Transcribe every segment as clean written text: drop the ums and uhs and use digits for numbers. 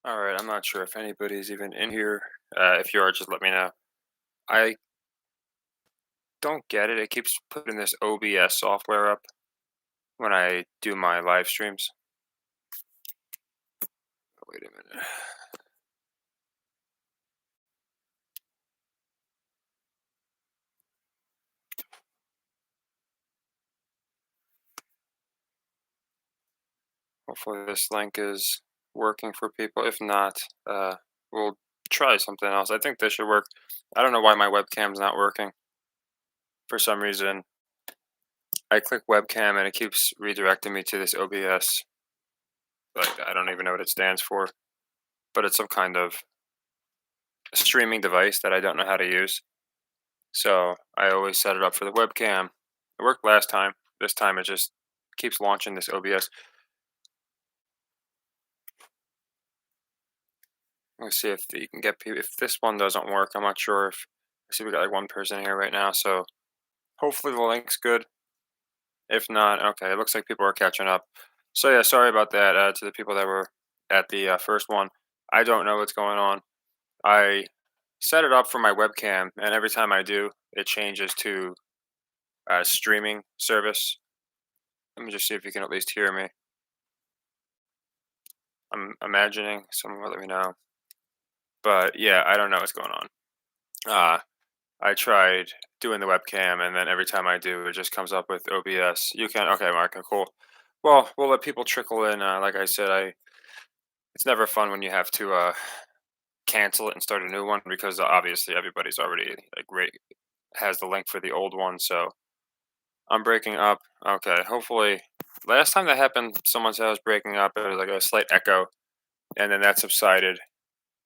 All right, I'm not sure if anybody's even in here. If you are, just let me know. I don't get it. It keeps putting this OBS software up when I do my live streams. Wait a minute. Hopefully this link is working for people. If not, we'll try something else. I think this should work. I don't know why my webcam's not working. For some reason, I click webcam and it keeps redirecting me to this OBS. Like I don't even know what it stands for, but it's some kind of streaming device that I don't know how to use. So I always set it up for the webcam. It worked last time. This time it just keeps launching this OBS. Let's see if you can get people. If this one doesn't work, I'm not sure if. I see we got like one person here right now, so hopefully the link's good. If not, okay, it looks like people are catching up. So yeah, sorry about that to the people that were at the first one. I don't know what's going on. I set it up for my webcam, and every time I do, it changes to streaming service. Let me just see if you can at least hear me. I'm imagining someone will let me know. But yeah, I don't know what's going on. Uh, I tried doing the webcam, and then every time I do, it just comes up with OBS. You can okay, Marco, cool. Well, we'll let people trickle in. Like I said, I it's never fun when you have to cancel it and start a new one because obviously everybody's already like has the link for the old one. So I'm breaking up. Okay, hopefully. Last time that happened, someone said I was breaking up. It was like a slight echo, and then that subsided.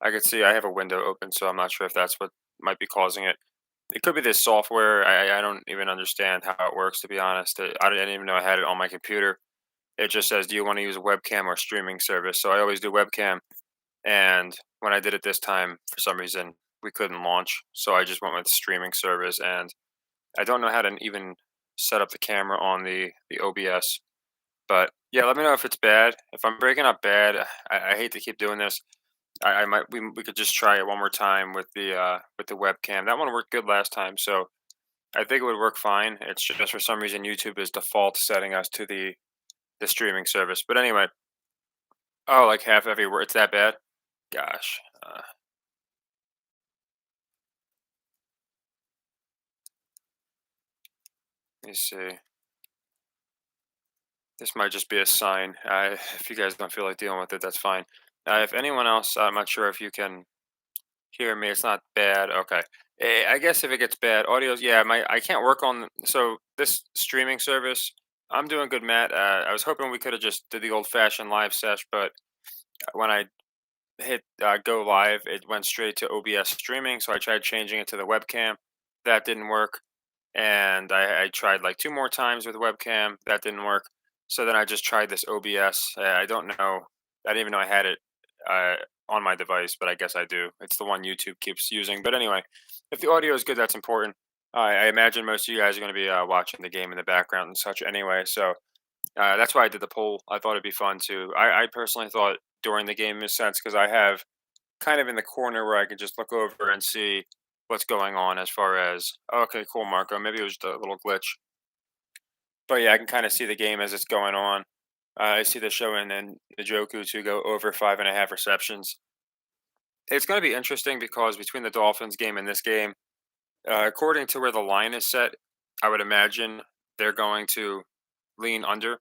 I could see I have a window open, so I'm not sure if that's what might be causing it. It could be this software. I don't even understand how it works, to be honest. I didn't even know I had it on my computer. It just says, "Do you want to use a webcam or streaming service?" So I always do webcam. And when I did it this time, for some reason, we couldn't launch. So I just went with streaming service, and I don't know how to even set up the camera on the OBS. But yeah, let me know if it's bad. If I'm breaking up bad, I hate to keep doing this. I might we could just try it one more time with the webcam. That one worked good last time, so I think it would work fine. It's just for some reason YouTube is default setting us to the streaming service. But anyway, oh, like half every word. It's that bad? Gosh. Let me see. This might just be a sign. If you guys don't feel like dealing with it, that's fine. If anyone else, I'm not sure if you can hear me. It's not bad. Okay. I guess if it gets bad, audio's yeah. My I can't work on so this streaming service. I'm doing good, Matt. I was hoping we could have just did the old-fashioned live sesh, but when I hit go live, it went straight to OBS streaming. So I tried changing it to the webcam. That didn't work, and I tried like two more times with webcam. That didn't work. So then I just tried this OBS. I don't know. I didn't even know I had it uh, on my device, but I guess I do. It's the one YouTube keeps using. But anyway, if the audio is good, that's important. I imagine most of you guys are going to be watching the game in the background and such anyway. So that's why I did the poll. I thought it'd be fun too. I personally thought during the game makes sense because I have kind of in the corner where I can just look over and see what's going on as far as okay, cool, Marco. Maybe it was just a little glitch, but yeah, I can kind of see the game as it's going on. I see the show and the Joku to go over 5.5 receptions. It's going to be interesting because between the Dolphins game and this game, according to where the line is set, I would imagine they're going to lean under,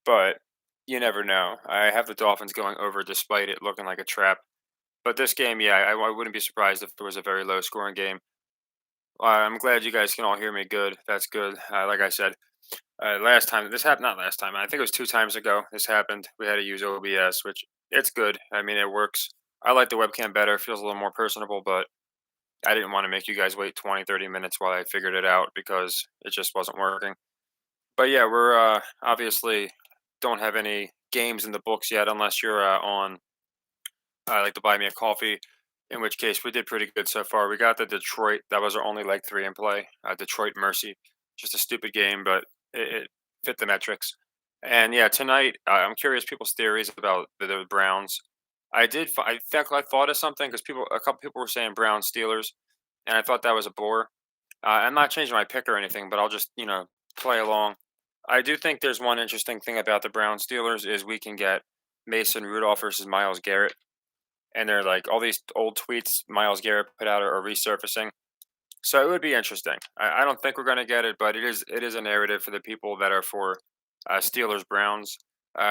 but you never know. I have the Dolphins going over despite it looking like a trap. But this game, yeah, I wouldn't be surprised if it was a very low scoring game. I'm glad you guys can all hear me good. That's good. Like I said, last time this happened, not last time. I think it was 2 times ago. This happened. We had to use OBS, which it's good. I mean, it works. I like the webcam better. It feels a little more personable, but I didn't want to make you guys wait 20, 30 minutes while I figured it out because it just wasn't working. But yeah, we're obviously don't have any games in the books yet unless you're on like to buy me a coffee. In which case, we did pretty good so far. We got the Detroit. That was our only leg three in play. Detroit Mercy. Just a stupid game, but it fit the metrics. And yeah, tonight I'm curious people's theories about the Browns. I thought of something because a couple people were saying Brown Steelers, and I thought that was a bore. I'm not changing my pick or anything, but I'll just play along. I do think there's one interesting thing about the Brown Steelers is we can get Mason Rudolph versus Miles Garrett, and they're like all these old tweets Miles Garrett put out are resurfacing. So it would be interesting. I don't think we're going to get it, but it is a narrative for the people that are for Steelers Browns.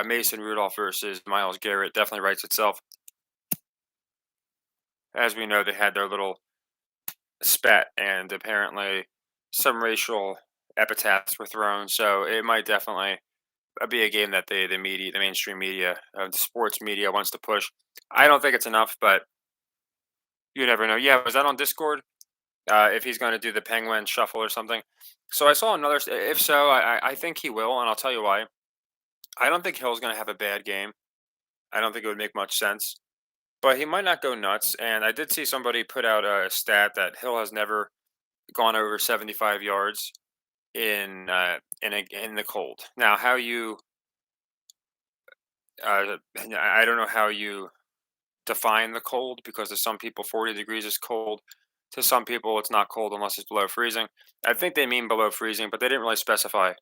Mason Rudolph versus Miles Garrett definitely writes itself. As we know, they had their little spat, and apparently some racial epithets were thrown. So it might definitely be a game that the mainstream media, the sports media wants to push. I don't think it's enough, but you never know. Yeah, was that on Discord? If he's going to do the Penguin Shuffle or something. So I saw another. If so, I think he will, and I'll tell you why. I don't think Hill's going to have a bad game. I don't think it would make much sense, but he might not go nuts. And I did see somebody put out a stat that Hill has never gone over 75 yards in the cold. Now, how you I don't know how you define the cold because to some people 40 degrees is cold. To some people it's not cold unless it's below freezing. I think they mean below freezing, but they didn't really specify.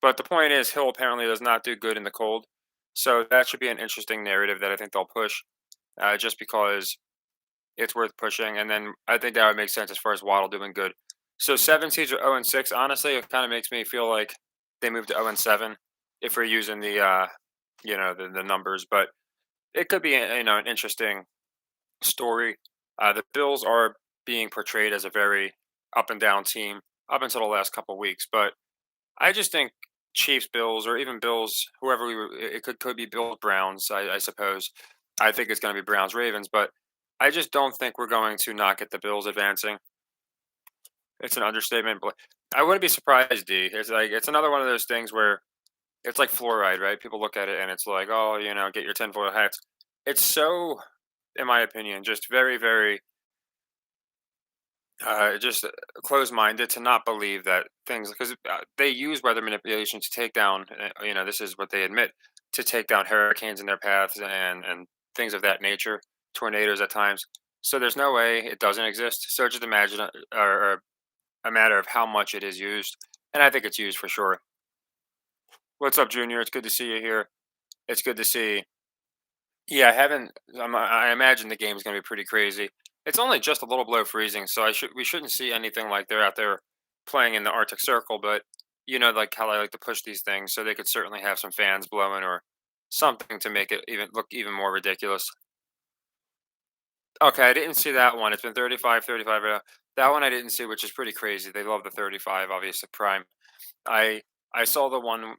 But the point is Hill apparently does not do good in the cold. So that should be an interesting narrative that I think they'll push just because it's worth pushing. And then I think that would make sense as far as Waddle doing good. So seven seeds are 0 and 6. Honestly, it kind of makes me feel like they moved to 0 and 7 if we're using the numbers. But it could be an interesting story. The Bills are being portrayed as a very up and down team up until the last couple weeks, but I just think Chiefs, Bills, or even Bills, whoever it could be Bills, Browns. I suppose. I think it's going to be Browns, Ravens, but I just don't think we're going to not get the Bills advancing. It's an understatement, but I wouldn't be surprised. D. It's another one of those things where it's like fluoride, right? People look at it and it's like, oh, get your tinfoil hats. It's so, in my opinion, just very, very just closed-minded to not believe that things because they use weather manipulation to take down. This is what they admit to take down hurricanes in their paths and things of that nature, tornadoes at times. So there's no way it doesn't exist. So just imagine, or a matter of how much it is used, and I think it's used for sure. What's up, Junior? It's good to see you here. It's good to see. Yeah, I haven't. I imagine the game's gonna be pretty crazy. It's only just a little below freezing, so we shouldn't see anything like they're out there playing in the Arctic Circle. But like how I like to push these things, so they could certainly have some fans blowing or something to make it even more ridiculous. Okay, I didn't see that one. It's been 35, 35. That one I didn't see, which is pretty crazy. They love the 35, obviously prime. I I saw the one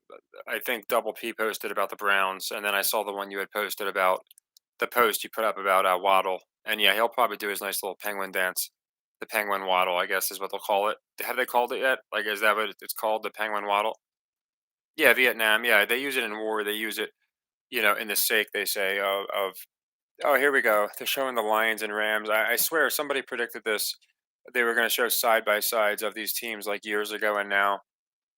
I think Double P posted about the Browns, and then I saw the one you had posted about the post you put up about Waddle. And yeah, he'll probably do his nice little penguin dance. The penguin waddle, I guess, is what they'll call it. Have they called it yet? Like, is that what it's called? The penguin waddle? Yeah, Vietnam. Yeah, they use it in war. They use it, in the sake they say of. Oh, here we go. They're showing the lions and rams. I swear somebody predicted this. They were going to show side by sides of these teams like years ago and now.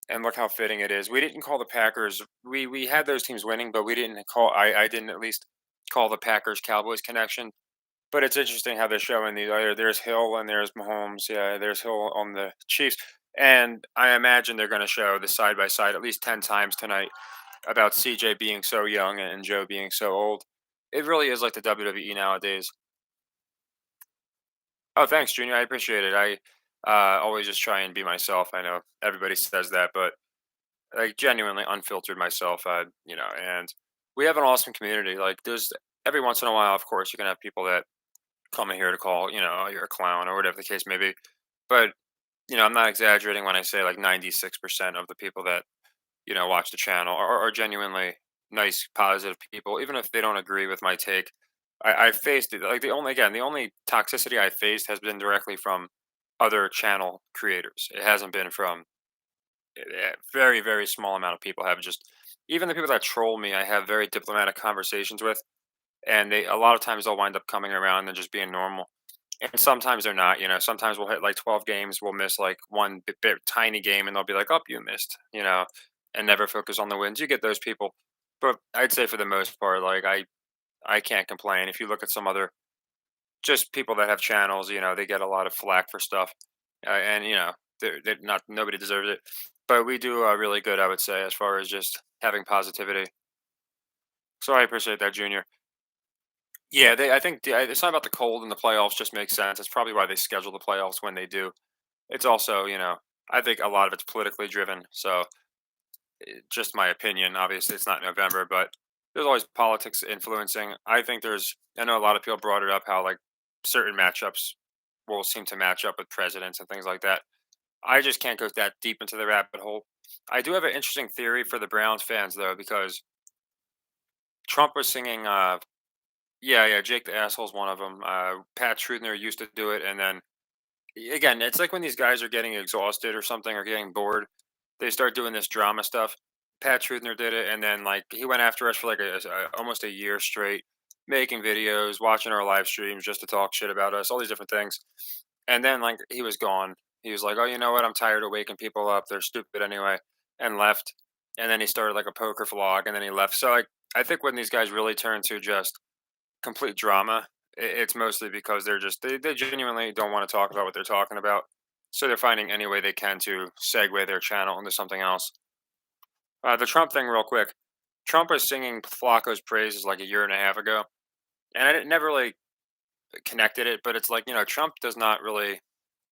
And look how fitting it is. We didn't call the Packers. We had those teams winning, but we didn't call. I didn't at least call the Packers Cowboys connection. But it's interesting how they're showing these. There's Hill and there's Mahomes. Yeah, there's Hill on the Chiefs. And I imagine they're going to show the side by side at least 10 times tonight about CJ being so young and Joe being so old. It really is like the WWE nowadays. Oh, thanks, Junior. I appreciate it. I always just try and be myself. I know everybody says that, but like genuinely unfiltered myself. And we have an awesome community. Like, there's every once in a while, of course, you can have people that come in here to call, "Oh, you're a clown," or whatever the case may be. But I'm not exaggerating when I say like 96% of the people that watch the channel are genuinely nice, positive people, even if they don't agree with my take. I faced it like the only toxicity I faced has been directly from other channel creators. It hasn't been from very, very small amount of people have just even the people that troll me, I have very diplomatic conversations with, and they a lot of times they'll wind up coming around and just being normal. And sometimes they're not, sometimes we'll hit like 12 games, we'll miss like one tiny game, and they'll be like, "Oh, you missed," and never focus on the wins. You get those people, but I'd say for the most part, like I can't complain. If you look at some other just people that have channels, they get a lot of flack for stuff, and they're not nobody deserves it. But we do really good, I would say, as far as just having positivity. So I appreciate that, Junior. Yeah, I think it's not about the cold and the playoffs. Just makes sense. It's probably why they schedule the playoffs when they do. It's also, I think a lot of it's politically driven. So just my opinion. Obviously, it's not November, but there's always politics influencing. I think I know a lot of people brought it up how like certain matchups will seem to match up with presidents and things like that. I just can't go that deep into the rabbit hole. I do have an interesting theory for the Browns fans though, because Trump was singing. Yeah, yeah, Jake the Asshole's one of them. Pat Trudner used to do it, and then again, it's like when these guys are getting exhausted or something or getting bored, they start doing this drama stuff. Pat Trudner did it, and then like he went after us for like almost a year straight, making videos, watching our live streams just to talk shit about us, all these different things. And then like he was gone. He was like, "Oh, you know what? I'm tired of waking people up. They're stupid anyway," and left. And then he started like a poker vlog, and then he left. So like I think when these guys really turn to just complete drama, it's mostly because they genuinely don't want to talk about what they're talking about. So they're finding any way they can to segue their channel into something else. The Trump thing, real quick. Trump was singing Flacco's praises like a year and a half ago, and never really connected it. But it's like Trump does not really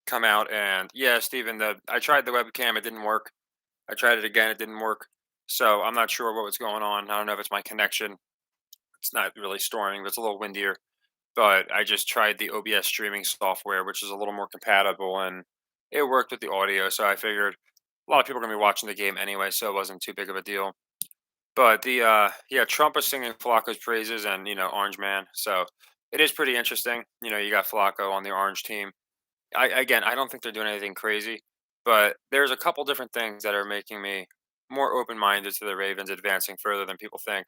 come out and yeah, Steven, I tried the webcam, it didn't work. I tried it again, it didn't work. So I'm not sure what was going on. I don't know if it's my connection. It's not really storming, but it's a little windier. But I just tried the OBS streaming software, which is a little more compatible, and it worked with the audio. So I figured a lot of people are gonna be watching the game anyway, so it wasn't too big of a deal. But yeah, Trump was singing Flacco's praises and Orange Man. So it is pretty interesting. You got Flacco on the Orange team. I don't think they're doing anything crazy, but there's a couple different things that are making me more open minded to the Ravens advancing further than people think.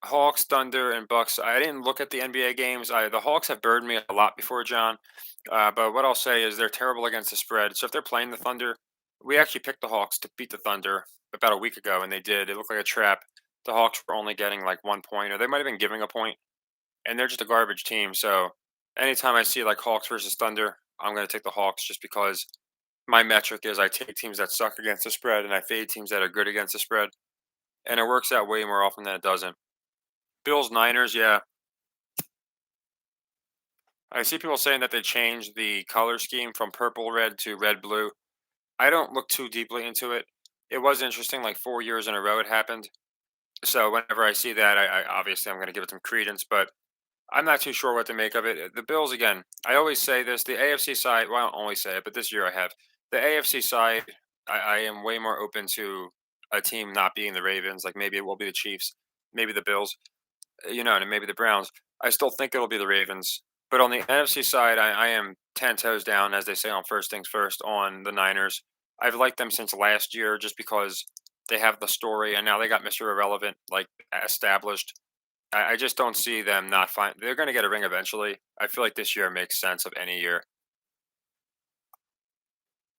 Hawks, Thunder, and Bucks. I didn't look at the NBA games. The Hawks have burned me a lot before, John. But what I'll say is they're terrible against the spread. So if they're playing the Thunder, we actually picked the Hawks to beat the Thunder about a week ago, and they did. It looked like a trap. The Hawks were only getting like 1 point, or they might have been giving a point, and they're just a garbage team. So anytime I see like Hawks versus Thunder, I'm going to take the Hawks just because my metric is I take teams that suck against the spread and I fade teams that are good against the spread, and it works out way more often than it doesn't. Bills Niners, yeah. I see people saying that they changed the color scheme from purple red to red blue. I don't look too deeply into it. It was interesting, like 4 years in a row it happened. So whenever I see that, I obviously I'm going to give it some credence, but I'm not too sure what to make of it. The Bills, again, I always say this: the AFC side. Well, I don't always say it, but this year I have the AFC side. I am way more open to a team not being the Ravens. Like maybe it will be the Chiefs, maybe the Bills. And maybe the Browns. I still think it'll be the Ravens. But on the NFC side, I am 10 toes down, as they say on First Things First, on the Niners. I've liked them since last year just because they have the story and now they got Mr. Irrelevant like established. I just don't see them not fine. They're going to get a ring eventually. I feel like this year makes sense of any year.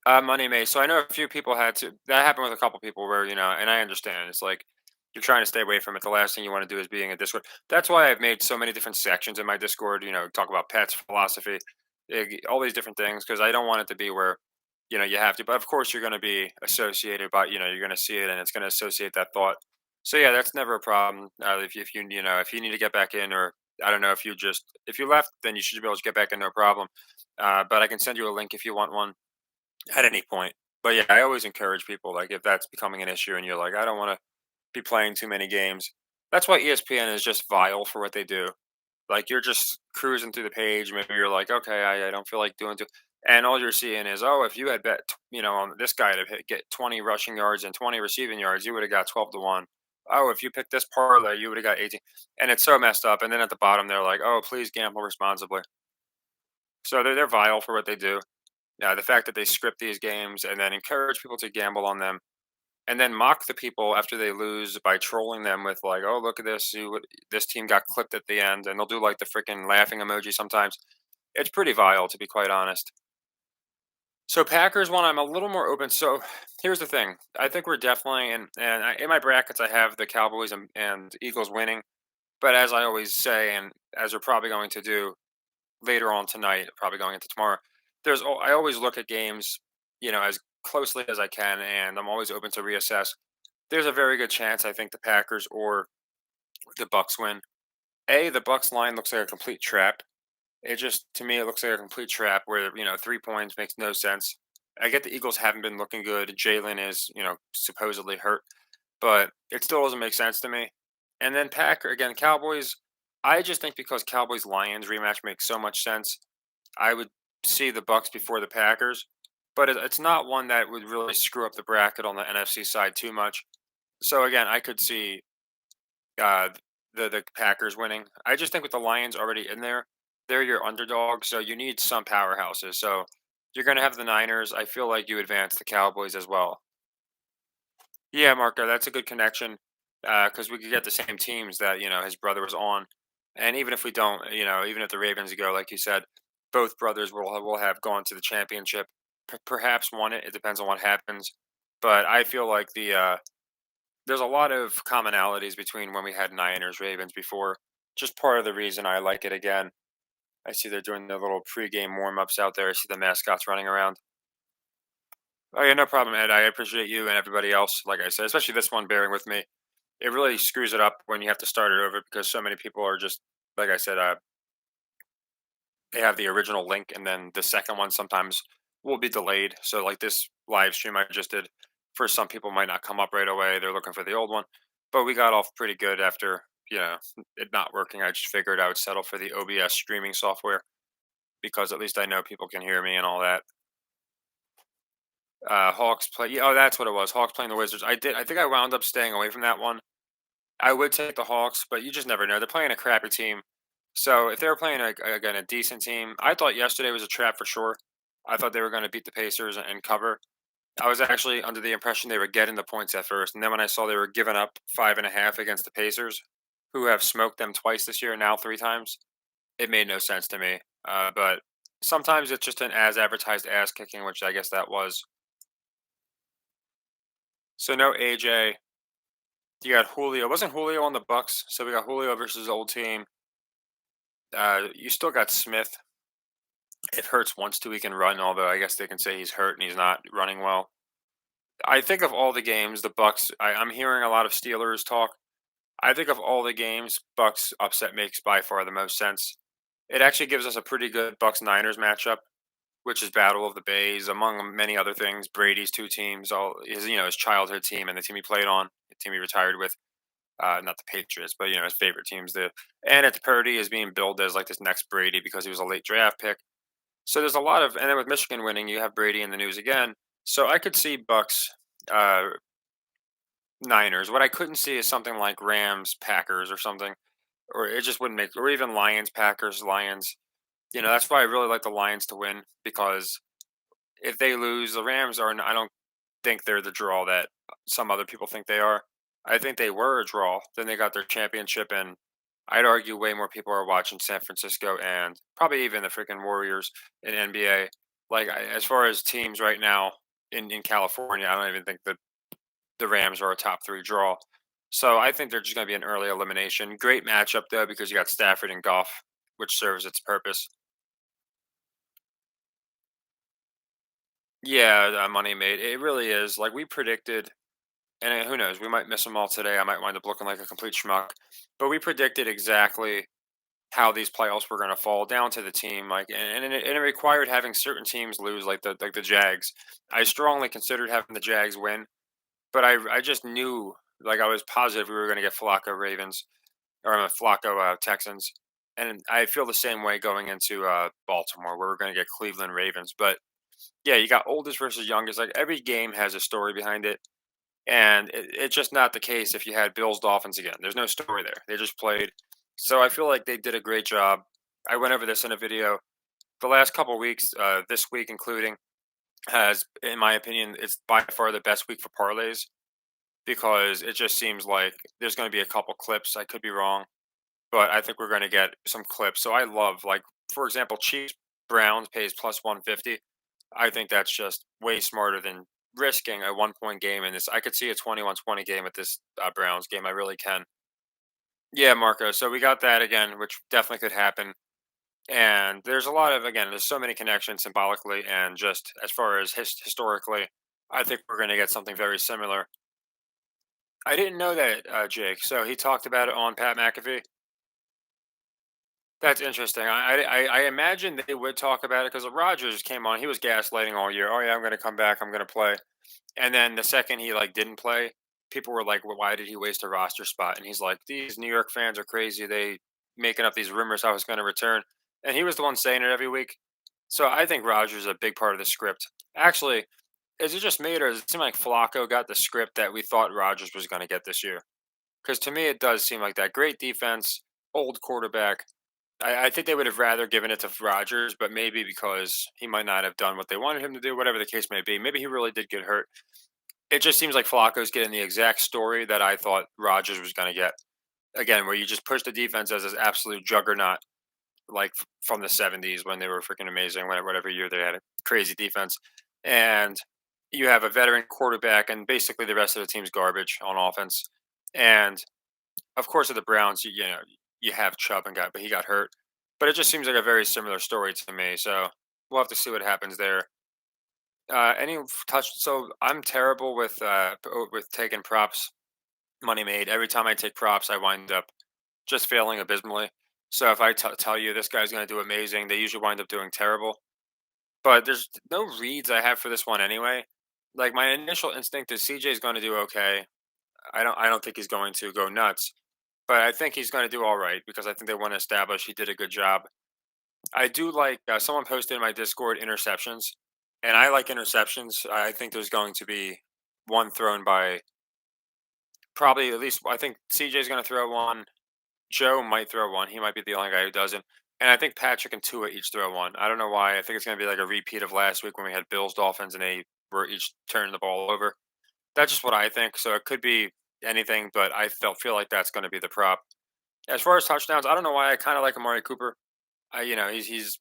Money made. So I know a few people had to. That happened with a couple people where and I understand. It's like you're trying to stay away from it. The last thing you want to do is being a Discord. That's why I've made so many different sections in my Discord. Talk about pets, philosophy, all these different things because I don't want it to be where you have to. But of course, you're going to be associated. But you're going to see it, and it's going to associate that thought. So yeah, that's never a problem. If you need to get back in, or I don't know if you left, then you should be able to get back in, no problem. But I can send you a link if you want one at any point. But yeah, I always encourage people like if that's becoming an issue and you're like, I don't want to be playing too many games. That's why ESPN is just vile for what they do. Like you're just cruising through the page. Maybe you're like, okay, I don't feel like doing too. And all you're seeing is, oh, if you had bet, on this guy to get 20 rushing yards and 20 receiving yards, you would have got 12-1. Oh, if you picked this parlay, you would have got 18. And it's so messed up. And then at the bottom, they're like, oh, please gamble responsibly. So they're vile for what they do. The fact that they script these games and then encourage people to gamble on them, and then mock the people after they lose by trolling them with like, "Oh, look at this! This team got clipped at the end," and they'll do like the freaking laughing emoji sometimes. It's pretty vile, to be quite honest. So Packers one, I'm a little more open. So here's the thing: I think we're definitely in my brackets. I have the Cowboys and Eagles winning. But as I always say, and as we're probably going to do later on tonight, probably going into tomorrow, I always look at games, as closely as I can, and I'm always open to reassess. There's a very good chance I think the Packers or the Bucks win. The Bucks line looks like a complete trap. It just to me it looks like a complete trap where 3 points makes no sense. I get the Eagles haven't been looking good. Jalen is supposedly hurt, but it still doesn't make sense to me. And then Packer again, Cowboys. I just think because Cowboys Lions rematch makes so much sense, I would see the Bucks before the Packers. But it's not one that would really screw up the bracket on the NFC side too much. So again, I could see uh, the Packers winning. I just think with the Lions already in there, they're your underdog, so you need some powerhouses. So you're going to have the Niners. I feel like you advance the Cowboys as well. Yeah, Marco, that's a good connection because we could get the same teams that his brother was on, and even if we don't, even if the Ravens go, like you said, both brothers will have gone to the championship, perhaps won it. It depends on what happens, but I feel like there's a lot of commonalities between when we had Niners Ravens before. Just part of the reason I like it again. I see they're doing their little pregame warm ups out there. I see the mascots running around. Oh yeah, no problem, Ed. I appreciate you and everybody else. Like I said, especially this one bearing with me. It really screws it up when you have to start it over because so many people are just like I said. They have the original link, and then the second one sometimes will be delayed. So like this live stream I just did, for some people might not come up right away. They're looking for the old one, but we got off pretty good after it not working. I just figured I would settle for the OBS streaming software because at least I know people can hear me and all that. Hawks play. Yeah, oh, that's what it was. Hawks playing the Wizards. I did. I think I wound up staying away from that one. I would take the Hawks, but you just never know. They're playing a crappy team. So if they were playing again a decent team, I thought yesterday was a trap for sure. I thought they were going to beat the Pacers and cover. I was actually under the impression they were getting the points at first, and then when I saw they were giving up 5.5 against the Pacers, who have smoked them twice this year, now 3 times, it made no sense to me. But sometimes it's just an as advertised ass kicking, which I guess that was. So no AJ. You got Julio. Wasn't Julio on the Bucks? So we got Julio versus the old team. You still got Smith. If Hurts wants to, he can run. Although I guess they can say he's hurt and he's not running well. I think of all the games, the Bucks. I'm hearing a lot of Steelers talk. I think of all the games, Bucks upset makes by far the most sense. It actually gives us a pretty good Bucks Niners matchup, which is Battle of the Bays, among many other things. Brady's two teams, all his childhood team and the team he played on, the team he retired with. Not the Patriots, but his favorite teams. And it's Purdy is being billed as like this next Brady because he was a late draft pick. So there's a lot of, and then with Michigan winning, you have Brady in the news again. So I could see Bucks, uh, Niners. What I couldn't see is something like Rams, Packers, or something, or it just wouldn't make, or even Lions, Packers, Lions. That's why I really like the Lions to win because if they lose, the Rams are. I don't think they're the draw that some other people think they are. I think they were a draw. Then they got their championship, and I'd argue way more people are watching San Francisco and probably even the freaking Warriors in NBA. Like as far as teams right now in California, I don't even think that the Rams are a top three draw. So I think they're just going to be an early elimination. Great matchup though because you got Stafford and Goff, which serves its purpose. Yeah, money made. It really is. Like we predicted. And who knows? We might miss them all today. I might wind up looking like a complete schmuck. But we predicted exactly how these playoffs were going to fall down to the team. Like, and it required having certain teams lose, like the Jags. I strongly considered having the Jags win, but I just knew, like, I was positive we were going to get Flacco Ravens or Flacco Texans, and I feel the same way going into Baltimore, where we're going to get Cleveland Ravens. But yeah, you got oldest versus youngest. Like every game has a story behind it. And it's just not the case if you had Bills Dolphins again. There's no story there. They just played. So I feel like they did a great job. I went over this in a video. The last couple weeks, this week including, has, in my opinion, it's by far the best week for parlays because it just seems like there's going to be a couple clips. I could be wrong, but I think we're going to get some clips. So I love, like, for example, Chiefs Browns pays plus 150. I think that's just way smarter than risking a 1 point game in this. I could see a 21-20 game at this Browns game. I really can. Yeah, Marco. So we got that again, which definitely could happen. And there's a lot of, again, there's so many connections symbolically and just as far as historically. I think we're going to get something very similar. I didn't know that, Jake. So he talked about it on Pat McAfee. That's interesting. I imagine they would talk about it because Rogers came on. He was gaslighting all year. Oh yeah, I'm going to come back. I'm going to play. And then the second he like didn't play, people were like, well, "Why did he waste a roster spot?" And he's like, "These New York fans are crazy. They making up these rumors I was going to return." And he was the one saying it every week. So I think Rogers is a big part of the script. Actually, is it just me, or does it seem like Flacco got the script that we thought Rogers was going to get this year? Because to me, it does seem like that. Great defense, old quarterback. I think they would have rather given it to Rogers, but maybe because he might not have done what they wanted him to do, whatever the case may be. Maybe he really did get hurt. It just seems like Flacco's getting the exact story that I thought Rogers was going to get. Again, where you just push the defense as this absolute juggernaut, like from the '70s when they were freaking amazing. Whatever year they had a crazy defense, and you have a veteran quarterback, and basically the rest of the team's garbage on offense. And of course, with the Browns, you know you have Chubb and but he got hurt. But it just seems like a very similar story to me. So we'll have to see what happens there. Any touch? So I'm terrible with with taking props, money made. Every time I take props, I wind up just failing abysmally. So if I tell you this guy's going to do amazing, they usually wind up doing terrible. But there's no reads I have for this one anyway. Like my initial instinct is CJ is going to do okay. I don't think he's going to go nuts, but I think he's going to do all right because I think they want to establish he did a good job. I do like someone posted in my Discord interceptions, and I like interceptions. I think there's going to be one thrown by probably at least. I think CJ's going to throw one. Joe might throw one. He might be the only guy who doesn't. And I think Patrick and Tua each throw one. I don't know why. I think it's going to be like a repeat of last week when we had Bills Dolphins and they were each turning the ball over. That's just what I think. So it could be anything, but I feel like that's going to be the prop. As far as touchdowns, I don't know why I kind of like Amari Cooper. He's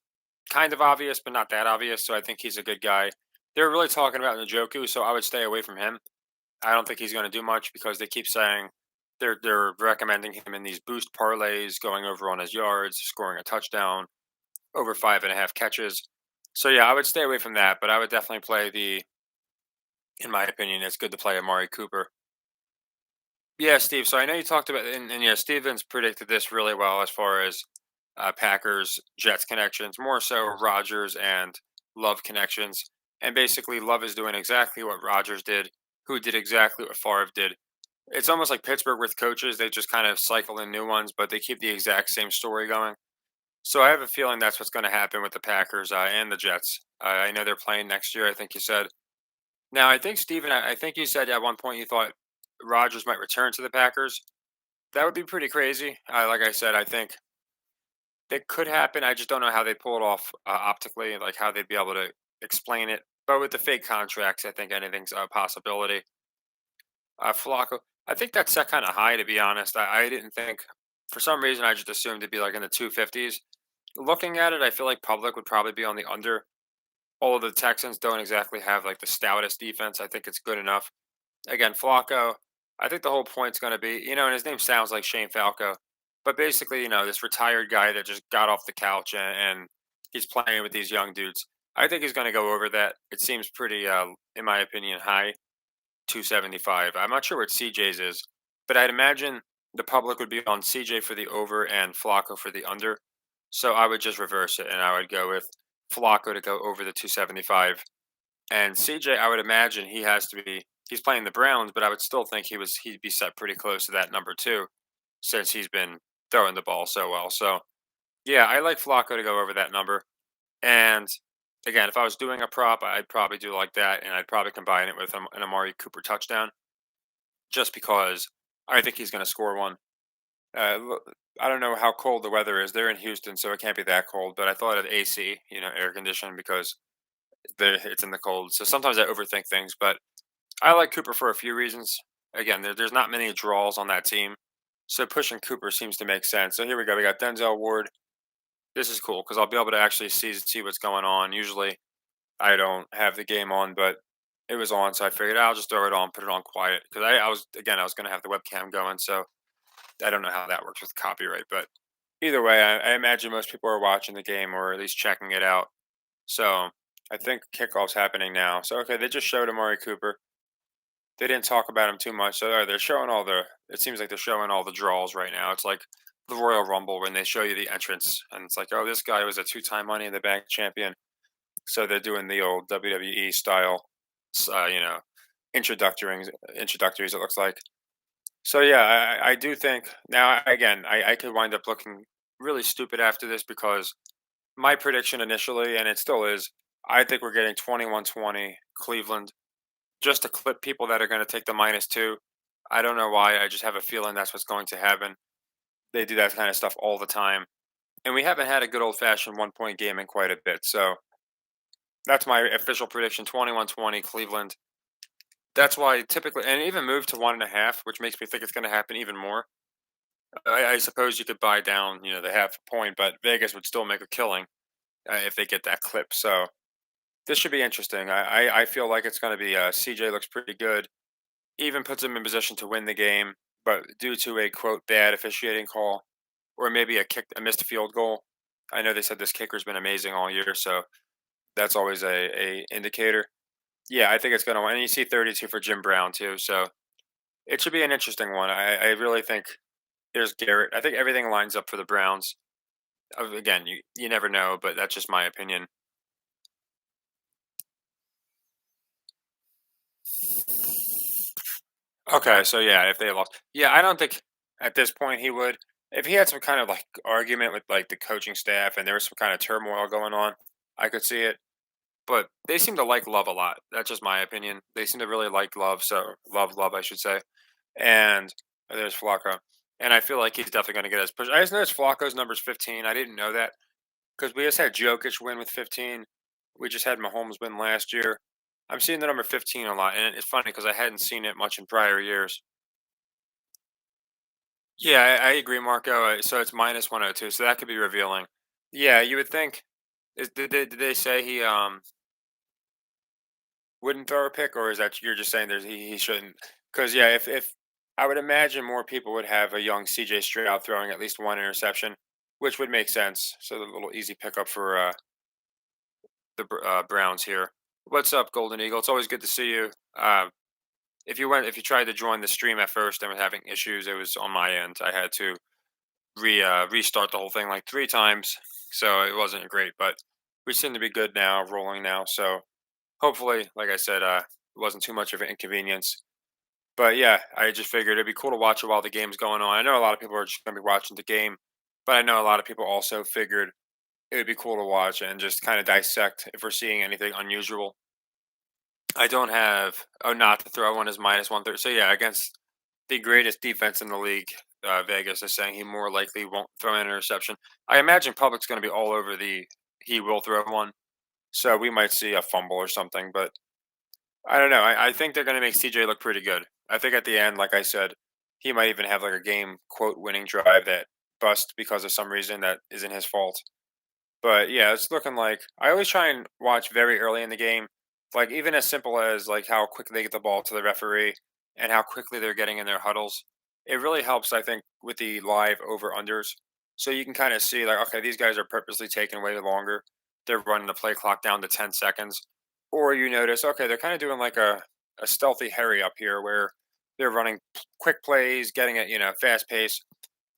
kind of obvious, but not that obvious. So I think he's a good guy. They're really talking about Njoku, so I would stay away from him. I don't think he's going to do much because they keep saying they're recommending him in these boost parlays, going over on his yards, scoring a touchdown, over 5.5 catches. So yeah, I would stay away from that, but I would definitely play in my opinion, it's good to play Amari Cooper. Yeah, Steve. So I know you talked about, and yeah, Stevens predicted this really well as far as Packers Jets connections, more so Rogers and Love connections. And basically, Love is doing exactly what Rogers did, who did exactly what Favre did. It's almost like Pittsburgh with coaches; they just kind of cycle in new ones, but they keep the exact same story going. So I have a feeling that's what's going to happen with the Packers and the Jets. I know they're playing next year. I think you said. Now I think Steven, I think you said at one point you thought Rogers might return to the Packers. That would be pretty crazy. Like I said, I think it could happen. I just don't know how they pull it off optically, like how they'd be able to explain it. But with the fake contracts, I think anything's a possibility. Flacco, I think that's set kind of high to be honest. I didn't think, for some reason, I just assumed it'd be like in the 250s. Looking at it, I feel like public would probably be on the under. Although the Texans don't exactly have like the stoutest defense, I think it's good enough. Again, Flacco, I think the whole point's going to be, and his name sounds like Shane Falco, but basically, this retired guy that just got off the couch and he's playing with these young dudes. I think he's going to go over that. It seems pretty, in my opinion, high, 275. I'm not sure what CJ's is, but I'd imagine the public would be on CJ for the over and Flacco for the under. So I would just reverse it and I would go with Flacco to go over the 275. And CJ, I would imagine he's playing the Browns, but I would still think he'd be set pretty close to that number two, since he's been throwing the ball so well. So yeah, I like Flacco to go over that number. And again, if I was doing a prop, I'd probably do like that, and I'd probably combine it with an Amari Cooper touchdown, just because I think he's going to score one. I don't know how cold the weather is. They're in Houston, so it can't be that cold. But I thought of AC, air conditioning, because it's in the cold. So sometimes I overthink things, but I like Cooper for a few reasons. Again, there's not many draws on that team, so pushing Cooper seems to make sense. So here we go. We got Denzel Ward. This is cool because I'll be able to actually see what's going on. Usually, I don't have the game on, but it was on, so I figured I'll just throw it on, put it on quiet because I was going to have the webcam going. So I don't know how that works with copyright, but either way, I imagine most people are watching the game or at least checking it out. So I think kickoff's happening now. So okay, they just showed Amari Cooper. They didn't talk about him too much. So they're showing all the. It seems like they're showing all the draws right now. It's like the Royal Rumble when they show you the entrance, and it's like, oh, this guy was a two-time Money in the Bank champion. So they're doing the old WWE style, you know, introductories. It looks like. So yeah, I do think now again I could wind up looking really stupid after this because my prediction initially, and it still is, I think we're getting 21-20 Cleveland just to clip people that are going to take the -2. I don't know why. I just have a feeling that's what's going to happen. They do that kind of stuff all the time. And we haven't had a good old fashioned 1 point game in quite a bit. So that's my official prediction 21-20 Cleveland. That's why typically, and even moved to 1.5, which makes me think it's going to happen even more. I suppose you could buy down, the half point, but Vegas would still make a killing if they get that clip. So this should be interesting. I feel like it's going to be CJ looks pretty good, even puts him in position to win the game, but due to a quote bad officiating call or maybe a missed field goal. I know they said this kicker's been amazing all year, so that's always a indicator. Yeah, I think it's going to win. And you see 32 for Jim Brown too, so it should be an interesting one. I really think there's Garrett. I think everything lines up for the Browns. Again, you never know, but that's just my opinion. Okay, so yeah, if they lost, yeah, I don't think at this point he would. If he had some kind of like argument with like the coaching staff and there was some kind of turmoil going on, I could see it. But they seem to like Love a lot. That's just my opinion. They seem to really like Love, so Love, I should say. And there's Flacco, and I feel like he's definitely going to get his push. I just noticed Flacco's number's 15. I didn't know that because we just had Jokic win with 15. We just had Mahomes win last year. I'm seeing the number 15 a lot, and it's funny because I hadn't seen it much in prior years. Yeah, I agree, Marco. So it's minus 102, so that could be revealing. Yeah, you would think. Did they say he wouldn't throw a pick, or is that you're just saying he shouldn't? Because yeah, if I would imagine more people would have a young CJ Stroud throwing at least one interception, which would make sense. So the little easy pickup for the Browns here. What's up, Golden Eagle? It's always good to see you. If you tried to join the stream at first and was having issues, it was on my end. I had to restart the whole thing like 3 times, so it wasn't great. But we seem to be good now, rolling now. So hopefully, like I said, it wasn't too much of an inconvenience. But yeah, I just figured it'd be cool to watch it while the game's going on. I know a lot of people are just going to be watching the game, but I know a lot of people also figured it would be cool to watch and just kind of dissect if we're seeing anything unusual. I don't have not to throw one is -130. So yeah, against the greatest defense in the league, Vegas is saying he more likely won't throw an interception. I imagine public's going to be all over the he will throw one, so we might see a fumble or something. But I don't know. I think they're going to make CJ look pretty good. I think at the end, like I said, he might even have like a game quote winning drive that bust because of some reason that isn't his fault. But yeah, it's looking like I always try and watch very early in the game, like even as simple as like how quickly they get the ball to the referee and how quickly they're getting in their huddles. It really helps, I think, with the live over unders. So you can kind of see like, okay, these guys are purposely taking way longer. They're running the play clock down to 10 seconds. Or you notice, okay, they're kind of doing like a stealthy hurry up here where they're running quick plays, getting it, fast pace.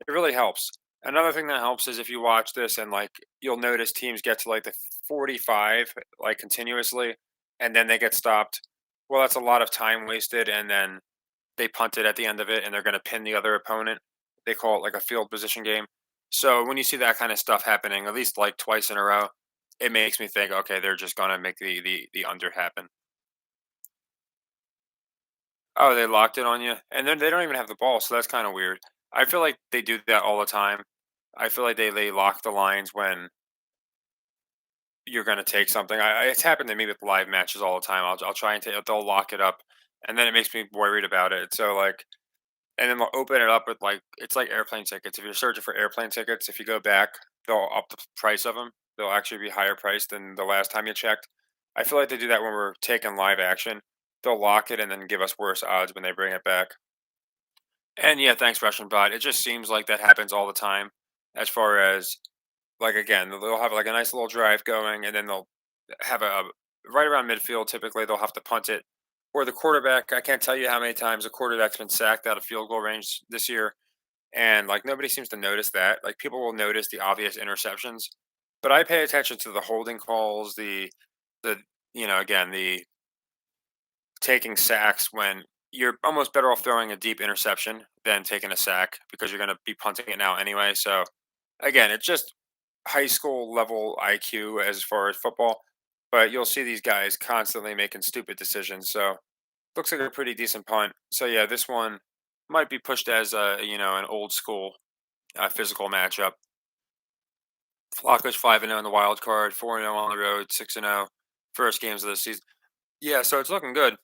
It really helps. Another thing that helps is if you watch this and like you'll notice teams get to like the 45 like continuously and then they get stopped. Well, that's a lot of time wasted and then they punt it at the end of it and they're going to pin the other opponent. They call it like a field position game. So when you see that kind of stuff happening at least like twice in a row, it makes me think okay, they're just going to make the under happen. Oh, they locked it on you, and then they don't even have the ball, so that's kind of weird. I feel like they do that all the time. I feel like they lock the lines when you're going to take something. It's happened to me with live matches all the time. I'll try and take they'll lock it up, and then it makes me worried about it. So like, and then they'll open it up with like it's like airplane tickets. If you're searching for airplane tickets, if you go back, they'll up the price of them. They'll actually be higher priced than the last time you checked. I feel like they do that when we're taking live action. They'll lock it and then give us worse odds when they bring it back. And yeah, thanks, Russian bot. It just seems like that happens all the time. As far as like again, they'll have like a nice little drive going, and then they'll have right around midfield. Typically, they'll have to punt it, or the quarterback. I can't tell you how many times a quarterback's been sacked out of field goal range this year, and like nobody seems to notice that. Like people will notice the obvious interceptions, but I pay attention to the holding calls, the again the taking sacks when you're almost better off throwing a deep interception than taking a sack because you're going to be punting it now anyway. So again, it's just high school level IQ as far as football, but you'll see these guys constantly making stupid decisions. So looks like a pretty decent punt. So yeah, this one might be pushed as a an old school physical matchup. Flacco's 5-0 in the wild card, 4-0 on the road, 6-0 first games of the season. Yeah, so it's looking good.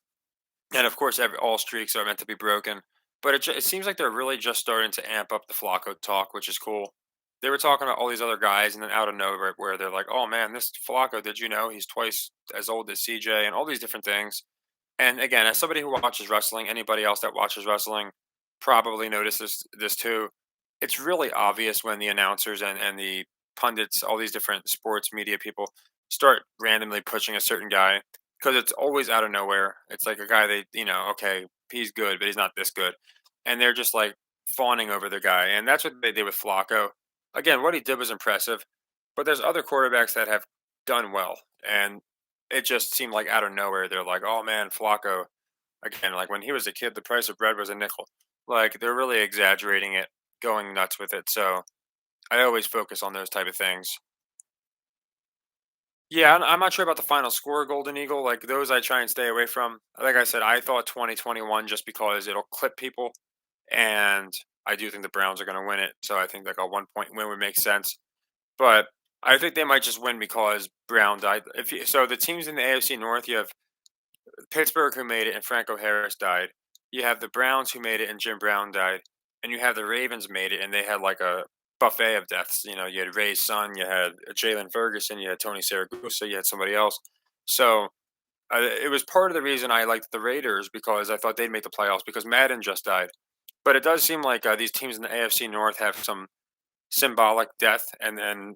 And of course, all streaks are meant to be broken. But it seems like they're really just starting to amp up the Flacco talk, which is cool. They were talking about all these other guys, and then out of nowhere, where they're like, "Oh man, this Flacco, did you know he's twice as old as CJ?" and all these different things. And again, as somebody who watches wrestling, anybody else that watches wrestling probably notices this too. It's really obvious when the announcers and the pundits, all these different sports media people, start randomly pushing a certain guy because it's always out of nowhere. It's like a guy okay, he's good, but he's not this good. And they're just like fawning over the guy. And that's what they did with Flacco. Again, what he did was impressive, but there's other quarterbacks that have done well. And it just seemed like out of nowhere, they're like, "Oh man, Flacco." Again, like when he was a kid, the price of bread was a nickel. Like they're really exaggerating it, going nuts with it. So I always focus on those type of things. Yeah, I'm not sure about the final score, Golden Eagle. Like those, I try and stay away from. Like I said, I thought 2021 just because it'll clip people, and I do think the Browns are going to win it. So I think like a 1 point win would make sense. But I think they might just win because Brown died. So the teams in the AFC North, you have Pittsburgh who made it and Franco Harris died. You have the Browns who made it and Jim Brown died, and you have the Ravens made it and they had like a buffet of deaths. You had Ray's son, you had Jalen Ferguson, you had Tony Saragusa, you had somebody else. So it was part of the reason I liked the Raiders because I thought they'd make the playoffs because Madden just died. But it does seem like these teams in the AFC North have some symbolic death, and then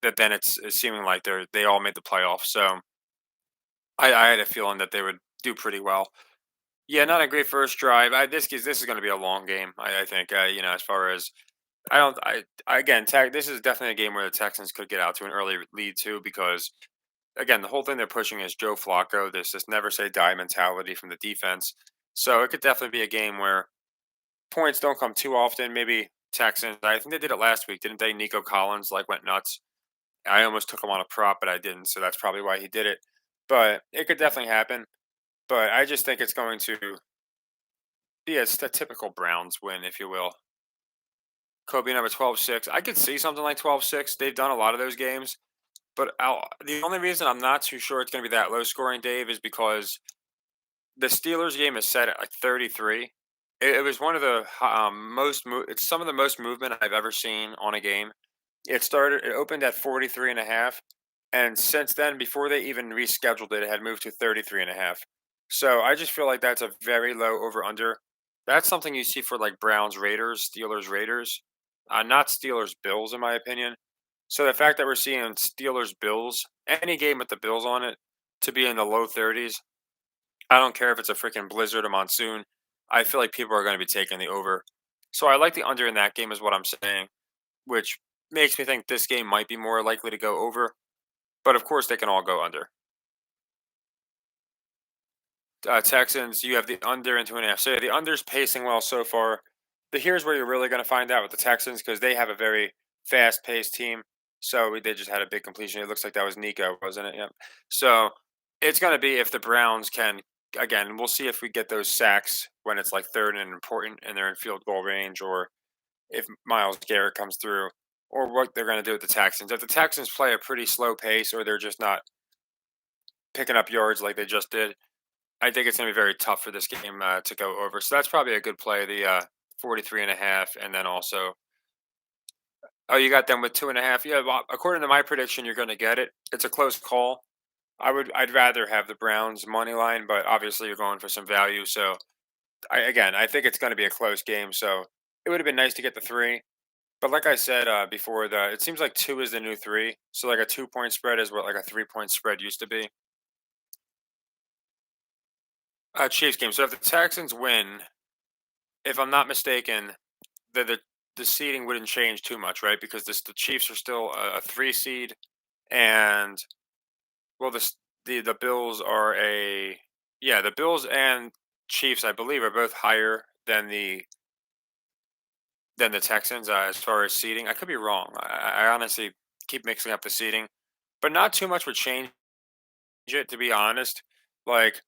it's seeming like they all made the playoffs. So I had a feeling that they would do pretty well. Yeah, not a great first drive. This is going to be a long game. I think as far as I don't I again tech this is definitely a game where the Texans could get out to an early lead too because again the whole thing they're pushing is Joe Flacco. This never say die mentality from the defense. So it could definitely be a game where points don't come too often. Maybe Texans. I think they did it last week, didn't they? Nico Collins like went nuts. I almost took him on a prop, but I didn't. So that's probably why he did it. But it could definitely happen. But I just think it's going to be a typical Browns win, if you will. Kobe number 12-6. I could see something like 12-6. They've done a lot of those games. But the only reason I'm not too sure it's going to be that low scoring, Dave, is because the Steelers game is set at like 33. It was one of the it's some of the most movement I've ever seen on a game. It opened at 43 and a half. And since then, before they even rescheduled it, it had moved to 33 and a half. So I just feel like that's a very low over under. That's something you see for like Browns Raiders, Steelers Raiders, not Steelers Bills, in my opinion. So the fact that we're seeing Steelers Bills, any game with the Bills on it, to be in the low 30s, I don't care if it's a freaking blizzard or monsoon. I feel like people are going to be taking the over. So I like the under in that game, is what I'm saying, which makes me think this game might be more likely to go over. But of course, they can all go under. Texans, you have the under and 2.5. So yeah, the under's pacing well so far. But here's where you're really going to find out with the Texans because they have a very fast-paced team. So they just had a big completion. It looks like that was Nico, wasn't it? Yep. So it's going to be if the Browns can. Again, we'll see if we get those sacks when it's like third and important and they're in field goal range, or if Miles Garrett comes through, or what they're going to do with the Texans. If the Texans play a pretty slow pace, or they're just not picking up yards like they just did, I think it's going to be very tough for this game to go over. So that's probably a good play, the 43 and a half. And then also, oh, you got them with 2.5. Yeah, well, according to my prediction, you're going to get it. It's a close call. I'd rather have the Browns money line, but obviously you're going for some value. So I think it's going to be a close game. So it would have been nice to get the three. But like I said before, it seems like two is the new three. So like a 2 point spread is what like a 3 point spread used to be. Chiefs game. So if the Texans win, if I'm not mistaken, the seeding wouldn't change too much, right? Because the Chiefs are still a three seed, and well, the Bills are a yeah, the Bills and Chiefs, I believe, are both higher than the Texans as far as seeding. I could be wrong. I honestly keep mixing up the seeding, but not too much would change it, to be honest. Like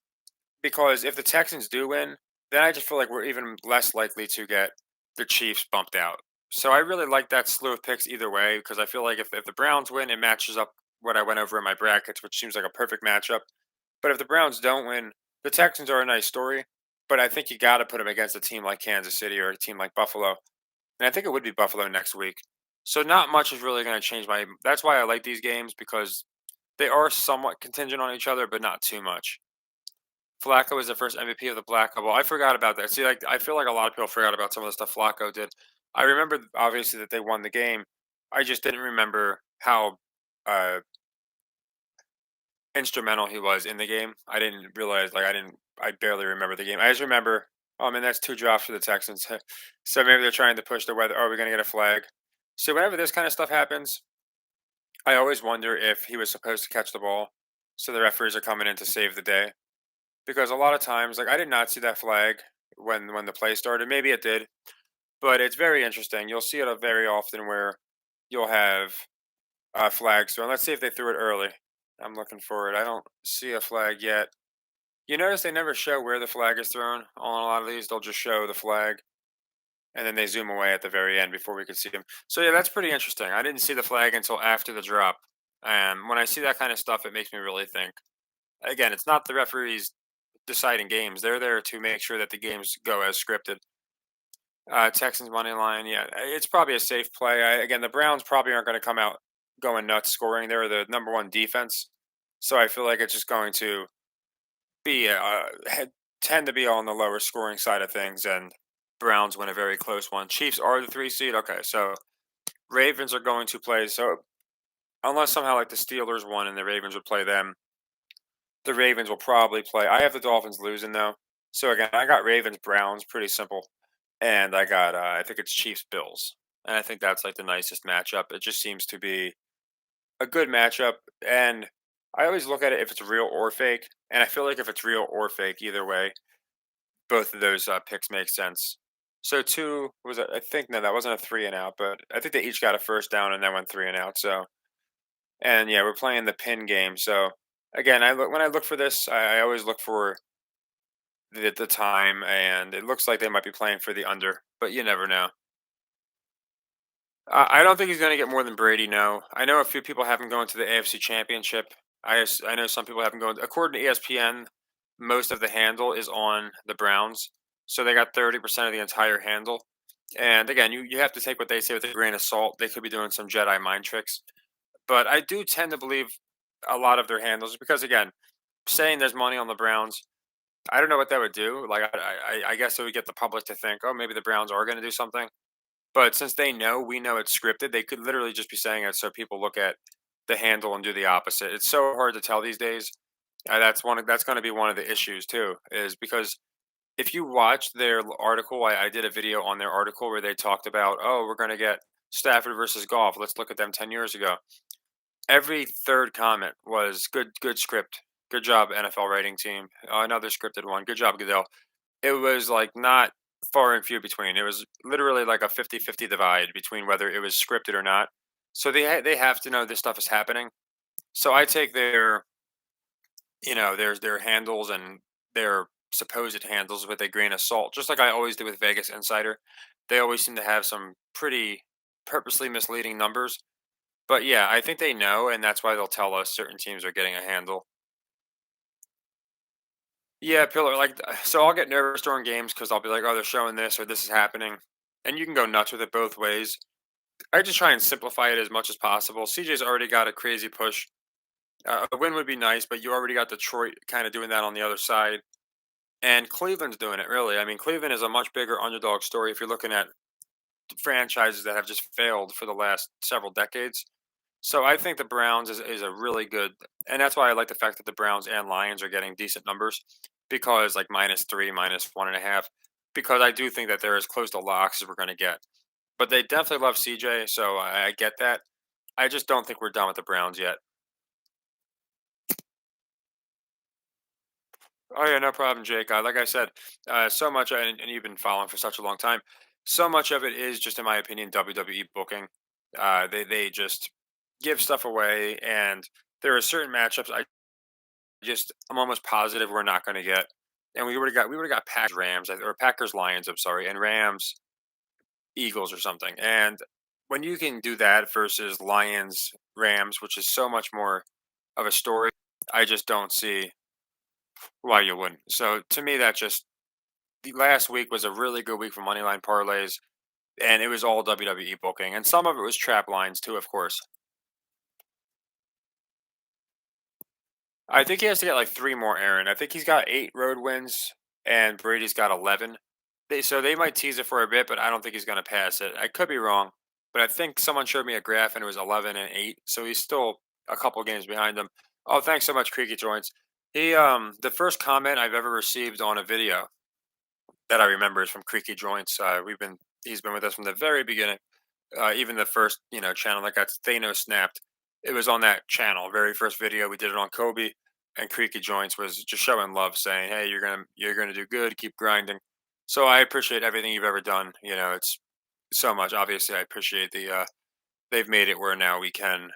because if the Texans do win, then I just feel like we're even less likely to get the Chiefs bumped out. So I really like that slew of picks either way because I feel like if the Browns win, it matches up what I went over in my brackets, which seems like a perfect matchup. But if the Browns don't win, the Texans are a nice story. But I think you got to put them against a team like Kansas City or a team like Buffalo. And I think it would be Buffalo next week. So not much is really going to change my. That's why I like these games because they are somewhat contingent on each other, but not too much. Flacco was the first MVP of the Black Bubble. I forgot about that. See, like I feel like a lot of people forgot about some of the stuff Flacco did. I remember obviously that they won the game. I just didn't remember how uh, instrumental he was in the game. I didn't realize, like, I barely remember the game. I just remember, oh man, that's two drops for the Texans. So maybe they're trying to push the weather. Oh, we're gonna get a flag. So whenever this kind of stuff happens, I always wonder if he was supposed to catch the ball. So the referees are coming in to save the day because a lot of times, like, I did not see that flag when the play started. Maybe it did, but it's very interesting. You'll see it very often where you'll have flags thrown. Let's see if they threw it early. I'm looking for it. I don't see a flag yet. You notice they never show where the flag is thrown on a lot of these. They'll just show the flag and then they zoom away at the very end before we could see them. So yeah, that's pretty interesting. I didn't see the flag until after the drop. And when I see that kind of stuff, it makes me really think. Again, it's not the referees deciding games. They're there to make sure that the games go as scripted. Texans money line, yeah, it's probably a safe play. Again, the Browns probably aren't going to come out going nuts scoring. They're the number one defense, so I feel like it's just going to be tend to be on the lower scoring side of things, and Browns win a very close one. Chiefs are the three seed. Okay, so Ravens are going to play. So unless somehow like the Steelers won and the Ravens would play them, the Ravens will probably play. I have the Dolphins losing though. So again, I got Ravens Browns, pretty simple, and I got I think it's Chiefs Bills, and I think that's like the nicest matchup. It just seems to be a good matchup, and I always look at it if it's real or fake, and I feel like if it's real or fake, either way, both of those picks make sense. So two was I think no, that wasn't a three and out, but I think they each got a first down and then went three and out. So and yeah, we're playing the pin game. So again, I look when I look for this, I always look for the time, and it looks like they might be playing for the under, but you never know. I don't think he's going to get more than Brady. No, I know a few people have him going to the AFC Championship. I know some people have him going. According to ESPN, most of the handle is on the Browns, so they got 30% of the entire handle. And again, you have to take what they say with a grain of salt. They could be doing some Jedi mind tricks, but I do tend to believe a lot of their handles because again, saying there's money on the Browns, I don't know what that would do. Like I guess it would get the public to think, oh, maybe the Browns are going to do something. But since we know it's scripted, they could literally just be saying it so people look at the handle and do the opposite. It's so hard to tell these days. That's going to be one of the issues too, is because if you watch their article, I did a video on their article where they talked about, oh, we're going to get Stafford versus Golf. Let's look at them 10 years ago. Every third comment was good script, good job NFL rating team. Another scripted one, good job Goodell. It was like not far and few between. It was literally like a 50-50 divide between whether it was scripted or not. So they have to know this stuff is happening. So I take their handles and their supposed handles with a grain of salt, just like I always do with Vegas Insider. They always seem to have some pretty purposely misleading numbers. But yeah, I think they know, and that's why they'll tell us certain teams are getting a handle. Yeah, pillar so I'll get nervous during games because I'll be like, oh, they're showing this or this is happening, and you can go nuts with it both ways. I just try and simplify it as much as possible. CJ's already got a crazy push. A win would be nice, but you already got Detroit kind of doing that on the other side. And Cleveland's doing it really. I mean, Cleveland is a much bigger underdog story if you're looking at franchises that have just failed for the last several decades. So I think the Browns is a really good, and that's why I like the fact that the Browns and Lions are getting decent numbers because like -3, -1.5, because I do think that they're as close to locks as we're going to get. But they definitely love CJ, so I get that. I just don't think we're done with the Browns yet. Oh yeah, no problem, Jake. Like I said, so much, and you've been following for such a long time. So much of it is just, in my opinion, WWE booking. They just give stuff away, and there are certain matchups I'm almost positive we're not going to get, and we would have got Packers Rams or Packers Lions. I'm sorry, and Rams Eagles or something. And when you can do that versus Lions Rams, which is so much more of a story, I just don't see why you wouldn't. So to me, that just the last week was a really good week for moneyline parlays, and it was all WWE booking, and some of it was trap lines too, of course. I think he has to get like three more, Aaron. I think he's got 8 road wins, and Brady's got 11. So they might tease it for a bit, but I don't think he's going to pass it. I could be wrong, but I think someone showed me a graph and it was 11 and 8, so he's still a couple games behind them. Oh, thanks so much, Creaky Joints. The first comment I've ever received on a video that I remember is from Creaky Joints. He's been with us from the very beginning. Even the first, channel that got Thanos snapped, it was on that channel. Very first video we did it on Kobe, and Creaky Joints was just showing love, saying, "Hey, you're gonna do good. Keep grinding." So I appreciate everything you've ever done. It's so much. Obviously, I appreciate they've made it where now we can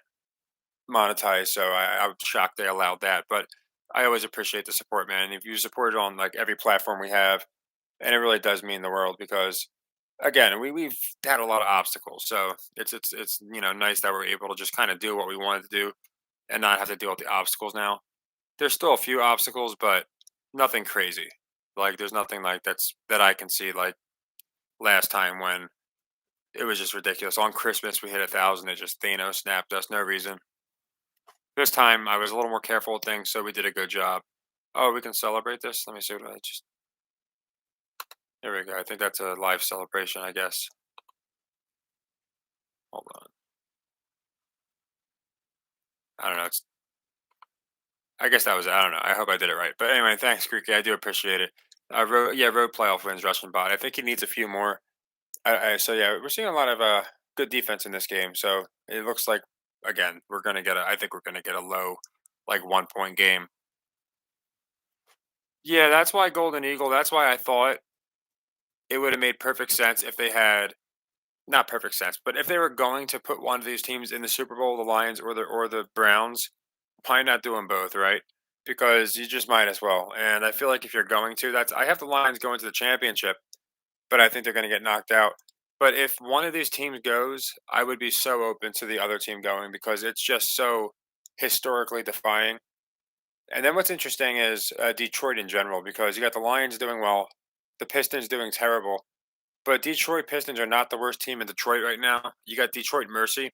monetize. So I was shocked they allowed that, but I always appreciate the support, man. If you support it on like every platform we have, and it really does mean the world because again, we've had a lot of obstacles, so it's nice that we're able to just kind of do what we wanted to do and not have to deal with the obstacles now. There's still a few obstacles, but nothing crazy. Like there's nothing like that I can see like last time when it was just ridiculous. On Christmas we hit 1,000. It just Thanos snapped us, no reason. This time I was a little more careful with things, so we did a good job. Oh, we can celebrate this. Let me see what I just. There we go. I think that's a live celebration. I guess. Hold on. I don't know. I guess that was it. I don't know. I hope I did it right. But anyway, thanks, Creaky. I do appreciate it. Road playoff wins, Russian bot. I think he needs a few more. So yeah, we're seeing a lot of good defense in this game. So it looks like again we're gonna get I think we're gonna get a low, like 1 point game. Yeah, that's why Golden Eagle. That's why I thought it would have made perfect sense if they had not perfect sense, but if they were going to put one of these teams in the Super Bowl, the Lions or the Browns, why not do them both, right? Because you just might as well. And I feel like if you're going to, that's I have the Lions going to the championship, but I think they're going to get knocked out. But if one of these teams goes, I would be so open to the other team going because it's just so historically defying. And then what's interesting is Detroit in general because you got the Lions doing well, the Pistons doing terrible, but Detroit Pistons are not the worst team in Detroit right now. You got Detroit Mercy,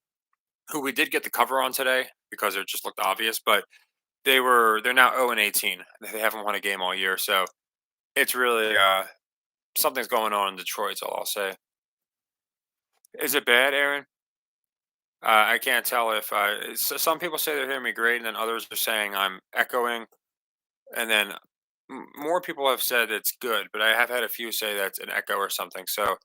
who we did get the cover on today because it just looked obvious, but they're now 0-18. They haven't won a game all year, so it's really something's going on in Detroit. Is all I'll say. Is it bad, Aaron? I can't tell if some people say they're hearing me great, and then others are saying I'm echoing, and then more people have said it's good, but I have had a few say that's an echo or something. So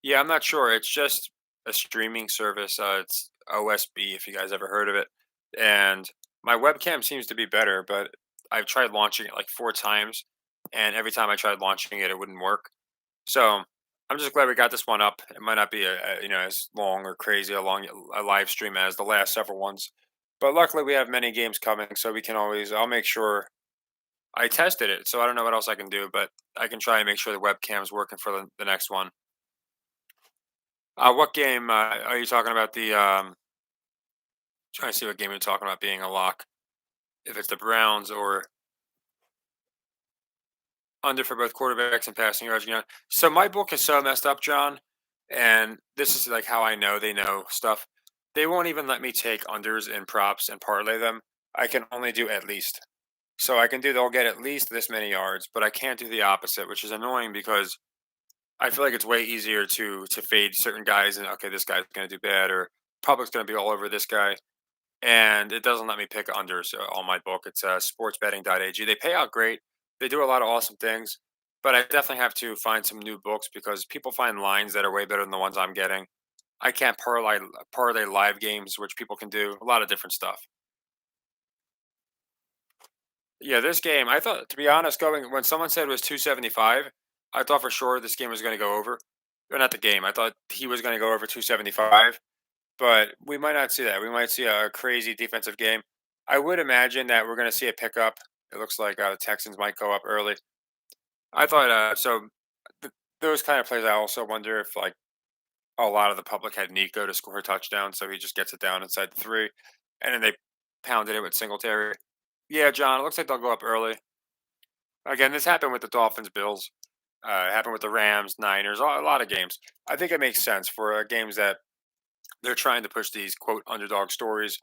yeah, I'm not sure. It's just a streaming service. It's OSB, if you guys ever heard of it. And my webcam seems to be better, but I've tried launching it like 4 times, and every time I tried launching it, it wouldn't work. So I'm just glad we got this one up. It might not be as long or crazy a long a live stream as the last several ones, but luckily we have many games coming, so we can always. I'll make sure I tested it, so I don't know what else I can do, but I can try and make sure the webcam's working for the next one. What game are you talking about? Trying to see what game you're talking about being a lock. If it's the Browns or under for both quarterbacks and passing yards. So my book is so messed up, John, and this is like how I know they know stuff. They won't even let me take unders and props and parlay them. I can only do at least. So I can do they'll get at least this many yards, but I can't do the opposite, which is annoying because I feel like it's way easier to fade certain guys and okay, this guy's going to do bad or public's going to be all over this guy, and it doesn't let me pick unders on my book. It's sportsbetting.ag. They pay out great. They do a lot of awesome things, but I definitely have to find some new books because people find lines that are way better than the ones I'm getting. I can't parlay live games, which people can do a lot of different stuff. Yeah, this game, I thought, to be honest, going when someone said it was 275, I thought for sure this game was going to go over. Or not the game. I thought he was going to go over 275, but we might not see that. We might see a crazy defensive game. I would imagine that we're going to see a pickup. It looks like the Texans might go up early. I thought those kind of plays. I also wonder if like a lot of the public had Nico to score a touchdown, so he just gets it down inside the three, and then they pounded it with Singletary. Yeah, John, it looks like they'll go up early. Again, this happened with the Dolphins, Bills. It happened with the Rams, Niners, a lot of games. I think it makes sense for games that they're trying to push these quote underdog stories.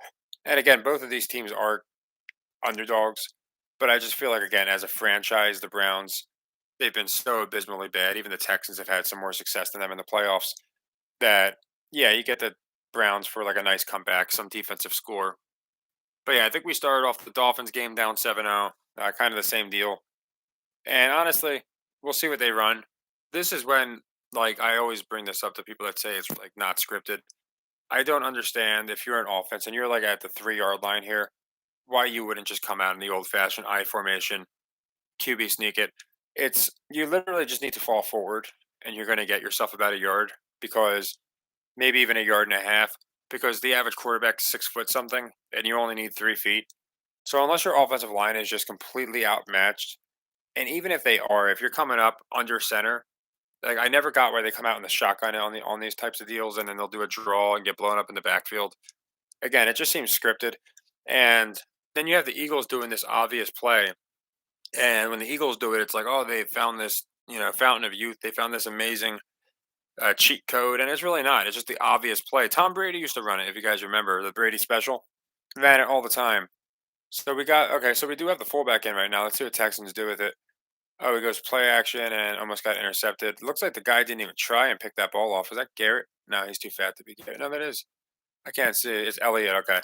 And again, both of these teams are underdogs, but I just feel like again, as a franchise, the Browns they've been so abysmally bad. Even the Texans have had some more success than them in the playoffs. That yeah, you get the Browns for like a nice comeback, some defensive score. But yeah, I think we started off the Dolphins game down 7-0, kind of the same deal. And honestly, we'll see what they run. This is when, like, I always bring this up to people that say it's like not scripted. I don't understand if you're an offense and you're like at the 3 yard line here, why you wouldn't just come out in the old fashioned I formation, QB sneak it. It's you literally just need to fall forward and you're going to get yourself about a yard because maybe even a yard and a half because the average quarterback's 6 foot something and you only need 3 feet. So unless your offensive line is just completely outmatched, and even if they are, if you're coming up under center, like I never got why they come out in the shotgun on these types of deals, and then they'll do a draw and get blown up in the backfield. Again, it just seems scripted. And then you have the Eagles doing this obvious play, and when the Eagles do it, it's like, oh, they found this, fountain of youth. They found this amazing cheat code, and it's really not. It's just the obvious play. Tom Brady used to run it, if you guys remember the Brady special. Ran it all the time. So we got okay. So we do have the fullback in right now. Let's see what Texans do with it. Oh, he goes play action and almost got intercepted. Looks like the guy didn't even try and pick that ball off. Was that Garrett? No, he's too fat to be Garrett. No, that is. I can't see. It's Elliott. Okay.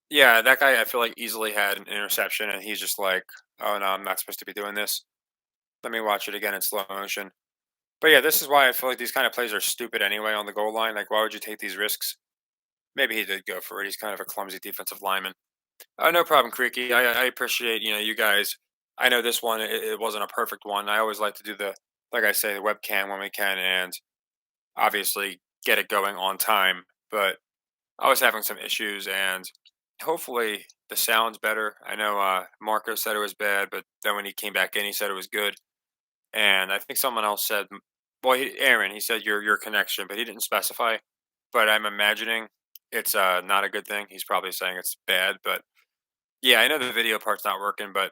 Yeah, that guy I feel like easily had an interception, and he's just like, oh no, I'm not supposed to be doing this. Let me watch it again in slow motion. But yeah, this is why I feel like these kind of plays are stupid anyway on the goal line. Like, why would you take these risks? Maybe he did go for it. He's kind of a clumsy defensive lineman. No problem, Creaky. I appreciate you guys. I know this one it wasn't a perfect one. I always like to do the like I say the webcam when we can, and obviously get it going on time. But I was having some issues, and hopefully the sound's better. I know Marco said it was bad, but then when he came back in, he said it was good. And I think someone else said, well, Aaron, he said your connection, but he didn't specify. But I'm imagining it's not a good thing. He's probably saying it's bad, but yeah, I know the video part's not working, but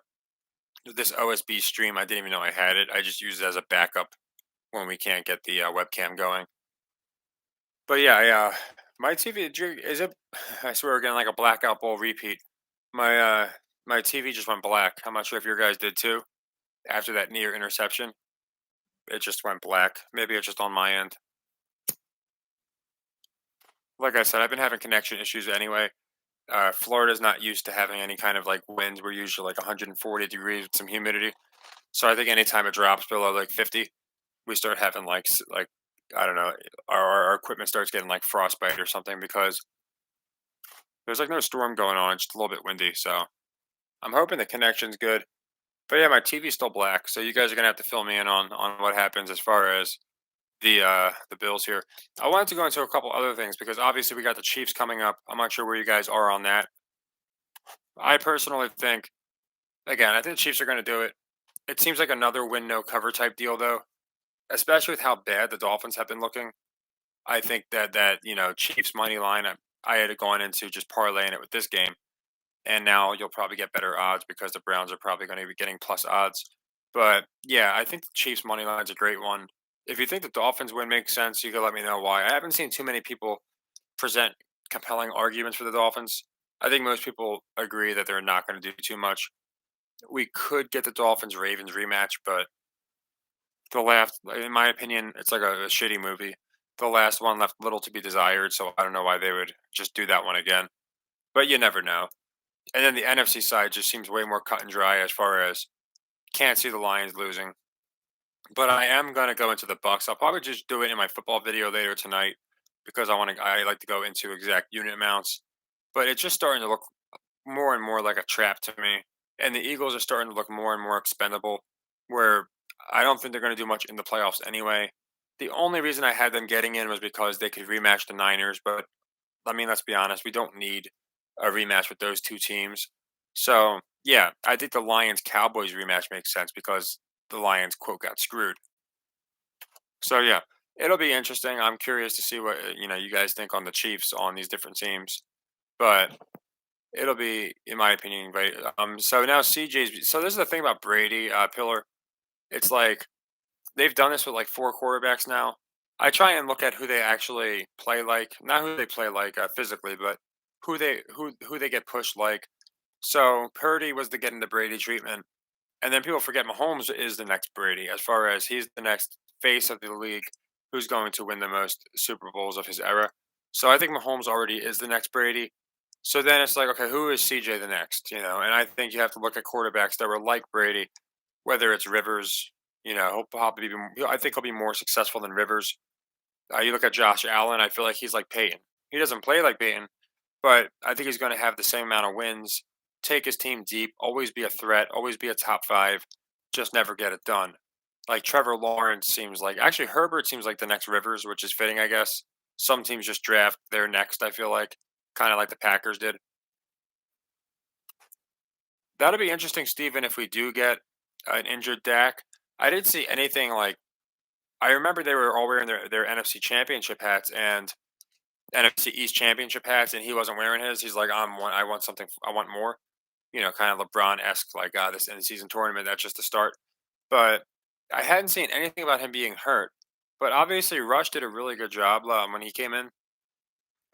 this OSB stream, I didn't even know I had it. I just use it as a backup when we can't get the webcam going. But yeah, my TV is it? I swear we're getting like a blackout ball repeat. My my TV just went black. I'm not sure if your guys did too. After that near interception, it just went black. Maybe it's just on my end. Like I said, I've been having connection issues anyway. Florida's not used to having any kind of like winds. We're usually like 140 degrees with some humidity. So I think anytime it drops below like 50, we start having like I don't know, our equipment starts getting like frostbite or something because there's like no storm going on, just a little bit windy. So I'm hoping the connection's good. But yeah, my TV's still black, so you guys are gonna have to fill me in on what happens as far as the Bills here. I wanted to go into a couple other things because obviously we got the Chiefs coming up. I'm not sure where you guys are on that. I personally think again, I think the Chiefs are gonna do it. It seems like another win no cover type deal though, especially with how bad the Dolphins have been looking. I think that Chiefs money line. I had gone into just parlaying it with this game, and now you'll probably get better odds because the Browns are probably going to be getting plus odds. But yeah, I think the Chiefs money line's a great one. If you think the Dolphins win makes sense, you can let me know why. I haven't seen too many people present compelling arguments for the Dolphins. I think most people agree that they're not going to do too much. we could get the Dolphins Ravens rematch, but the last, in my opinion, it's like a shitty movie. The last one left little to be desired, so I don't know why they would just do that one again. But you never know. And then the NFC side just seems way more cut and dry as far as can't see the Lions losing. But I am gonna go into the Bucks. I'll probably just do it in my football video later tonight because I like to go into exact unit amounts. But it's just starting to look more and more like a trap to me. And the Eagles are starting to look more and more expendable, where I don't think they're going to do much in the playoffs anyway. The only reason I had them getting in was because they could rematch the Niners, but I mean, let's be honest, we don't need a rematch with those two teams. So, yeah, I think the Lions Cowboys rematch makes sense because the Lions, quote, got screwed. So, yeah, it'll be interesting. I'm curious to see what, you guys think on the Chiefs on these different teams. But it'll be, in my opinion, great. So now CJ's. So this is the thing about Brady, Pillar. It's like they've done this with like four quarterbacks now. I try and look at who they actually play like, not who they play like physically, but who they get pushed like. So Purdy was the getting the Brady treatment, and then people forget Mahomes is the next Brady, as far as he's the next face of the league, who's going to win the most Super Bowls of his era. So I think Mahomes already is the next Brady. So then it's like, okay, who is CJ the next? And I think you have to look at quarterbacks that were like Brady, whether it's Rivers. He'll probably be. I think he'll be more successful than Rivers. You look at Josh Allen. I feel like he's like Peyton. He doesn't play like Peyton, but I think he's going to have the same amount of wins, take his team deep, always be a threat, always be a top five, just never get it done. Like Trevor Lawrence seems like actually Herbert seems like the next Rivers, which is fitting, I guess. Some teams just draft their next, I feel like, kind of like the Packers did. That'll be interesting, Steven, if we do get an injured Dak. I didn't see anything like I remember they were all wearing their NFC championship hats and NFC East championship hats, and he wasn't wearing his. He's like, I want something, I want more. Kind of LeBron esque, like this end season tournament. That's just the start. But I hadn't seen anything about him being hurt. But obviously, Rush did a really good job when he came in.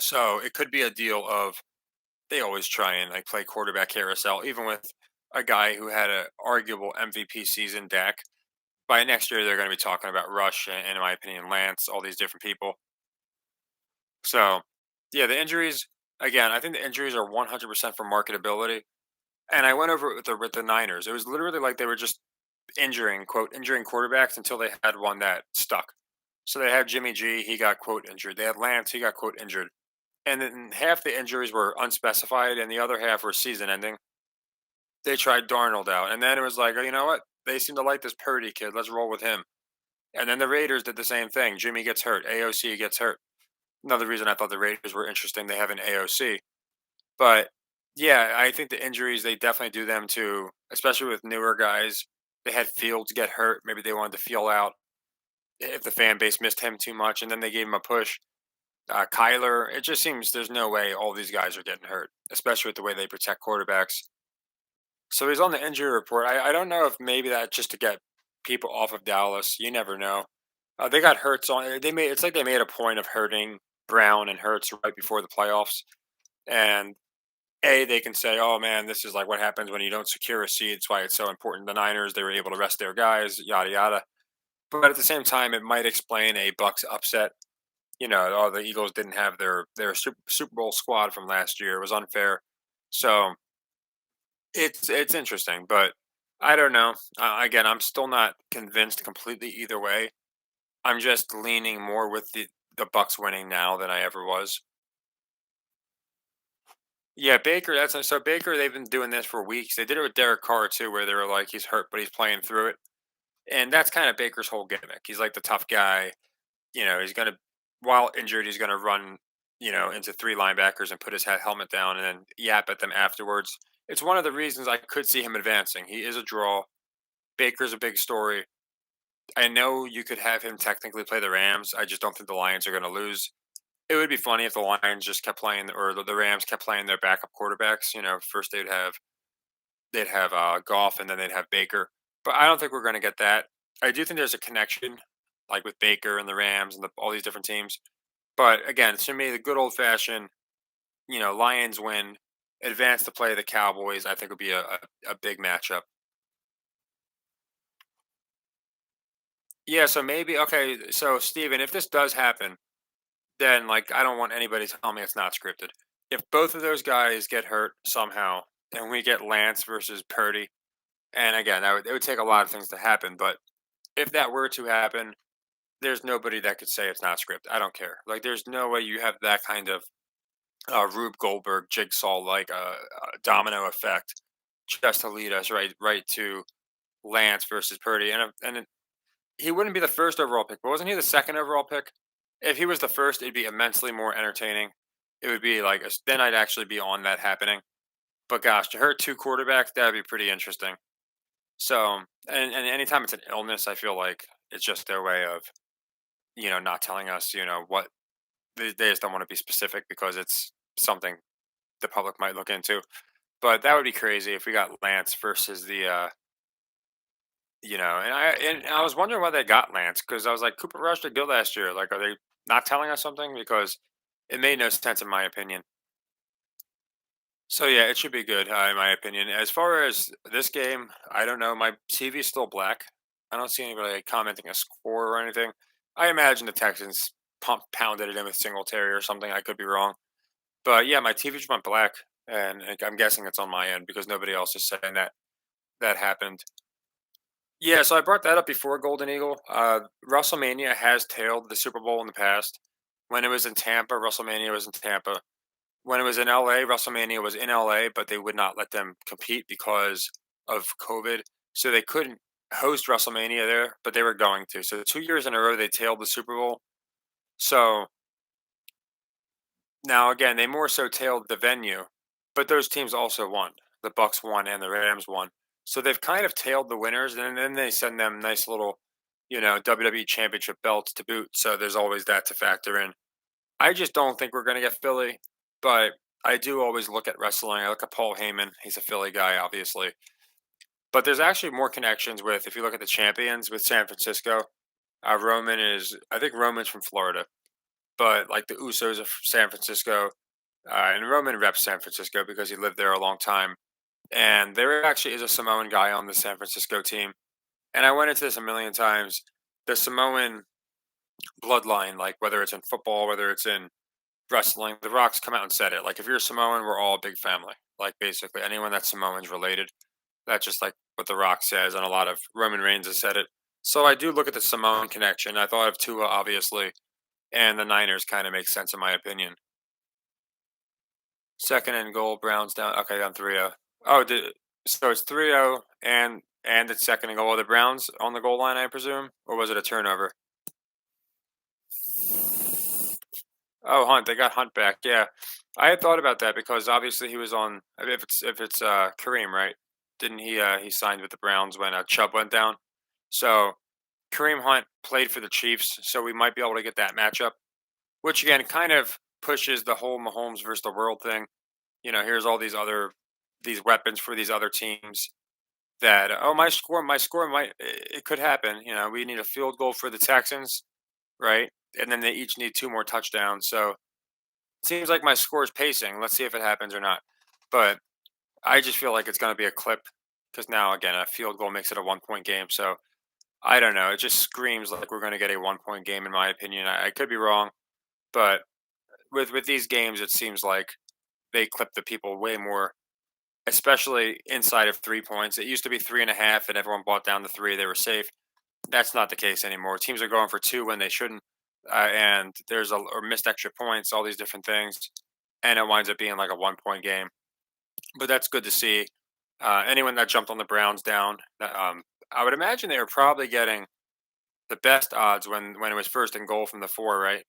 So it could be a deal of they always try and like play quarterback carousel, even with a guy who had a arguable MVP season, Dak. By next year, they're going to be talking about Rush and, in my opinion, Lance, all these different people. So, yeah, the injuries again. I think the injuries are 100% for marketability. And I went over it with the Niners. It was literally like they were just injuring quarterbacks until they had one that stuck. So they had Jimmy G, he got quote injured. They had Lance, he got quote injured. And then half the injuries were unspecified, and the other half were season ending. They tried Darnold out, and then it was like, oh, you know what? They seem to like this Purdy kid. Let's roll with him. And then the Raiders did the same thing. Jimmy gets hurt. AOC gets hurt. Another reason I thought the Raiders were interesting. They have an AOC, but yeah, I think the injuries they definitely do them too, especially with newer guys. They had Fields get hurt. Maybe they wanted to feel out if the fan base missed him too much, and then they gave him a push. Kyler, it just seems there's no way all these guys are getting hurt, especially with the way they protect quarterbacks. So he's on the injury report. I don't know if maybe that's just to get people off of Dallas. You never know. They got Hurts on. They made it's like they made a point of hurting Brown and Hurts right before the playoffs, and they can say, "Oh man, this is like what happens when you don't secure a seed. It's why it's so important." The Niners they were able to rest their guys, yada yada. But at the same time, it might explain a Bucks upset. Oh, the Eagles didn't have their Super Bowl squad from last year. It was unfair. So it's interesting, but I don't know. Again, I'm still not convinced completely either way. I'm just leaning more with the Bucks winning now than I ever was. Yeah, Baker. That's so Baker. They've been doing this for weeks. They did it with Derek Carr too, where they were like, he's hurt, but he's playing through it, and that's kind of Baker's whole gimmick. He's like the tough guy. He's gonna while injured, he's gonna run, into three linebackers and put his helmet down and then yap at them afterwards. It's one of the reasons I could see him advancing. He is a draw. Baker's a big story. I know you could have him technically play the Rams. I just don't think the Lions are going to lose. It would be funny if the Lions just kept playing, or the Rams kept playing their backup quarterbacks. First they'd have Goff, and then they'd have Baker. But I don't think we're going to get that. I do think there's a connection, like with Baker and the Rams and all these different teams. But again, to me, the good old fashioned, Lions win, advance to play the Cowboys. I think would be a big matchup. Yeah, so maybe okay, so Steven, if this does happen, then like I don't want anybody to tell me it's not scripted. If both of those guys get hurt somehow and we get Lance versus Purdy, and again, it would take a lot of things to happen, but if that were to happen, there's nobody that could say it's not scripted. I don't care. Like, there's no way you have that kind of Rube Goldberg jigsaw like domino effect just to lead us right to Lance versus Purdy, he wouldn't be the first overall pick, but wasn't he the second overall pick? If he was the first, it'd be immensely more entertaining. It would be like then I'd actually be on that happening. But gosh, to hurt two quarterbacks, that'd be pretty interesting. So, and anytime it's an illness, I feel like it's just their way of not telling us what they just don't want to be specific because it's something the public might look into. But that would be crazy if we got Lance versus and I was wondering why they got Lance because I was like Cooper Rush did good last year. Like, are they not telling us something? Because it made no sense in my opinion. So yeah, it should be good in my opinion. As far as this game, I don't know. My TV is still black. I don't see anybody like, commenting a score or anything. I imagine the Texans pounded it in with Singletary or something. I could be wrong, but yeah, my TV just went black, and like, I'm guessing it's on my end because nobody else is saying that happened. Yeah, so I brought that up before Golden Eagle. WrestleMania has tailed the Super Bowl in the past. When it was in Tampa, WrestleMania was in Tampa. When it was in LA, WrestleMania was in LA, but they would not let them compete because of COVID. So they couldn't host WrestleMania there, but they were going to. So 2 years in a row, they tailed the Super Bowl. So now again, they more so tailed the venue, but those teams also won. The Bucks won and the Rams won. So they've kind of tailed the winners, and then they send them nice little, WWE championship belts to boot. So there's always that to factor in. I just don't think we're going to get Philly, but I do always look at wrestling. I look at Paul Heyman. He's a Philly guy, obviously. But there's actually more connections with, if you look at the champions with San Francisco, I think Roman's from Florida, but like the Usos of San Francisco, and Roman reps San Francisco because he lived there a long time. And there actually is a Samoan guy on the San Francisco team. And I went into this a million times. The Samoan bloodline, like whether it's in football, whether it's in wrestling, The Rock's come out and said it. Like, if you're Samoan, we're all a big family. Like, basically, anyone that's Samoan's related. That's just like what The Rock says, and a lot of Roman Reigns has said it. So I do look at the Samoan connection. I thought of Tua, obviously, and the Niners kind of make sense in my opinion. Second and goal, Browns down. Okay, down 3-0. Oh, so it's 3-0 and it's second and goal. Are the Browns on the goal line, I presume, or was it a turnover? Oh, Hunt. They got Hunt back. Yeah, I had thought about that because obviously he was on. I mean, if it's Kareem, right? Didn't he signed with the Browns when Chubb went down? So Kareem Hunt played for the Chiefs, so we might be able to get that matchup, which again kind of pushes the whole Mahomes versus the world thing. Here's all these weapons for these other teams that my score might it could happen. We need a field goal for the Texans, right? And then they each need two more touchdowns. So it seems like my score is pacing. Let's see if it happens or not. But I just feel like it's going to be a clip because now again a field goal makes it a 1 point game. So I don't know. It just screams like we're going to get a 1 point game in my opinion. I could be wrong, but with these games, it seems like they clip the people way more, especially inside of 3 points. It used to be 3.5, and everyone bought down to three. They were safe. That's not the case anymore. Teams are going for two when they shouldn't, and there's or missed extra points, all these different things, and it winds up being like a 1 point game. But that's good to see. Anyone that jumped on the Browns down, I would imagine they were probably getting the best odds when it was first and goal from the four, right?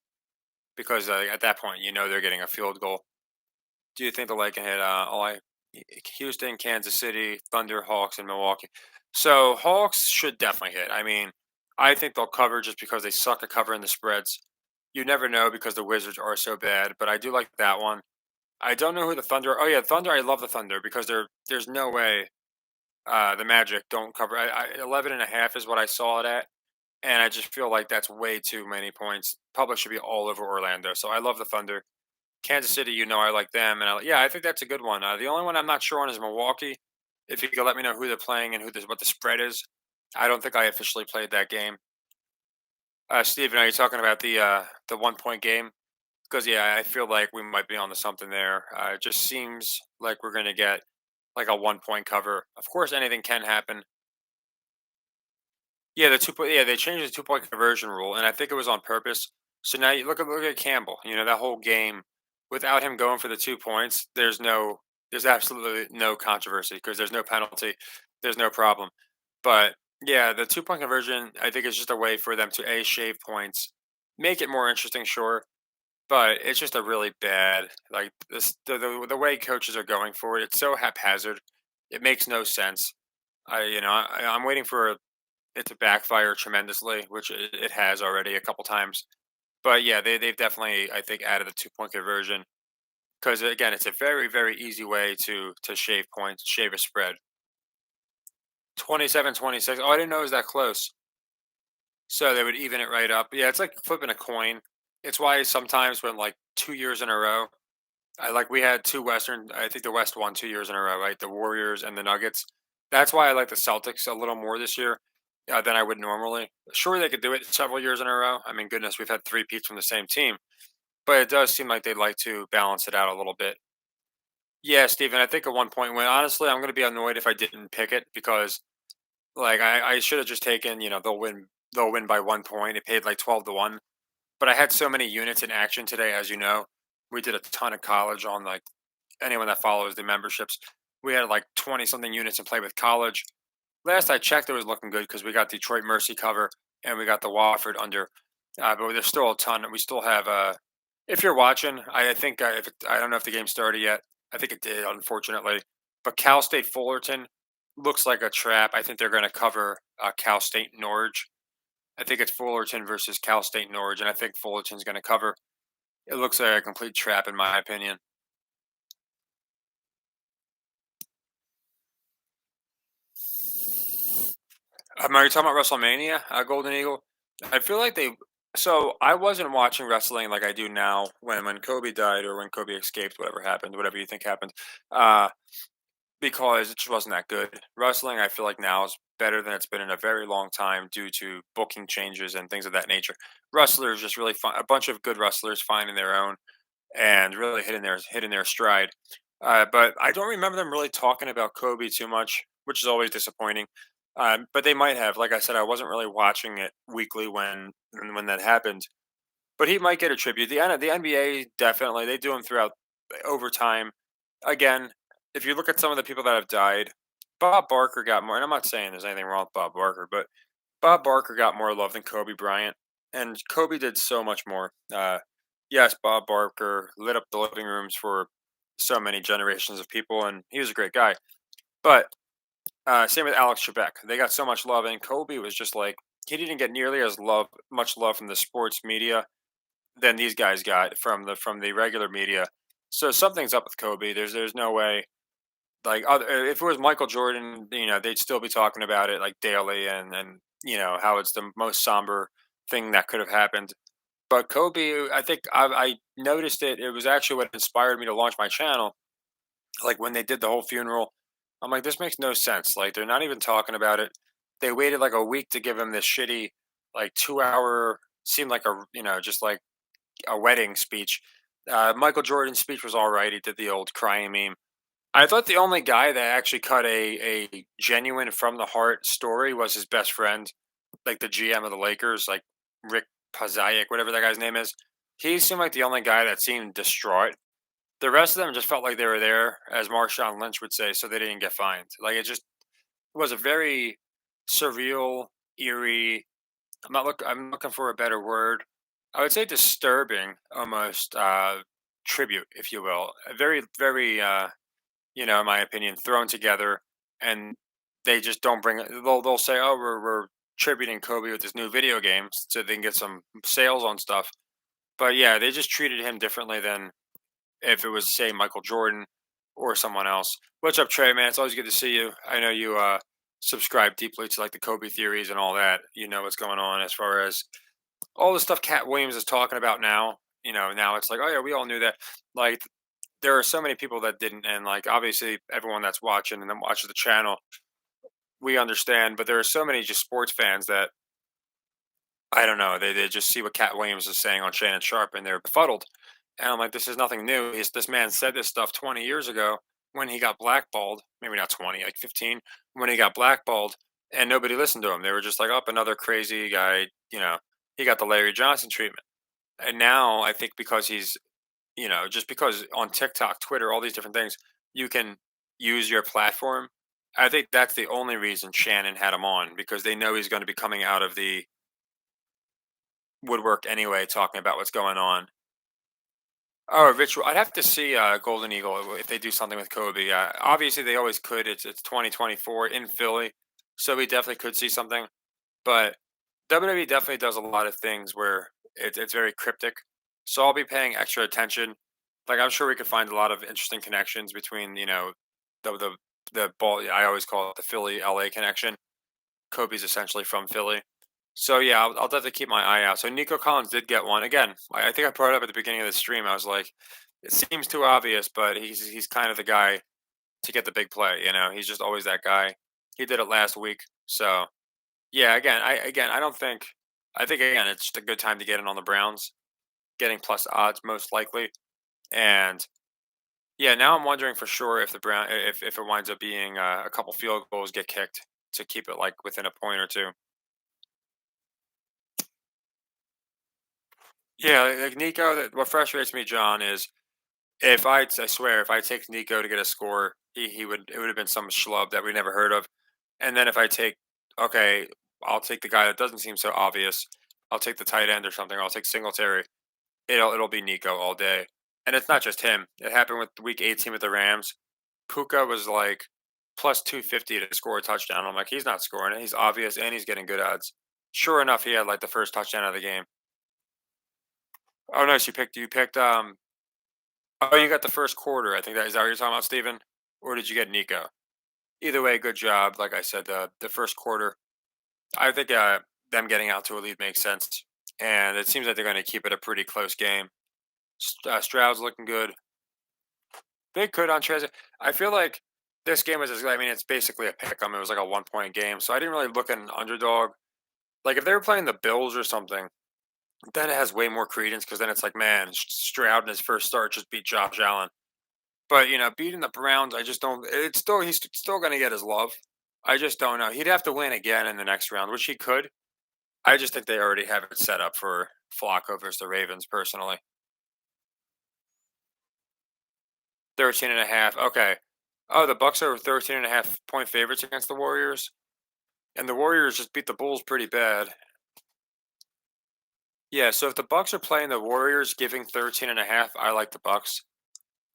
Because at that point, they're getting a field goal. Do you think they'll like hit Houston, Kansas City, Thunder, Hawks, and Milwaukee? So Hawks should definitely hit. I mean, I think they'll cover just because they suck at covering the spreads. You never know because the Wizards are so bad, but I do like that one. I don't know who the Thunder are. Oh yeah, Thunder. I love the Thunder because there's no way the Magic don't cover. 11.5 is what I saw it at, and I just feel like that's way too many points. Public should be all over Orlando, so I love the Thunder. Kansas City, I like them, and yeah, I think that's a good one. The only one I'm not sure on is Milwaukee. If you could let me know who they're playing and what the spread is. I don't think I officially played that game, Steven, are you talking about the 1 point game? Because yeah, I feel like we might be onto something there. It just seems like we're gonna get like a 1 point cover. Of course, anything can happen. Yeah, the 2 point. Yeah, they changed the 2 point conversion rule, and I think it was on purpose. So now you look at Campbell. You know that whole game without him going for the 2 points. There's absolutely no controversy because there's no penalty, there's no problem. But yeah, the 2 point conversion I think is just a way for them to shave points, make it more interesting, sure. But it's just a really bad like this the way coaches are going for it. It's so haphazard. It makes no sense. I'm waiting for it to backfire tremendously, which it has already a couple times. But yeah, they've definitely I think added the 2 point conversion because again, it's a very easy way to shave points, shave a spread. 27-26. Oh, I didn't know it was that close. So they would even it right up. Yeah, it's like flipping a coin. It's why sometimes when like 2 years in a row, we had two Western. I think the West won 2 years in a row, right? The Warriors and the Nuggets. That's why I like the Celtics a little more this year than I would normally. Sure, they could do it several years in a row. I mean, goodness, we've had three peats from the same team, but it does seem like they'd like to balance it out a little bit. Yeah, Steven, I think a 1 point win. Honestly, I'm going to be annoyed if I didn't pick it because, like, I should have just taken. They'll win by 1 point. It paid like 12-1, but I had so many units in action today, as you know. We did a ton of college on like anyone that follows the memberships. We had like 20 something units in play with college. Last I checked, it was looking good because we got Detroit Mercy cover and we got the Wofford under. But there's still a ton. We still have. If you're watching, I think if I don't know if the game started yet. I think it did, unfortunately. But Cal State Fullerton looks like a trap. I think they're going to cover Cal State Norwich. I think it's Fullerton versus Cal State Norwich, and I think Fullerton's going to cover. It looks like a complete trap, in my opinion. Are you talking about WrestleMania, Golden Eagle? I feel like they. So I wasn't watching wrestling like I do now when Kobe died or when Kobe escaped, whatever happened, whatever you think happened, uh, because it just wasn't that good. Wrestling, I feel like now is better than it's been in a very long time due to booking changes and things of that nature. Wrestlers just really fun. A bunch of good wrestlers finding their own and really hitting their stride. But I don't remember them really talking about Kobe too much, which is always disappointing. But they might have. Like I said, I wasn't really watching it weekly when that happened. But he might get a tribute. The NBA definitely they do them throughout over time. Again, if you look at some of the people that have died, Bob Barker got more. And I'm not saying there's anything wrong with Bob Barker, but Bob Barker got more love than Kobe Bryant, and Kobe did so much more. Yes, Bob Barker lit up the living rooms for so many generations of people, and he was a great guy. But same with Alex Trebek. They got so much love, and Kobe was just like he didn't get nearly as much love from the sports media than these guys got from the regular media. So something's up with Kobe. There's no way. Like if it was Michael Jordan, they'd still be talking about it like daily, and how it's the most somber thing that could have happened. But Kobe, I think I noticed it. It was actually what inspired me to launch my channel. Like when they did the whole funeral, I'm like, this makes no sense. Like they're not even talking about it. They waited like a week to give him this shitty, like 2 hour, seemed like just like a wedding speech. Michael Jordan's speech was all right. He did the old crying meme. I thought the only guy that actually cut a genuine from the heart story was his best friend, like the GM of the Lakers, like Rick Pazayak, whatever that guy's name is. He seemed like the only guy that seemed distraught. The rest of them just felt like they were there, as Marshawn Lynch would say, so they didn't get fined. Like it was a very surreal, eerie. I'm looking for a better word. I would say disturbing, almost tribute, if you will. A very in my opinion, thrown together, and they just don't bring it. They'll say, "Oh, we're tributing Kobe with this new video game, so they can get some sales on stuff." But yeah, they just treated him differently than if it was, say, Michael Jordan or someone else. What's up, Trey? Man, it's always good to see you. I know you subscribe deeply to like the Kobe theories and all that. You know what's going on as far as all the stuff Cat Williams is talking about now. Now it's like, oh yeah, we all knew that. Like there are so many people that didn't, and like obviously everyone that's watching and then watches the channel, we understand. But there are so many just sports fans that I don't know. They just see what Cat Williams is saying on Shannon Sharp, and they're befuddled. And I'm like, this is nothing new. This man said this stuff 20 years ago when he got blackballed. Maybe not 20, like 15, when he got blackballed, and nobody listened to him. They were just like, "Up, another crazy guy." He got the Larry Johnson treatment. And now I think because he's, just because on TikTok, Twitter, all these different things, you can use your platform. I think that's the only reason Shannon had him on, because they know he's going to be coming out of the woodwork anyway, talking about what's going on. Oh, ritual. I'd have to see Golden Eagle if they do something with Kobe. Obviously, they always could. It's 2024 in Philly, so we definitely could see something. But WWE definitely does a lot of things where it's very cryptic. So I'll be paying extra attention. Like, I'm sure we could find a lot of interesting connections between the ball. I always call it the Philly LA connection. Kobe's essentially from Philly. So yeah, I'll definitely keep my eye out. So Nico Collins did get one again. I think I brought it up at the beginning of the stream. I was like, it seems too obvious, but he's kind of the guy to get the big play. He's just always that guy. He did it last week. So yeah, again, I don't think. I think again, it's just a good time to get in on the Browns, getting plus odds most likely. And yeah, now I'm wondering for sure if the Brown if it winds up being a couple field goals get kicked to keep it like within a point or two. Yeah, like Nico, what frustrates me, John, is if I swear, if I take Nico to get a score, he would it would have been some schlub that we never heard of. And then if I take, okay, I'll take the guy that doesn't seem so obvious. I'll take the tight end or something. Or I'll take Singletary. It'll be Nico all day. And it's not just him. It happened with week 18 with the Rams. Puka was like plus 250 to score a touchdown. I'm like, he's not scoring it. He's obvious and he's getting good odds. Sure enough, he had like the first touchdown of the game. Oh no, you picked. Oh, you got the first quarter. I think that is that what you're talking about, Steven? Or did you get Nico? Either way, good job. Like I said, the first quarter, I think them getting out to a lead makes sense, and it seems like they're going to keep it a pretty close game. Stroud's looking good. They could on transit. I feel like this game was. I mean, it's basically a pick 'em. It was like a 1 point game, so I didn't really look at an underdog. Like if they were playing the Bills or something, then it has way more credence because then it's like, man, Stroud in his first start just beat Josh Allen. But beating the Browns, I just don't. It's still he's still going to get his love. I just don't know. He'd have to win again in the next round, which he could. I just think they already have it set up for Flacco versus the Ravens. Personally, 13.5. Okay. Oh, the Bucks are 13.5 point favorites against the Warriors, and the Warriors just beat the Bulls pretty bad. Yeah. So if the Bucks are playing the Warriors, giving 13.5, I like the Bucks.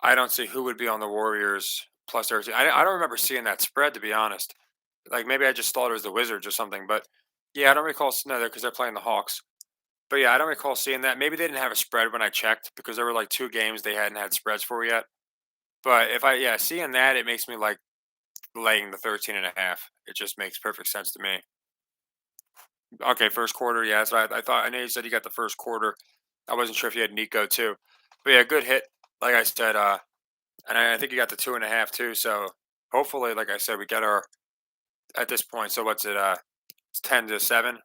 I don't see who would be on the Warriors plus 13. I don't remember seeing that spread, to be honest. Like maybe I just thought it was the Wizards or something, but yeah, I don't recall. No, because they're playing the Hawks. But yeah, I don't recall seeing that. Maybe they didn't have a spread when I checked because there were like two games they hadn't had spreads for yet. But if I yeah seeing that, it makes me like laying the 13.5. It just makes perfect sense to me. Okay, first quarter. Yeah, so I thought I know you said you got the first quarter. I wasn't sure if you had Nico too, but yeah, good hit. Like I said, and I think you got the 2.5 too. So hopefully, like I said, we get our at this point. So what's it? It's 10-7.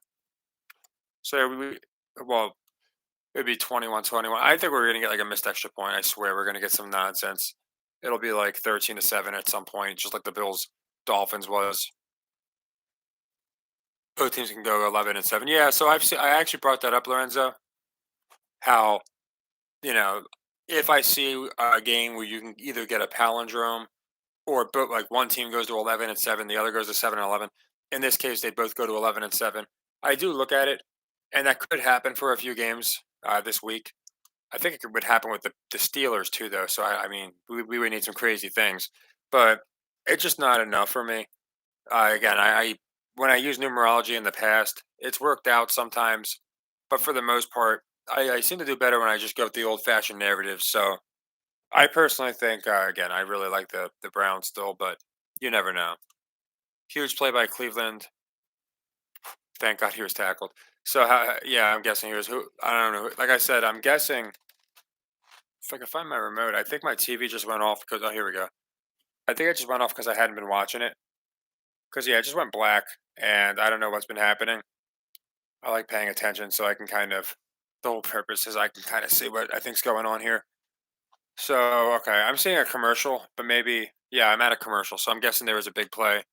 So yeah, well, it'd be 21-21. I think we're gonna get like a missed extra point. I swear we're gonna get some nonsense. It'll be like 13-7 at some point, just like the Bills Dolphins was. Both teams can go 11-7. Yeah, so I actually brought that up, Lorenzo. How you know if I see a game where you can either get a palindrome or but like one team goes to 11-7, the other goes to 7-11. In this case, they both go to 11-7. I do look at it, and that could happen for a few games this week. I think would happen with the Steelers too, though. So I mean, we would need some crazy things, but it's just not enough for me. Again, I when I use numerology in the past, it's worked out sometimes, but for the most part, I seem to do better when I just go with the old fashioned narrative. So I personally think again, I really like the Browns still, but you never know. Huge play by Cleveland. Thank God he was tackled. So yeah, I'm guessing he was who I don't know. Like I said, I'm guessing if I can find my remote, I think my TV just went off because oh here we go. I think it just went off because I hadn't been watching it. Because yeah, it just went black, and I don't know what's been happening. I like paying attention so I can kind of the whole purpose is I can kind of see what I think's going on here. So, okay, I'm seeing a commercial, but maybe yeah, I'm at a commercial, so I'm guessing there was a big play.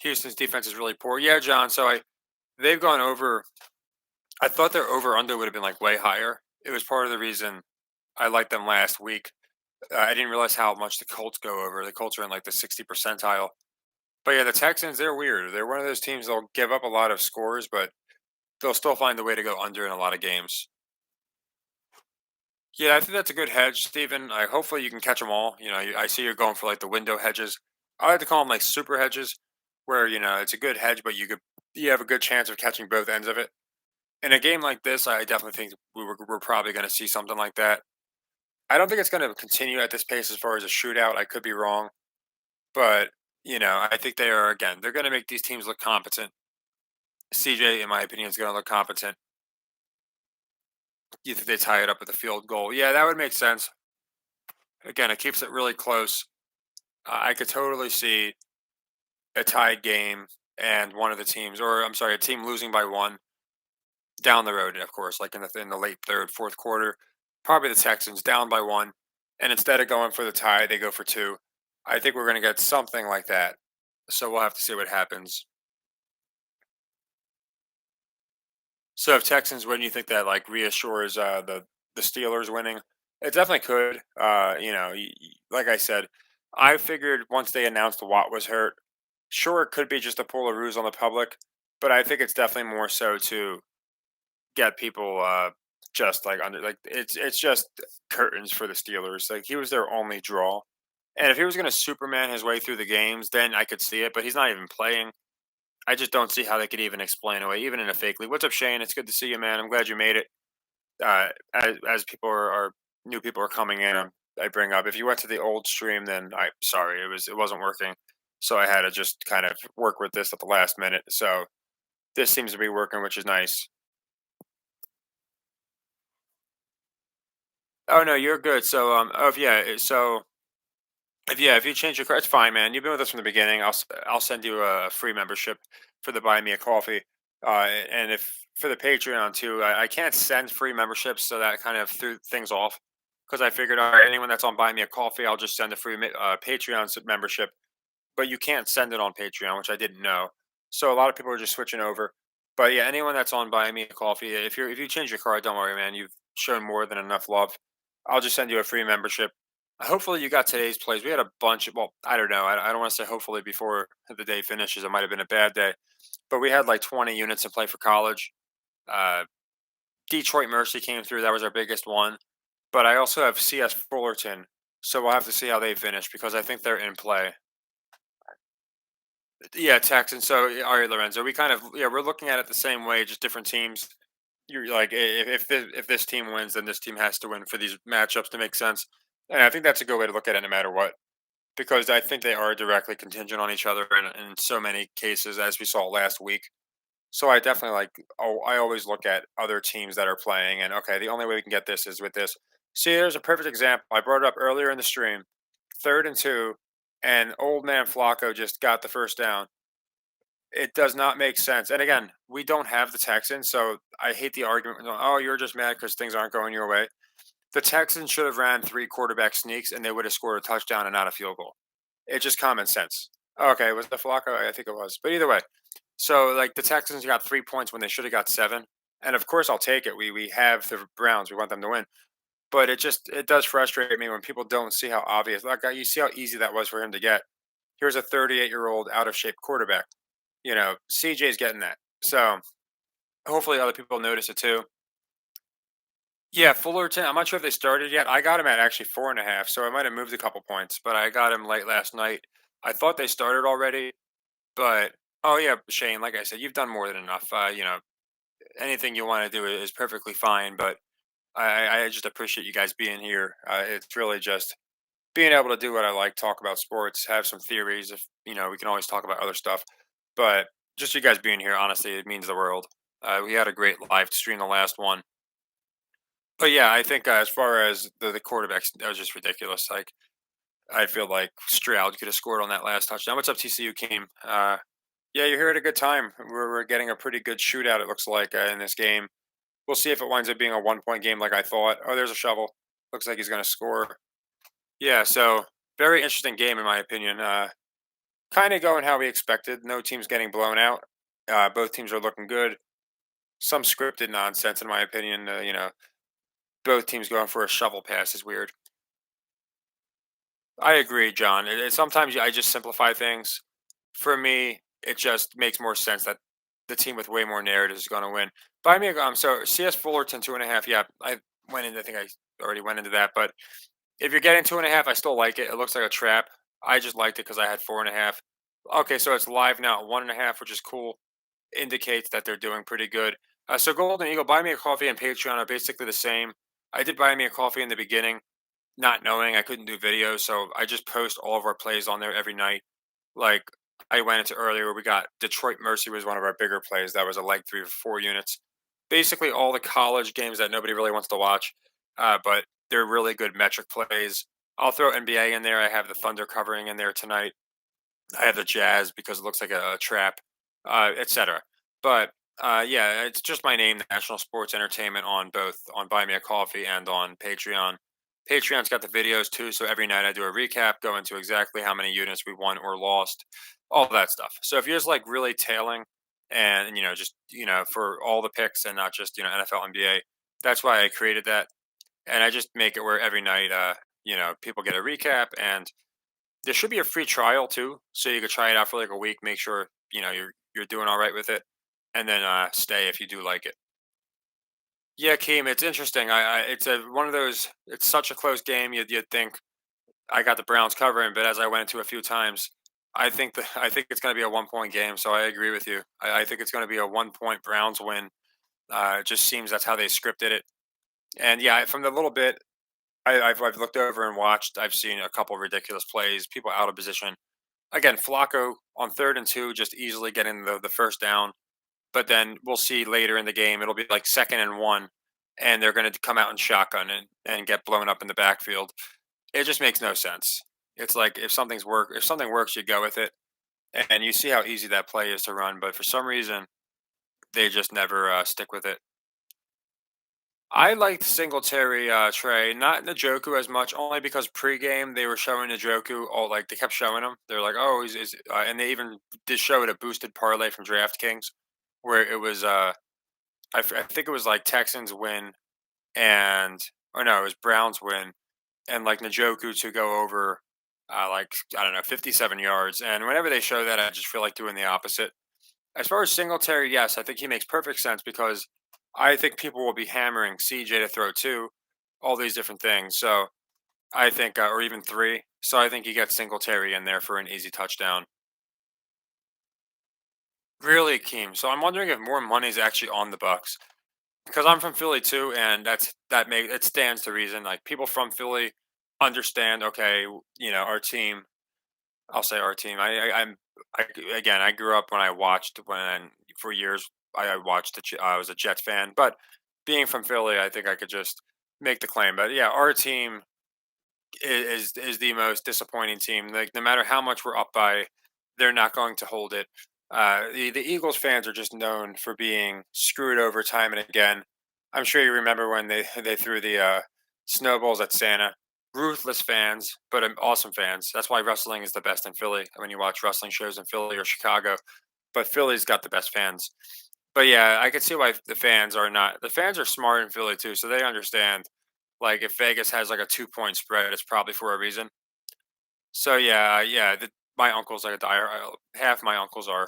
Houston's defense is really poor. Yeah, John. So they've gone over. I thought their over under would have been like way higher. It was part of the reason I liked them last week. I didn't realize how much the Colts go over. The Colts are in like the 60 percentile. But yeah, the Texans, they're weird. They're one of those teams that'll give up a lot of scores, but they'll still find a way to go under in a lot of games. Yeah, I think that's a good hedge, Steven. Hopefully you can catch them all. I see you're going for like the window hedges. I like to call them like super hedges, where it's a good hedge, but you have a good chance of catching both ends of it. In a game like this, I definitely think we're probably going to see something like that. I don't think it's going to continue at this pace as far as a shootout. I could be wrong, but I think they are again. They're going to make these teams look competent. CJ, in my opinion, is going to look competent. You think they tie it up with a field goal? Yeah, that would make sense. Again, it keeps it really close. I could totally see a tied game and one of the teams, or I'm sorry, a team losing by one down the road. Of course, like in the late third, fourth quarter, probably the Texans down by one, and instead of going for the tie, they go for two. I think we're going to get something like that. So we'll have to see what happens. So if Texans win, you think that like reassures the Steelers winning? It definitely could. Like I said, I figured once they announced Watt was hurt, sure it could be just a pull a ruse on the public, but I think it's definitely more so to get people just like under like it's just curtains for the Steelers. Like he was their only draw. And if he was going to Superman his way through the games, then I could see it. But he's not even playing. I just don't see how they could even explain away, even in a fake league. What's up, Shane? It's good to see you, man. I'm glad you made it. As people are new people are coming in, I bring up if you went to the old stream, then I sorry it wasn't working, so I had to just kind of work with this at the last minute. So this seems to be working, which is nice. Oh no, you're good. So oh if yeah, so if you change your car, it's fine, man. You've been with us from the beginning. I'll send you a free membership for the Buy Me a Coffee. And if for the Patreon too, I can't send free memberships, so that kind of threw things off. Because I figured, all right, anyone that's on Buy Me a Coffee, I'll just send a free Patreon membership. But you can't send it on Patreon, which I didn't know. So a lot of people are just switching over. But yeah, anyone that's on Buy Me a Coffee, if you change your card, don't worry, man. You've shown more than enough love. I'll just send you a free membership. Hopefully you got today's plays. We had a bunch of well, I don't know. I don't want to say hopefully before the day finishes. It might have been a bad day, but we had like 20 units in play for college. Uh, Detroit Mercy came through. That was our biggest one. But I also have CS Fullerton, so we'll have to see how they finish because I think they're in play. Yeah, Texans. So, all right, Lorenzo, we kind of yeah, we're looking at it the same way, just different teams. You're like, if this team wins, then this team has to win for these matchups to make sense. And I think that's a good way to look at it, no matter what, because I think they are directly contingent on each other in so many cases, as we saw last week. So I definitely like. Oh, I always look at other teams that are playing, and okay, the only way we can get this is with this. See, there's a perfect example. I brought it up earlier in the stream. Third and two, and old man Flacco just got the first down. It does not make sense. And again, we don't have the Texans, so I hate the argument. Oh, you're just mad because things aren't going your way. The Texans should have ran three quarterback sneaks, and they would have scored a touchdown and not a field goal. It's just common sense. Okay, was the Flacco? I think it was. But either way, so like the Texans got 3 points when they should have got seven. And of course, I'll take it. We have the Browns. We want them to win. But it does frustrate me when people don't see how obvious. Like you see how easy that was for him to get. Here's a 38-year-old out of shape quarterback. CJ's getting that. So hopefully other people notice it too. Yeah, Fullerton. I'm not sure if they started yet. I got him at actually 4.5, so I might have moved a couple points, but I got him late last night. I thought they started already, but oh yeah, Shane. Like I said, you've done more than enough. Anything you want to do is perfectly fine. But I just appreciate you guys being here. It's really just being able to do what I like, talk about sports, have some theories. If we can always talk about other stuff, but just you guys being here, honestly, it means the world. We had a great live stream the last one, but yeah, I think as far as the quarterbacks, that was just ridiculous. Like I feel like Stroud could have scored on that last touchdown. What's up, TCU came? Yeah, you're here at a good time. We're getting a pretty good shootout, it looks like, in this game. We'll see if it winds up being a 1 point game like I thought. Oh, there's a shovel. Looks like he's going to score. Yeah, so very interesting game, in my opinion. Kind of going how we expected. No team's getting blown out. Both teams are looking good. Some scripted nonsense, in my opinion. Both teams going for a shovel pass is weird. I agree, John. Sometimes I just simplify things. For me, it just makes more sense that the team with way more narrative is going to win. Buy me a so CS Fullerton 2.5. Yeah, I went into. I think I already went into that, but if you're getting 2.5, I still like it. It looks like a trap. I just liked it because I had 4.5. Okay, so it's live now at 1.5, which is cool. Indicates that they're doing pretty good. So Golden Eagle, buy me a coffee and Patreon are basically the same. I did buy me a coffee in the beginning, not knowing I couldn't do videos, so I just post all of our plays on there every night. Like I went into earlier, we got Detroit Mercy was one of our bigger plays. That was a leg 3 or 4 units. Basically, all the college games that nobody really wants to watch, but they're really good metric plays. I'll throw NBA in there. I have the Thunder covering in there tonight. I have the Jazz because it looks like a trap, etc. But yeah, it's just my name, National Sports Entertainment, on both on Buy Me a Coffee and on Patreon. Patreon's got the videos too, so every night I do a recap, go into exactly how many units we won or lost, all that stuff. So if you're just like really tailing, and just for all the picks and not just NFL, NBA, that's why I created that, and I just make it where every night, people get a recap and there should be a free trial too, so you could try it out for like a week, make sure you're doing all right with it, and then stay if you do like it. Yeah, Keem, it's interesting. It's a one of those. It's such a close game. You'd think I got the Browns covering, but as I went into a few times, I think it's going to be a 1 point game. So I agree with you. I think it's going to be a 1 point Browns win. It just seems that's how they scripted it. And yeah, from the little bit I've looked over and watched, I've seen a couple ridiculous plays, people out of position. Again, Flacco on 3rd and 2, just easily getting the first down. But then we'll see later in the game, it'll be like 2nd and 1, and they're going to come out in shotgun and get blown up in the backfield. It just makes no sense. It's like if something works, you go with it, and you see how easy that play is to run. But for some reason, they just never stick with it. I liked Singletary, Trey, not Njoku as much, only because pregame they were showing Njoku all like they kept showing him. They're like, "Oh, and they even did show it a boosted parlay from DraftKings, where it was, I think it was like Texans win and or no, it was Browns win and like Njoku to go over, like I don't know, 57 yards. And whenever they show that, I just feel like doing the opposite. As far as Singletary, yes, I think he makes perfect sense because I think people will be hammering CJ to throw two, all these different things. So I think, or even three. So I think you get Singletary in there for an easy touchdown. Really, Keem. So I'm wondering if more money is actually on the Bucks because I'm from Philly too, and that make it stands to reason. Like people from Philly understand. Okay, our team. I'll say our team. Again. I grew up when I watched when for years I watched I was a Jets fan, but being from Philly, I think I could just make the claim. But yeah, our team is the most disappointing team. Like no matter how much we're up by, they're not going to hold it. The Eagles fans are just known for being screwed over time and again. I'm sure you remember when they threw the snowballs at Santa. Ruthless fans, but awesome fans. That's why wrestling is the best in Philly. When you watch wrestling shows in Philly or Chicago, but Philly's got the best fans. But yeah, I can see why the fans are not. The fans are smart in Philly too, so they understand. Like if Vegas has like a 2 point spread, it's probably for a reason. So yeah. My uncle's like a diehard. Half my uncles are,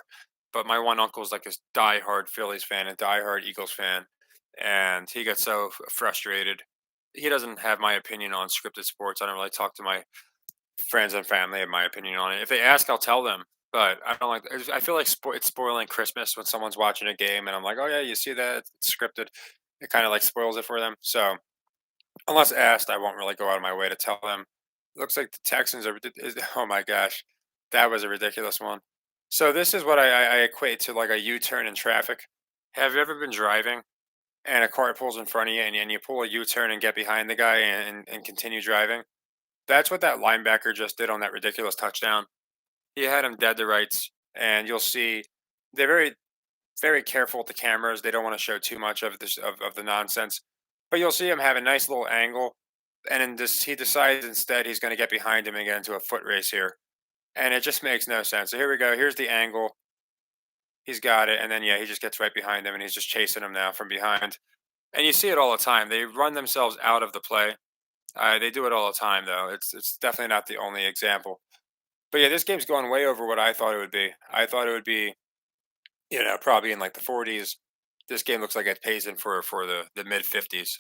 but my one uncle's like a diehard Phillies fan and diehard Eagles fan, and he gets so frustrated. He doesn't have my opinion on scripted sports. I don't really talk to my friends and family have my opinion on it. If they ask, I'll tell them. But I don't like. I feel like it's spoiling Christmas when someone's watching a game and I'm like, oh yeah, you see that it's scripted. It kind of like spoils it for them. So unless asked, I won't really go out of my way to tell them. Looks like the Texans are. Oh my gosh, that was a ridiculous one. So this is what I equate to like a U-turn in traffic. Have you ever been driving and a car pulls in front of you and you pull a U-turn and get behind the guy and continue driving? That's what that linebacker just did on that ridiculous touchdown. He had him dead to rights, and you'll see. they're very careful with the cameras. They don't want to show too much of this of the nonsense. But you'll see him have a nice little angle, and then this he decides instead he's going to get behind him and get into a foot race here, and it just makes no sense. So here we go. Here's the angle. He's got it, and then yeah, he just gets right behind him, and he's just chasing him now from behind. And you see it all the time. They run themselves out of the play. They do it all the time, though. It's definitely not the only example. But yeah, this game's going way over what I thought it would be. I thought it would be, probably in like the 40s. This game looks like it pays in for the mid 50s.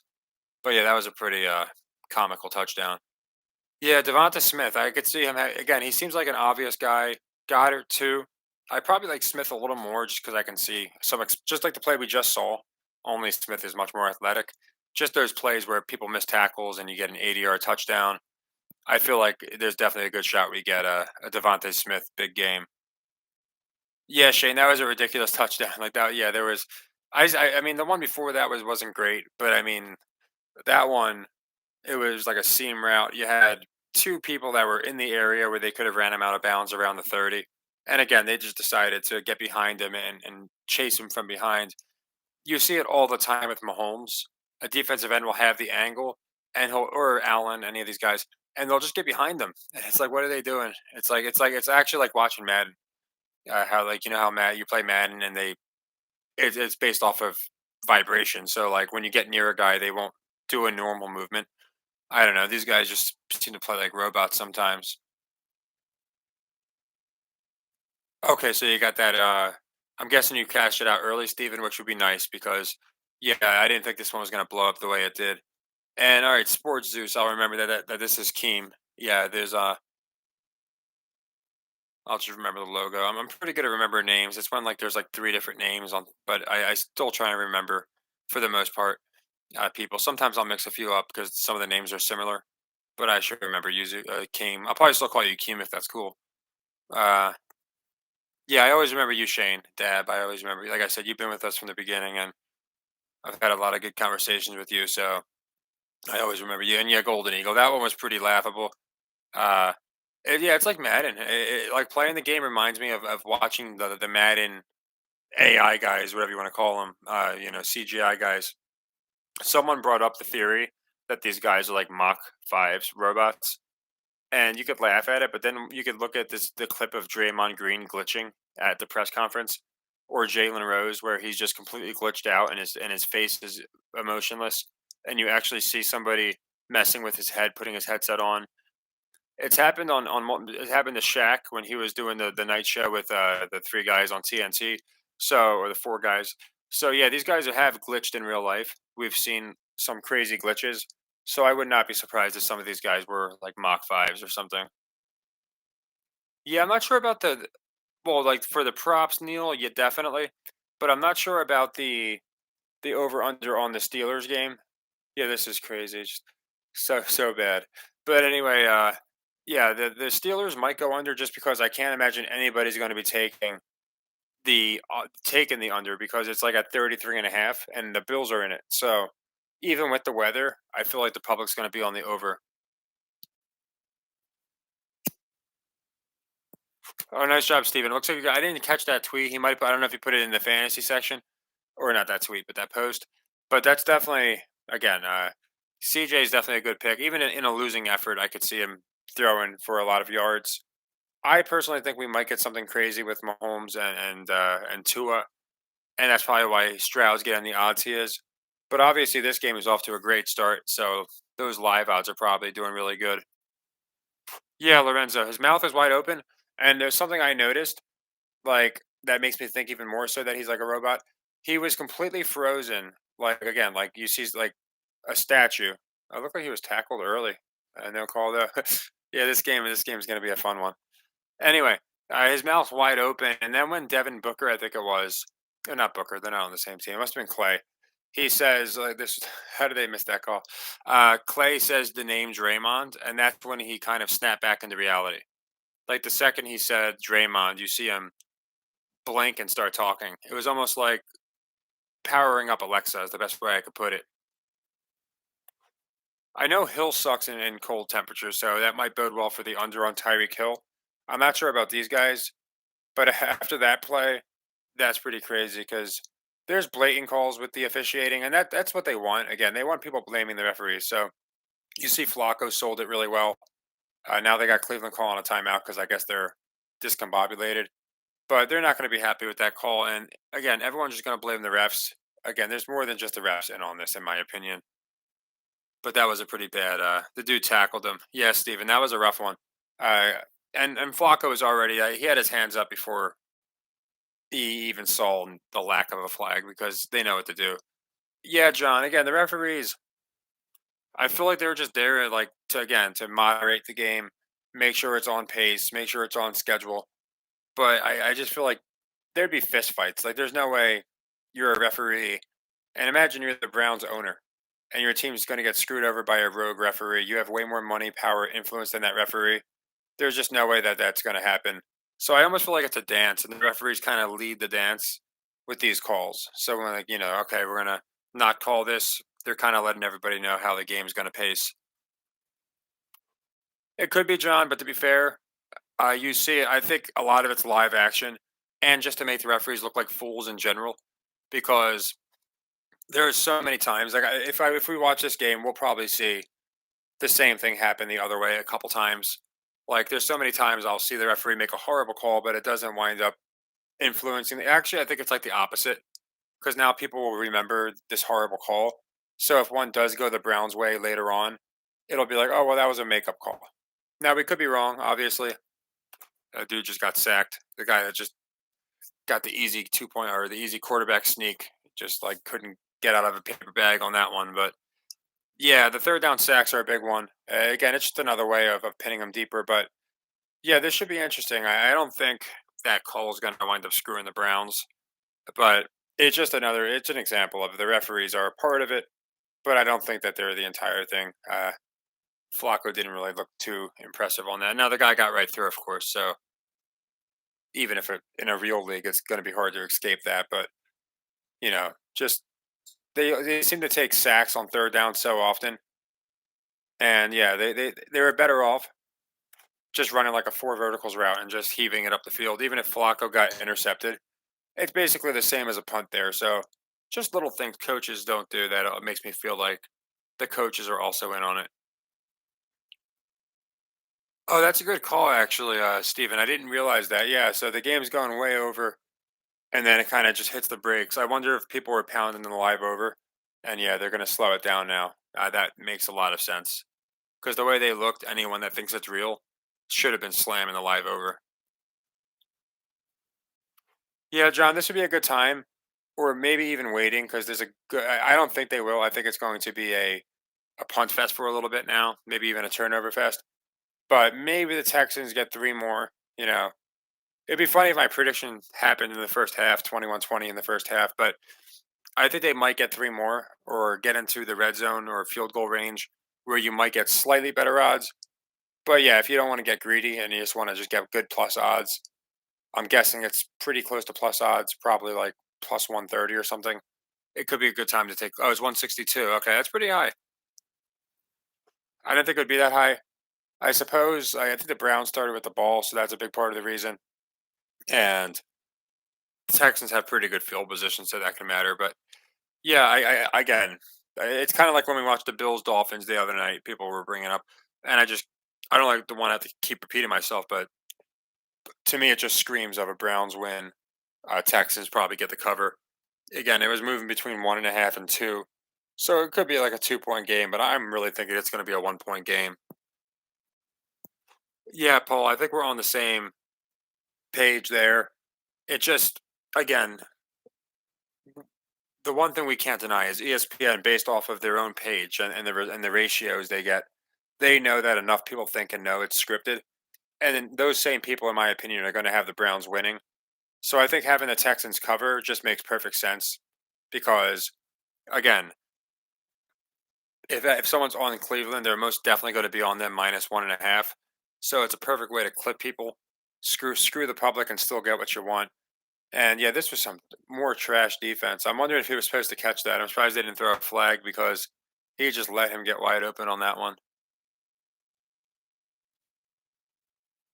But yeah, that was a pretty comical touchdown. Yeah, Devonta Smith. I could see him again. He seems like an obvious guy. Goddard too. I probably like Smith a little more just because I can see just like the play we just saw. Only Smith is much more athletic. Just those plays where people miss tackles and you get an 80-yard touchdown. I feel like there's definitely a good shot we get a Devonta Smith big game. Yeah, Shane, that was a ridiculous touchdown. Like that, yeah, there was. I mean, the one before that wasn't great, but I mean, that one it was like a seam route. You had two people that were in the area where they could have ran him out of bounds around the 30. And again, they just decided to get behind him and chase him from behind. You see it all the time with Mahomes. A defensive end will have the angle, and he'll or Allen, any of these guys, and they'll just get behind them. And it's like, what are they doing? It's actually like watching Madden. How like how Mad you play Madden and it's based off of vibration. So like when you get near a guy, they won't do a normal movement. I don't know. These guys just seem to play like robots sometimes. Okay, so you got that. I'm guessing you cashed it out early, Steven, which would be nice because, yeah, I didn't think this one was going to blow up the way it did. And all right, Sports Zeus, I'll remember that this is Keem. Yeah, there's I'll just remember the logo. I'm pretty good at remembering names. It's when like there's like three different names on, but I still try and remember for the most part people. Sometimes I'll mix a few up because some of the names are similar, but I should remember using Keem. I'll probably still call you Keem if that's cool. Uh, Yeah, I always remember you, Shane, Dab. I always remember, like I said, you've been with us from the beginning, and I've had a lot of good conversations with you. So I always remember you. And yeah, Golden Eagle. That one was pretty laughable. Uh, yeah, it's like Madden. Like playing the game reminds me of watching the Madden AI guys, whatever you want to call them. CGI guys. Someone brought up the theory that these guys are like Mach fives robots, and you could laugh at it, but then you could look at the clip of Draymond Green glitching at the press conference, or Jalen Rose where he's just completely glitched out and his face is emotionless, and you actually see somebody messing with his head, putting his headset on. It's happened it happened to Shaq when he was doing the night show with the three guys on TNT. So or the four guys. So yeah, these guys have glitched in real life. We've seen some crazy glitches. So I would not be surprised if some of these guys were like Mach fives or something. Yeah, I'm not sure about well, like for the props, Neil, yeah, definitely. But I'm not sure about the over under on the Steelers game. Yeah, this is crazy. It's so bad. But anyway, yeah, the Steelers might go under just because I can't imagine anybody's going to be taking the under because it's like at 33.5 and the Bills are in it. So even with the weather, I feel like the public's going to be on the over. Oh, nice job, Steven. Looks like I didn't catch that tweet. He might. I don't know if he put it in the fantasy section or not that tweet, but that post. But that's definitely again. CJ is definitely a good pick. Even in a losing effort, I could see him throwing for a lot of yards. I personally think we might get something crazy with Mahomes and Tua, and that's probably why Stroud's getting the odds he is. But obviously, this game is off to a great start, so those live odds are probably doing really good. Yeah, Lorenzo, his mouth is wide open, and there's something I noticed like that makes me think even more so that he's like a robot. He was completely frozen, like again, like you see like a statue. I looked like he was tackled early, and they'll call the yeah. This game is gonna be a fun one. Anyway, his mouth wide open, and then when Devin Booker, I think it was, or not Booker, they're not on the same team. It must have been Clay. He says like this. How did they miss that call? Clay says the name Draymond, and that's when he kind of snapped back into reality. Like the second he said Draymond, you see him blink and start talking. It was almost like powering up Alexa is the best way I could put it. I know Hill sucks in cold temperatures, so that might bode well for the under on Tyreek Hill. I'm not sure about these guys, but after that play, that's pretty crazy because there's blatant calls with the officiating, and that's what they want. Again, they want people blaming the referees. So you see Flacco sold it really well. Now they got Cleveland calling a timeout because I guess they're discombobulated. But they're not going to be happy with that call. And again, everyone's just going to blame the refs. Again, there's more than just the refs in on this, in my opinion. But that was a pretty bad. The dude tackled him. Yeah, Steven, that was a rough one. Uh, and Flacco was already. He had his hands up before he even saw the lack of a flag because they know what to do. Yeah, John. Again, the referees. I feel like they were just there, like to again to moderate the game, make sure it's on pace, make sure it's on schedule. But I just feel like there'd be fist fights. Like, there's no way you're a referee, and imagine you're the Browns owner, and your team's going to get screwed over by a rogue referee. You have way more money, power, influence than that referee. There's just no way that that's going to happen. So I almost feel like it's a dance, and the referees kind of lead the dance with these calls. So when like okay, we're gonna not call this. They're kind of letting everybody know how the game's going to pace. It could be John, but to be fair, you see it. I think a lot of it's live action, and just to make the referees look like fools in general, because there are so many times. Like if we watch this game, we'll probably see the same thing happen the other way a couple times. Like there's so many times I'll see the referee make a horrible call, but it doesn't wind up influencing. Actually, I think it's like the opposite because now people will remember this horrible call. So if one does go the Browns' way later on, it'll be like, oh well, that was a makeup call. Now we could be wrong, obviously. A dude just got sacked. The guy that just got the easy 2 point or the easy quarterback sneak, just like couldn't get out of a paper bag on that one. But yeah, the third down sacks are a big one. Again, it's just another way of pinning them deeper. But yeah, this should be interesting. I don't think that call is going to wind up screwing the Browns, but it's an example of the referees are a part of it, but I don't think that they're the entire thing. Flacco didn't really look too impressive on that. Now the guy got right through, of course, so even if in a real league, it's going to be hard to escape that. But just they seem to take sacks on third down so often, and yeah, they were better off just running like a four verticals route and just heaving it up the field. Even if Flacco got intercepted, it's basically the same as a punt there. So just little things coaches don't do that makes me feel like the coaches are also in on it. Oh, that's a good call, actually, Steven. I didn't realize that. Yeah, so the game's going way over, and then it kinda just hits the brakes. I wonder if people were pounding the live over, and yeah, they're gonna slow it down now. That makes a lot of sense because the way they looked, anyone that thinks it's real should have been slamming the live over. Yeah, John, this would be a good time, or maybe even waiting because there's a good. I don't think they will. I think it's going to be a punt fest for a little bit now, maybe even a turnover fest. But maybe the Texans get three more. It'd be funny if my prediction happened in the first half, 21-20 in the first half, but I think they might get three more or get into the red zone or field goal range where you might get slightly better odds. But yeah, if you don't want to get greedy and you just want to just get good plus odds, I'm guessing it's pretty close to plus odds, probably like plus 130 or something. It could be a good time to take. Oh, it's 162. Okay, that's pretty high. I didn't think it would be that high. I suppose I think the Browns started with the ball, so that's a big part of the reason. And the Texans have pretty good field position, so that can matter. But yeah, again, it's kind of like when we watched the Bills Dolphins the other night. People were bringing up, and I don't like the one I have to keep repeating myself, but to me, it just screams of a Browns win. Texans probably get the cover. Again, it was moving between 1.5 and two, so it could be like a 2 point game. But I'm really thinking it's going to be a 1 point game. Yeah, Paul, I think we're on the same page there. It just again, the one thing we can't deny is ESPN, based off of their own page and the ratios they get, they know that enough people think and know it's scripted, and then those same people, in my opinion, are going to have the Browns winning. So I think having the Texans cover just makes perfect sense because, again, if someone's on Cleveland, they're most definitely going to be on them minus 1.5. So it's a perfect way to clip people, screw the public, and still get what you want. And yeah, this was some more trash defense. I'm wondering if he was supposed to catch that. I'm surprised they didn't throw a flag because he just let him get wide open on that one.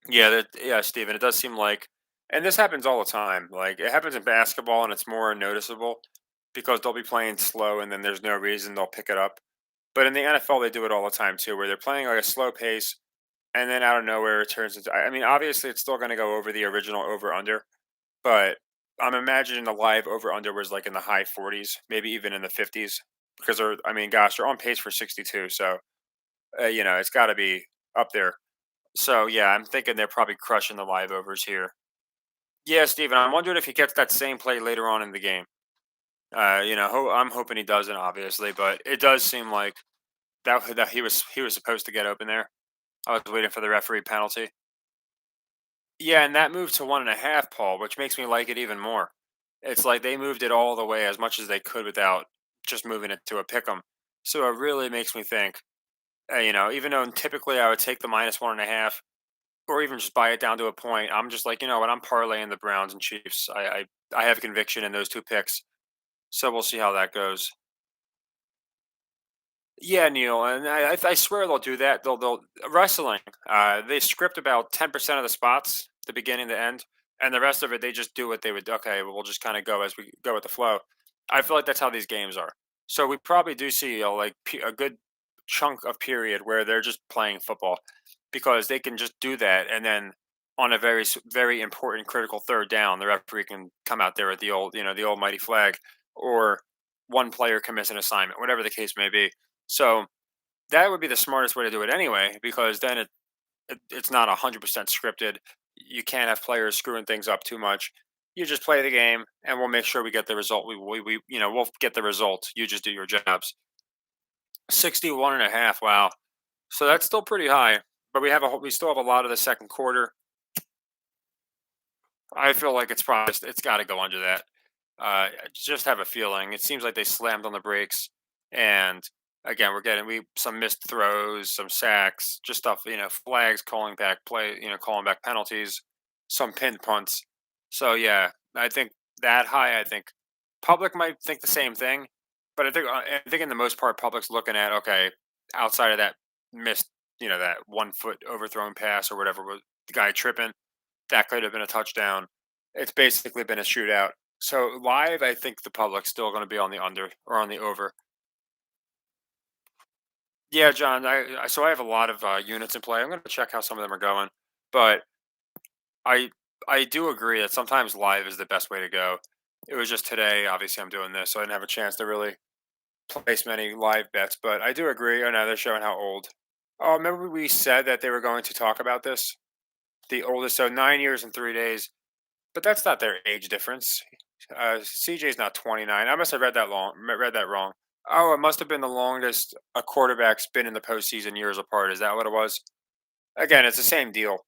Yeah, Steven. It does seem like And this happens all the time. Like it happens in basketball, and it's more noticeable because they'll be playing slow, and then there's no reason they'll pick it up. But in the NFL, they do it all the time too, where they're playing like a slow pace, and then out of nowhere it turns into. I mean, obviously, it's still going to go over the original over under, but I'm imagining the live over under was like in the high 40s, maybe even in the 50s, because they're. I mean, gosh, they're on pace for 62, so it's got to be up there. So yeah, I'm thinking they're probably crushing the live overs here. Yeah, Steven, I'm wondering if he gets that same play later on in the game. I'm hoping he doesn't, obviously, but it does seem like that he was supposed to get open there. I was waiting for the referee penalty. Yeah, and that moved to 1.5, Paul, which makes me like it even more. It's like they moved it all the way as much as they could without just moving it to a pick 'em. So it really makes me think, even though typically I would take the minus 1.5 or even just buy it down to a point, I'm just like, you know what, I'm parlaying the Browns and Chiefs. I have conviction in those two picks. So we'll see how that goes. Yeah, Neil, and I swear they'll do that. They'll wrestling. They script about 10% of the spots, the beginning, the end, and the rest of it they just do what they would. Okay, well, we'll just kind of go as we go with the flow. I feel like that's how these games are. So we probably do see a good chunk of period where they're just playing football because they can just do that, and then on a very important critical third down, the referee can come out there with the almighty flag, or one player can miss an assignment, whatever the case may be. So that would be the smartest way to do it anyway, because then it's not 100% scripted. You can't have players screwing things up too much. You just play the game, and we'll make sure we get the result. We'll get the result. You just do your jobs. 61.5. Wow. So that's still pretty high, but we still have a lot of the second quarter. I feel like it's got to go under that. I just have a feeling. It seems like they slammed on the brakes, and again, we're getting we some missed throws, some sacks, just stuff. Flags, calling back penalties, some pinned punts. So yeah, I think that high. I think public might think the same thing, but I think in the most part, public's looking at okay, outside of that missed, that 1 foot overthrown pass or whatever was the guy tripping, that could have been a touchdown. It's basically been a shootout. So live, I think the public's still going to be on the under or on the over. Yeah, John. So I have a lot of units in play. I'm going to check how some of them are going, but I I do agree that sometimes live is the best way to go. It was just today. Obviously, I'm doing this, so I didn't have a chance to really place many live bets. But I do agree. Oh no, they're showing how old. Oh, remember we said that they were going to talk about this? The oldest, so 9 years and 3 days. But that's not their age difference. CJ's not 29. I must have read that wrong. Oh, it must have been the longest a quarterback's been in the postseason years apart. Is that what it was? Again, it's the same deal.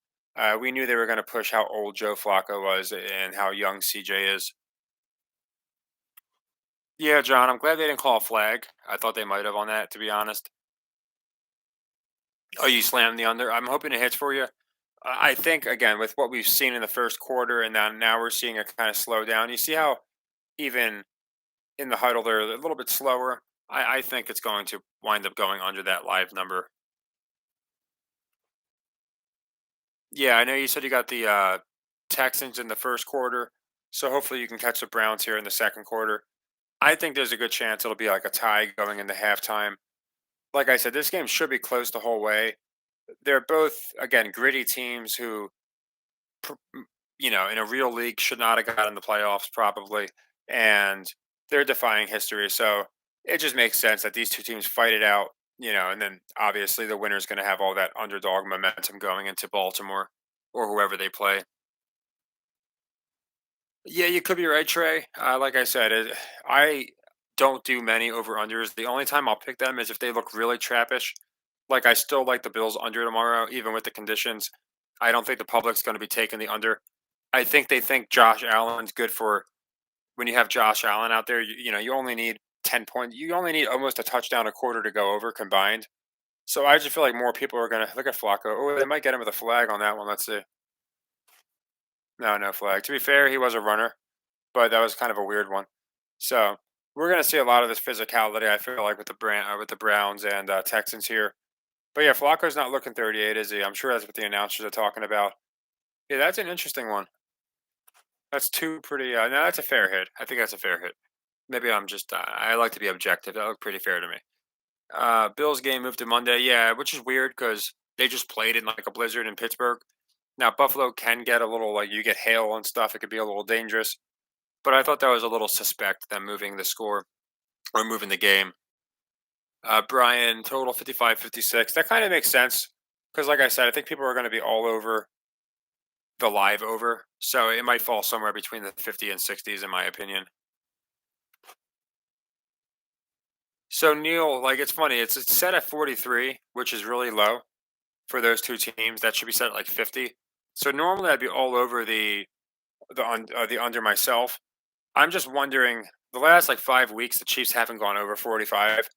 We knew they were going to push how old Joe Flacco was and how young CJ is. Yeah, John, I'm glad they didn't call a flag. I thought they might have on that, to be honest. Oh, you slammed the under. I'm hoping it hits for you. I think again with what we've seen in the first quarter, and now we're seeing it kind of slow down. You see how even in the huddle they're a little bit slower. I think it's going to wind up going under that live number. Yeah, I know you said you got the Texans in the first quarter, so hopefully you can catch the Browns here in the second quarter. I think there's a good chance it'll be like a tie going into halftime. Like I said, this game should be close the whole way. They're both again gritty teams who, pr- in a real league should not have gotten the playoffs probably, and they're defying history. So it just makes sense that these two teams fight it out. And then obviously the winner's going to have all that underdog momentum going into Baltimore or whoever they play. Yeah, you could be right, Trey. Like I said, I don't do many over unders. The only time I'll pick them is if they look really trappish. Like I still like the Bills under tomorrow, even with the conditions. I don't think the public's going to be taking the under. I think they think Josh Allen's good for when you have Josh Allen out there. You only need 10 points. You only need almost a touchdown a quarter to go over combined. So I just feel like more people are going to look at Flacco. Oh, they might get him with a flag on that one. Let's see. No, no flag. To be fair, he was a runner, but that was kind of a weird one. So we're going to see a lot of this physicality. I feel like with the Browns and Texans here. But yeah, Flacco's not looking 38, is he? I'm sure that's what the announcers are talking about. Yeah, that's an interesting one. That's two pretty. No, that's a fair hit. I think that's a fair hit. Maybe I'm just. I like to be objective. That looked pretty fair to me. Bills game moved to Monday. Yeah, which is weird because they just played in like a blizzard in Pittsburgh. Now Buffalo can get a little like you get hail and stuff. It could be a little dangerous. But I thought that was a little suspect them moving the score or moving the game. Brian total 55-56. That kind of makes sense because, like I said, I think people are going to be all over the live over, so it might fall somewhere between the 50 and 60s, in my opinion. So Neil, like it's funny, it's set at 43, which is really low for those two teams. That should be set at like 50. So normally I'd be all over the under myself. I'm just wondering the last like 5 weeks the Chiefs haven't gone over 45,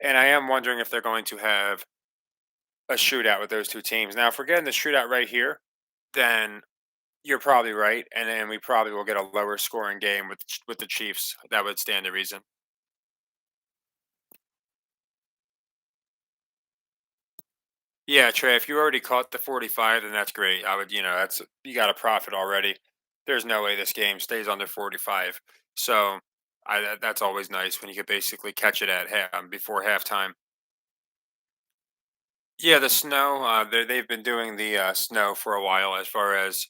and I am wondering if they're going to have a shootout with those two teams. Now, if we're getting the shootout right here, then you're probably right, and then we probably will get a lower scoring game with the Chiefs. That would stand to reason. Yeah, Trey, if you already caught the 45, then that's great. I would, that's you got a profit already. There's no way this game stays under 45. So, that's always nice when you could basically catch it at before halftime. Yeah, the snow. They've been doing the snow for a while, as far as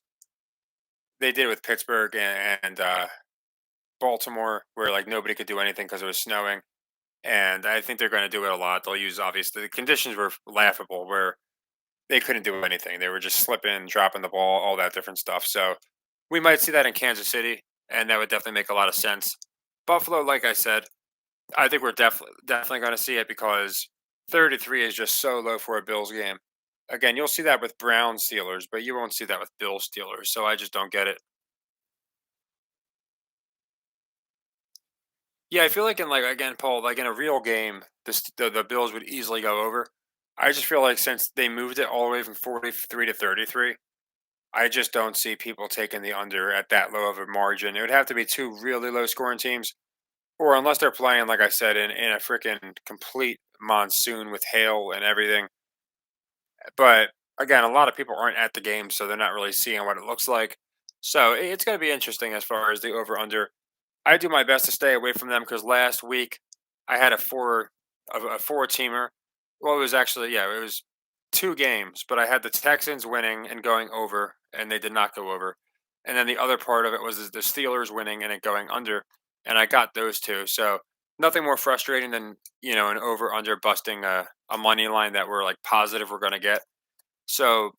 they did with Pittsburgh and Baltimore, where like nobody could do anything because it was snowing. And I think they're going to do it a lot. They'll use obviously the conditions were laughable, where they couldn't do anything. They were just slipping, dropping the ball, all that different stuff. So we might see that in Kansas City, and that would definitely make a lot of sense. Buffalo, like I said, I think we're definitely going to see it because 33 is just so low for a Bills game. Again, you'll see that with Brown Steelers, but you won't see that with Bills Steelers. So I just don't get it. Yeah, I feel like in like again, Paul, like in a real game, the Bills would easily go over. I just feel like since they moved it all the way from 43 to 33, I just don't see people taking the under at that low of a margin. It would have to be two really low scoring teams, or unless they're playing, like I said, in a freaking complete monsoon with hail and everything. But again, a lot of people aren't at the game, so they're not really seeing what it looks like. So it's going to be interesting as far as the over under. I do my best to stay away from them because last week I had a four teamer. Well, it was actually yeah, it was two games, but I had the Texans winning and going over, and they did not go over. And then the other part of it was the Steelers winning and it going under, and I got those two. So nothing more frustrating than an over under busting a money line that we're like positive we're going to get. So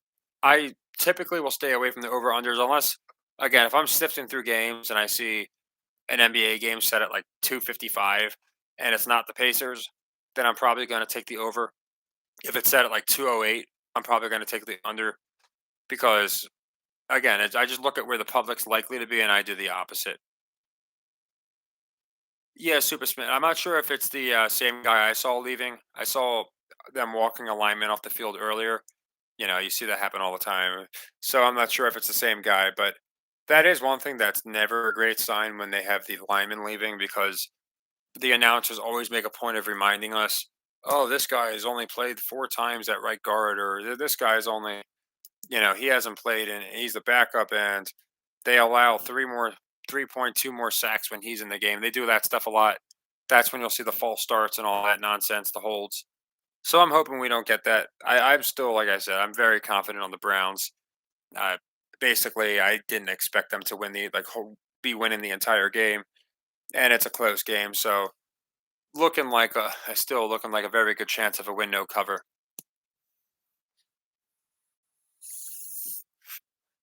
I typically will stay away from the over unders unless again if I'm sifting through games and I see an NBA game set at like 255 and it's not the Pacers, then I'm probably going to take the over. If it's set at like 208, I'm probably going to take the under because, again, I just look at where the public's likely to be and I do the opposite. Yeah, Super Smith. I'm not sure if it's the same guy I saw leaving. I saw them walking a lineman off the field earlier. You see that happen all the time. So I'm not sure if it's the same guy, but that is one thing that's never a great sign when they have the lineman leaving because the announcers always make a point of reminding us, "Oh, this guy has only played 4 times at right guard," or "This guy's only, he hasn't played and he's the backup," and they allow 3.2 more sacks when he's in the game. They do that stuff a lot. That's when you'll see the false starts and all that nonsense, the holds. So I'm hoping we don't get that. I'm still, like I said, I'm very confident on the Browns. Uh, Basically, I didn't expect them to win be winning the entire game, and it's a close game. So still looking like a very good chance of a win no cover.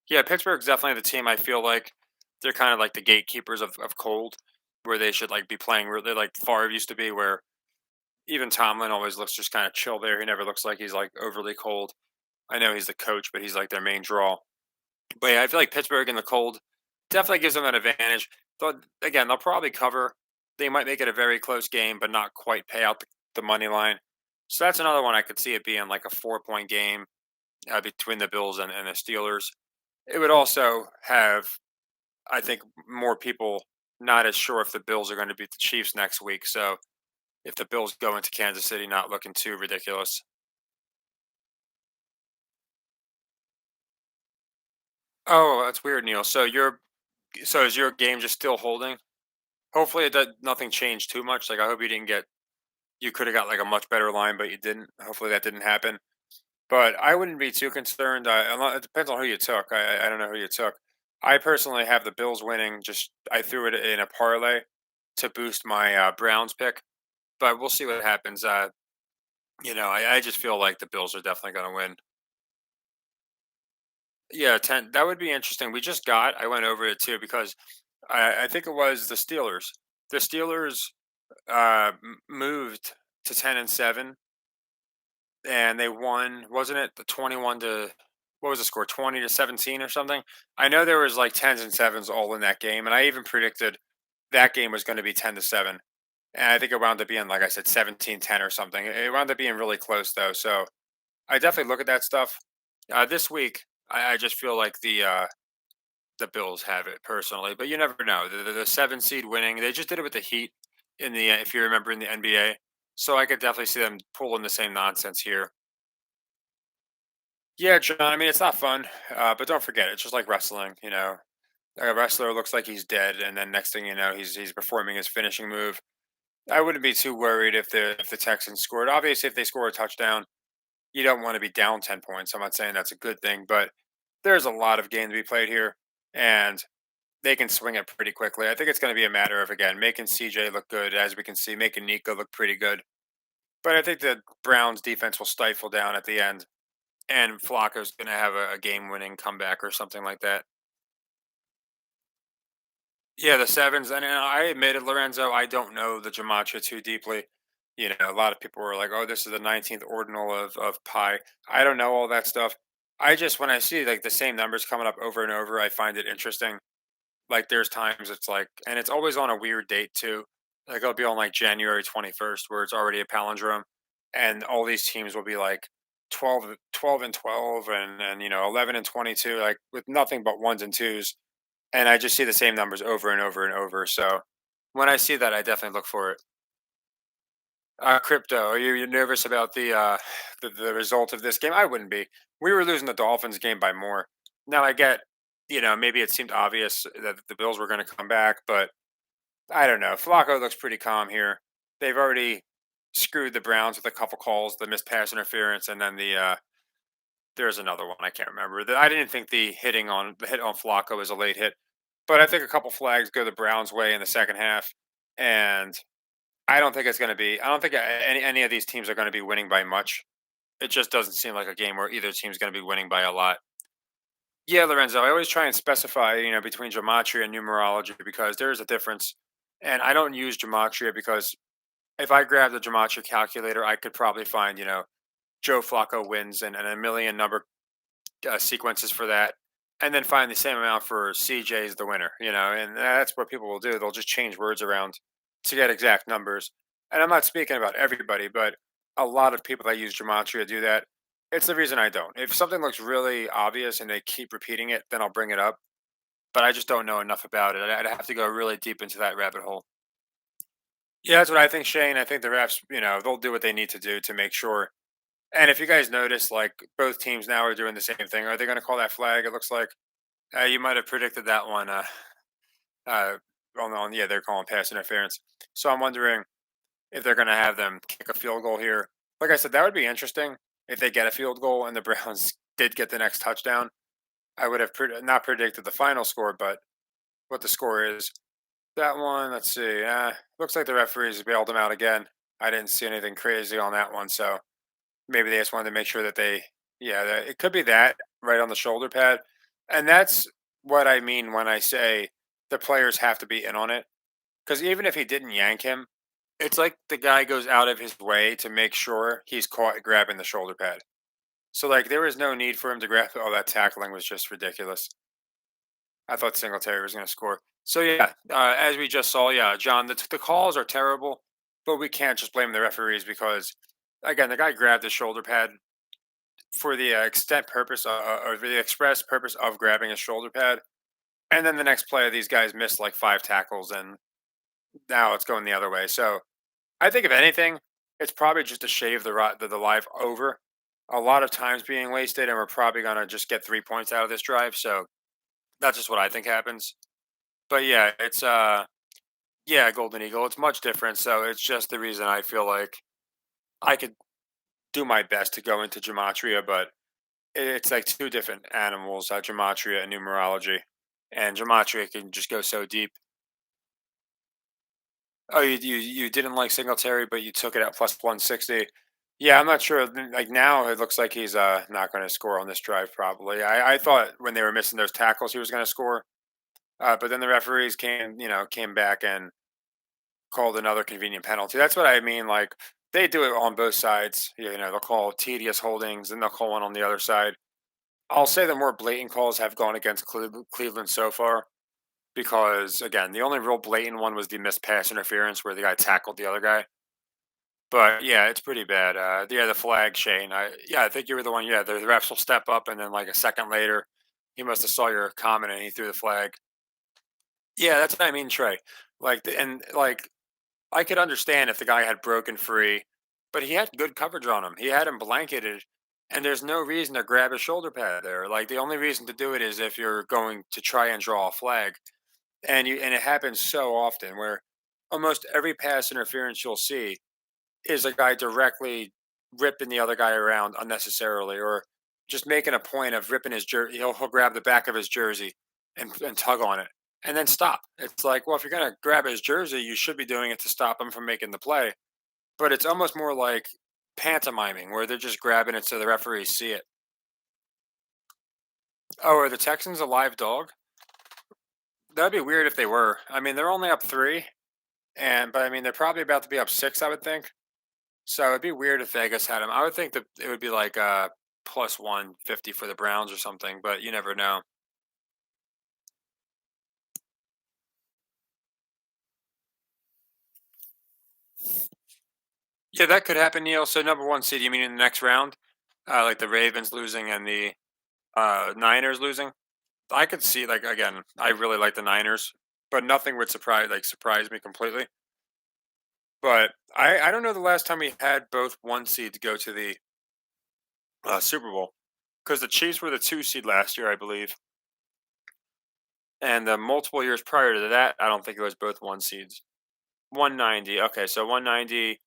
Yeah, Pittsburgh's definitely the team I feel like they're kind of like the gatekeepers of cold, where they should like be playing really like Favre used to be, where even Tomlin always looks just kind of chill there. He never looks like he's like overly cold. I know he's the coach, but he's like their main draw. But yeah, I feel like Pittsburgh in the cold definitely gives them an advantage. But again, they'll probably cover. They might make it a very close game, but not quite pay out the money line. So that's another one I could see it being like a 4 point game between the Bills and the Steelers. It would also have, I think, more people not as sure if the Bills are going to beat the Chiefs next week. So if the Bills go into Kansas City not looking too ridiculous. Oh, that's weird, Neil. So So is your game just still holding? Hopefully it does nothing changed too much. Like I hope you didn't get you could have got like a much better line, but you didn't. Hopefully that didn't happen. But I wouldn't be too concerned. It depends on who you took. I don't know who you took. I personally have the Bills winning. Just I threw it in a parlay to boost my Browns pick, but we'll see what happens. I just feel like the Bills are definitely going to win. Yeah, 10. That would be interesting. We just got. I went over it too because I think it was the Steelers. The Steelers moved to 10-7, and they won. Wasn't it the 21 to what was the score? 20-17 or something. I know there was like tens and sevens all in that game, and I even predicted that game was going to be 10-7. And I think it wound up being, like I said, 17-10 or something. It wound up being really close though. So I definitely look at that stuff. This week, I just feel like the Bills have it personally, but you never know. The seven seed winning, they just did it with the Heat in the if you remember in the NBA. So I could definitely see them pulling the same nonsense here. Yeah, John. I mean, it's not fun, but don't forget, it's just like wrestling. A wrestler looks like he's dead, and then next thing you know, he's performing his finishing move. I wouldn't be too worried if the Texans scored. Obviously, if they score a touchdown, you don't want to be down 10 points. I'm not saying that's a good thing, but there's a lot of game to be played here, and they can swing it pretty quickly. I think it's going to be a matter of again making CJ look good, as we can see, making Nico look pretty good. But I think the Browns defense will stifle down at the end, and Flacco's going to have a game-winning comeback or something like that. Yeah, the sevens, and I admitted Lorenzo, I don't know the gematria too deeply. A lot of people were like, "Oh, this is the 19th ordinal of pi." I don't know all that stuff. I just when I see like the same numbers coming up over and over, I find it interesting. Like there's times it's like, and it's always on a weird date too. Like it'll be on like January 21st, where it's already a palindrome, and all these teams will be like 12 and 12 and 11 and 22, like with nothing but ones and twos, and I just see the same numbers over and over and over. So when I see that, I definitely look for it. Crypto, are you nervous about the result of this game? I wouldn't be. We were losing the Dolphins game by more. Now I get, maybe it seemed obvious that the Bills were going to come back, but I don't know. Flacco looks pretty calm here. They've already screwed the Browns with a couple calls, the missed pass interference, and then there's another one I can't remember. I didn't think the hit on Flacco was a late hit, but I think a couple flags go the Browns' way in the second half, and I don't think it's going to be. I don't think any of these teams are going to be winning by much. It just doesn't seem like a game where either team's going to be winning by a lot. Yeah, Lorenzo, I always try and specify, between gematria and numerology because there is a difference. And I don't use gematria because if I grab the gematria calculator, I could probably find, Joe Flacco wins and a million number sequences for that, and then find the same amount for CJ's the winner, and that's what people will do. They'll just change words around to get exact numbers. And I'm not speaking about everybody, but a lot of people that use gematria do that. It's the reason I don't. If something looks really obvious and they keep repeating it, then I'll bring it up. But I just don't know enough about it. I'd have to go really deep into that rabbit hole. Yeah, that's what I think, Shane. I think the refs, they'll do what they need to do to make sure. And if you guys notice, like both teams now are doing the same thing. Are they going to call that flag? It looks like you might have predicted that one. Uh, yeah, they're calling pass interference. So I'm wondering if they're going to have them kick a field goal here. Like I said, that would be interesting if they get a field goal and the Browns did get the next touchdown. I would have not predicted the final score, but what the score is. That one, let's see. Looks like the referees bailed them out again. I didn't see anything crazy on that one, so maybe they just wanted to make sure that yeah, it could be that right on the shoulder pad. And that's what I mean when I say the players have to be in on it. Because even if he didn't yank him, it's like the guy goes out of his way to make sure he's caught grabbing the shoulder pad. So, like, there was no need for him to grab. Oh, that tackling was just ridiculous. I thought Singletary was going to score. So, yeah, as we just saw, yeah, John, the calls are terrible, but we can't just blame the referees because, again, the guy grabbed the shoulder pad for the extent purpose or the express purpose of grabbing a shoulder pad. And then the next play, these guys missed like five tackles, and now it's going the other way. So I think if anything, it's probably just to shave the live over. A lot of times being wasted, and we're probably gonna just get 3 points out of this drive. So that's just what I think happens. But yeah, it's yeah, golden eagle. It's much different. So it's just the reason I feel like I could do my best to go into gematria, but it's like two different animals, gematria and numerology. And gematria can just go so deep. Oh, you didn't like Singletary, but you took it at plus 160. Yeah, I'm not sure. Like now, it looks like he's not going to score on this drive. Probably. I thought when they were missing those tackles, he was going to score. But then the referees came back and called another convenient penalty. That's what I mean. Like they do it on both sides. They'll call tedious holdings, and they'll call one on the other side. I'll say the more blatant calls have gone against Cleveland so far because again, the only real blatant one was the missed pass interference where the guy tackled the other guy. But yeah, it's pretty bad. Yeah, the flag, Shane. I think you were the one. Yeah, the refs will step up, and then like a second later, he must have saw your comment and he threw the flag. Yeah, that's what I mean, Trey. And like I could understand if the guy had broken free, but he had good coverage on him. He had him blanketed, and there's no reason to grab his shoulder pad there. Like the only reason to do it is if you're going to try and draw a flag, and it happens so often where almost every pass interference you'll see is a guy directly ripping the other guy around unnecessarily, or just making a point of ripping his jersey. He'll grab the back of his jersey and tug on it, and then stop. It's like, well, if you're gonna grab his jersey, you should be doing it to stop him from making the play. But it's almost more like pantomiming, where they're just grabbing it so the referees see it. Oh, are the Texans a live dog? That'd be weird if they were. I mean, they're only up three, but I mean, they're probably about to be up six, I would think. So it'd be weird if Vegas had him. I would think that it would be like plus 150 for the Browns or something, but you never know. Yeah, that could happen, Neil. So number one seed, you mean in the next round? Like the Ravens losing and the Niners losing? I could see like again, I really like the Niners, but nothing would surprise me completely. But I don't know the last time we had both one seeds go to the Super Bowl because the Chiefs were the two seed last year, I believe. And the multiple years prior to that, I don't think it was both one seeds. 190. Okay, so 190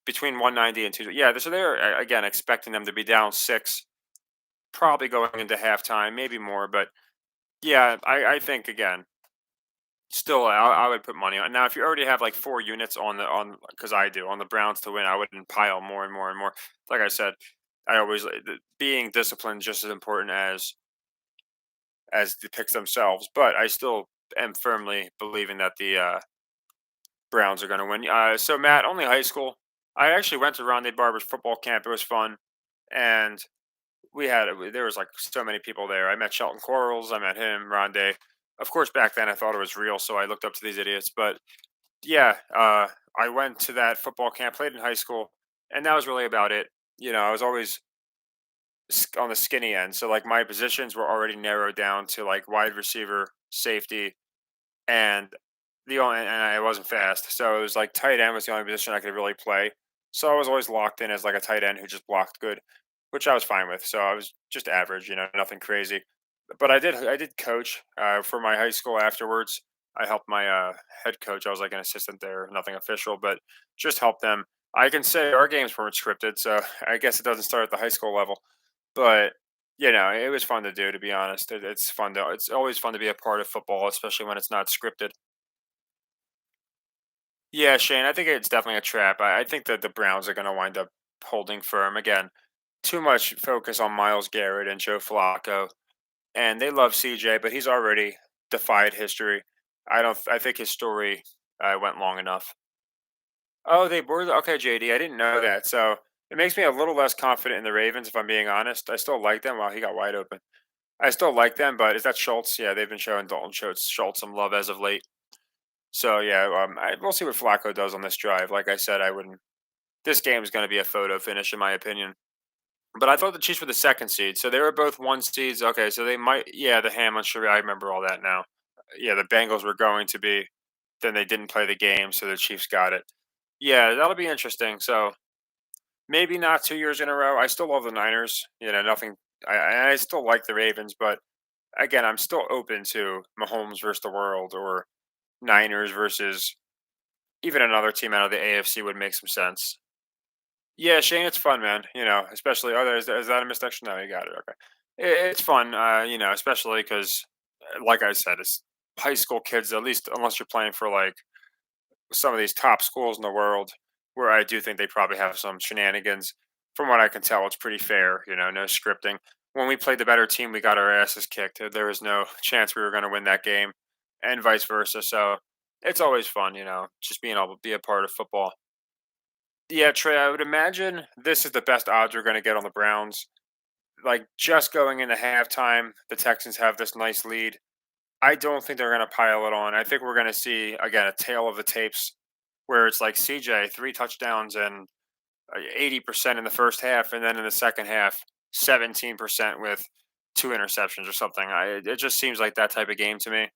between 190 and two. Yeah, so they're again expecting them to be down six, probably going into halftime, maybe more. But yeah, I think again, still, I would put money on. Now, if you already have like four units on because I do on the Browns to win, I wouldn't pile more and more and more. Like I said, I always being disciplined just as important as the picks themselves. But I still am firmly believing that the Browns are going to win. So Matt, only high school. I actually went to Rondé Barber's football camp. It was fun, and there was like so many people there. I met Shelton Quarles. I met him, Rondé. Of course, back then I thought it was real, so I looked up to these idiots. But yeah, I went to that football camp, played in high school, and that was really about it. I was always on the skinny end, so like my positions were already narrowed down to like wide receiver, safety, and I wasn't fast, so it was like tight end was the only position I could really play. So I was always locked in as like a tight end who just blocked good, which I was fine with. So I was just average, nothing crazy. But I did coach for my high school afterwards. I helped my head coach. I was like an assistant there, nothing official, but just helped them. I can say our games weren't scripted, so I guess it doesn't start at the high school level. But it was fun to do. To be honest, it's fun to. It's always fun to be a part of football, especially when it's not scripted. Yeah, Shane, I think it's definitely a trap. I think that the Browns are going to wind up holding firm again. Too much focus on Miles Garrett and Joe Flacco, and they love CJ, but he's already defied history. I don't. I think his story went long enough. Oh, they were okay, JD. I didn't know that, so it makes me a little less confident in the Ravens. If I'm being honest, I still like them. Wow, he got wide open. I still like them, but is that Schultz? Yeah, they've been showing Dalton Schultz some love as of late. So yeah, we'll see what Flacco does on this drive. Like I said, I wouldn't. This game is going to be a photo finish, in my opinion. But I thought the Chiefs were the second seed, so they were both one seeds. Okay, so they might. Yeah, the Ham on sure. I remember all that now. Yeah, the Bengals were going to be. Then they didn't play the game, so the Chiefs got it. Yeah, that'll be interesting. So maybe not 2 years in a row. I still love the Niners. Nothing. I still like the Ravens, but again, I'm still open to Mahomes versus the world or Niners versus even another team out of the AFC would make some sense. Yeah, Shane, it's fun, man. Especially is that a missed action? No, you got it. Okay, it's fun. Especially because, like I said, it's high school kids. At least unless you're playing for like some of these top schools in the world, where I do think they probably have some shenanigans. From what I can tell, it's pretty fair. No scripting. When we played the better team, we got our asses kicked. There was no chance we were going to win that game, and vice versa. So it's always fun, just being able to be a part of football. Yeah, Trey, I would imagine this is the best odds we're going to get on the Browns. Like just going into halftime, the Texans have this nice lead. I don't think they're going to pile it on. I think we're going to see again a tale of the tapes where it's like CJ 3 touchdowns and 80% in the first half, and then in the second half 17% with 2 interceptions or something. It just seems like that type of game to me.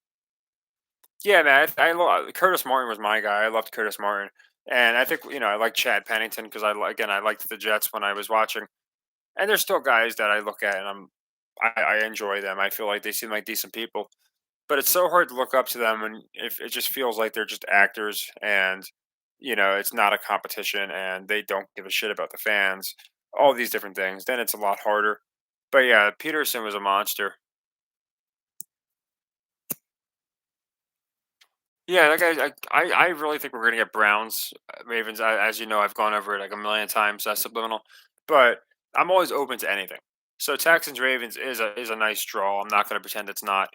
Yeah, man. Curtis Martin was my guy. I loved Curtis Martin, and I think I like Chad Pennington because again I liked the Jets when I was watching. And there's still guys that I look at and I enjoy them. I feel like they seem like decent people. But it's so hard to look up to them and if it just feels like they're just actors and it's not a competition and they don't give a shit about the fans, all these different things, then it's a lot harder. But yeah, Peterson was a monster. Yeah, that guy. I really think we're gonna get Browns, Ravens. As you know, I've gone over it like a million times. That's subliminal, but I'm always open to anything. So Texans Ravens is a nice draw. I'm not gonna pretend it's not.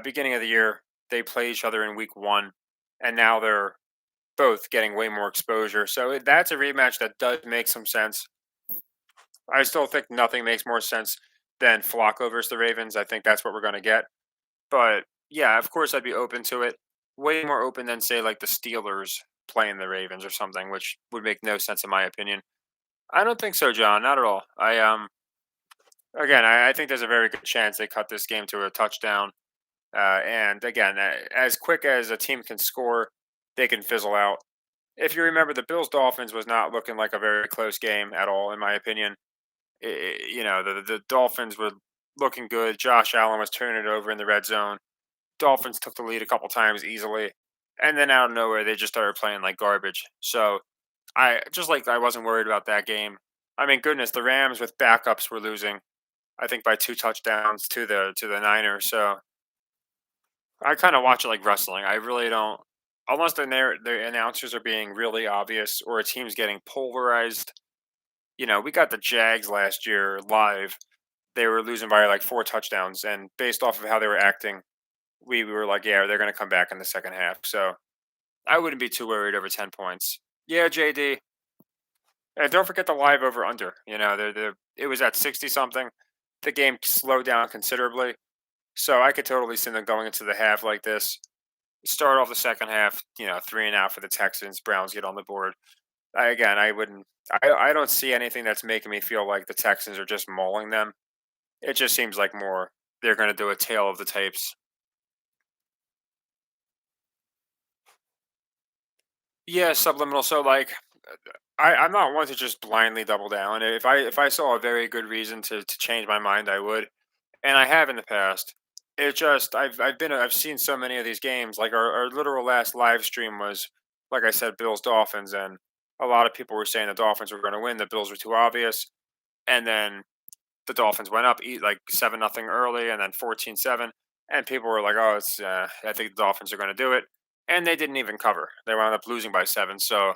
Beginning of the year, they play each other in week 1, and now they're both getting way more exposure. So that's a rematch that does make some sense. I still think nothing makes more sense than Flacco versus the Ravens. I think that's what we're gonna get. But yeah, of course I'd be open to it. Way more open than say like the Steelers playing the Ravens or something, which would make no sense in my opinion. I don't think so, John. Not at all. I think there's a very good chance they cut this game to a touchdown. And again, as quick as a team can score, they can fizzle out. If you remember, the Bills Dolphins was not looking like a very close game at all, in my opinion. The Dolphins were looking good. Josh Allen was turning it over in the red zone. Dolphins took the lead a couple times easily, and then out of nowhere they just started playing like garbage. So I wasn't worried about that game. I mean, goodness, the Rams with backups were losing. I think by 2 touchdowns to the Niners. So I kind of watch it like wrestling. I really don't, unless the announcers are being really obvious or a team's getting pulverized. We got the Jags last year live. They were losing by like 4 touchdowns, and based off of how they were acting, we were like, yeah, they're going to come back in the second half. So I wouldn't be too worried over 10 points. Yeah, JD. And don't forget the live over under. It was at 60 something. The game slowed down considerably. So I could totally see them going into the half like this. Start off the second half, 3 and out for the Texans. Browns get on the board. I wouldn't. I don't see anything that's making me feel like the Texans are just mauling them. It just seems like more they're going to do a tale of the tapes. Yeah, subliminal. So like I'm not one to just blindly double down. If I saw a very good reason to change my mind, I would, and I have in the past. It just I've seen so many of these games. Like our literal last live stream was, like I said, Bills Dolphins, and a lot of people were saying the Dolphins were going to win. The Bills were too obvious, and then the Dolphins went up, eat like 7-0 early, and then 14-7, and people were like, "Oh, it's I think the Dolphins are going to do it," and they didn't even cover. They wound up losing by 7. So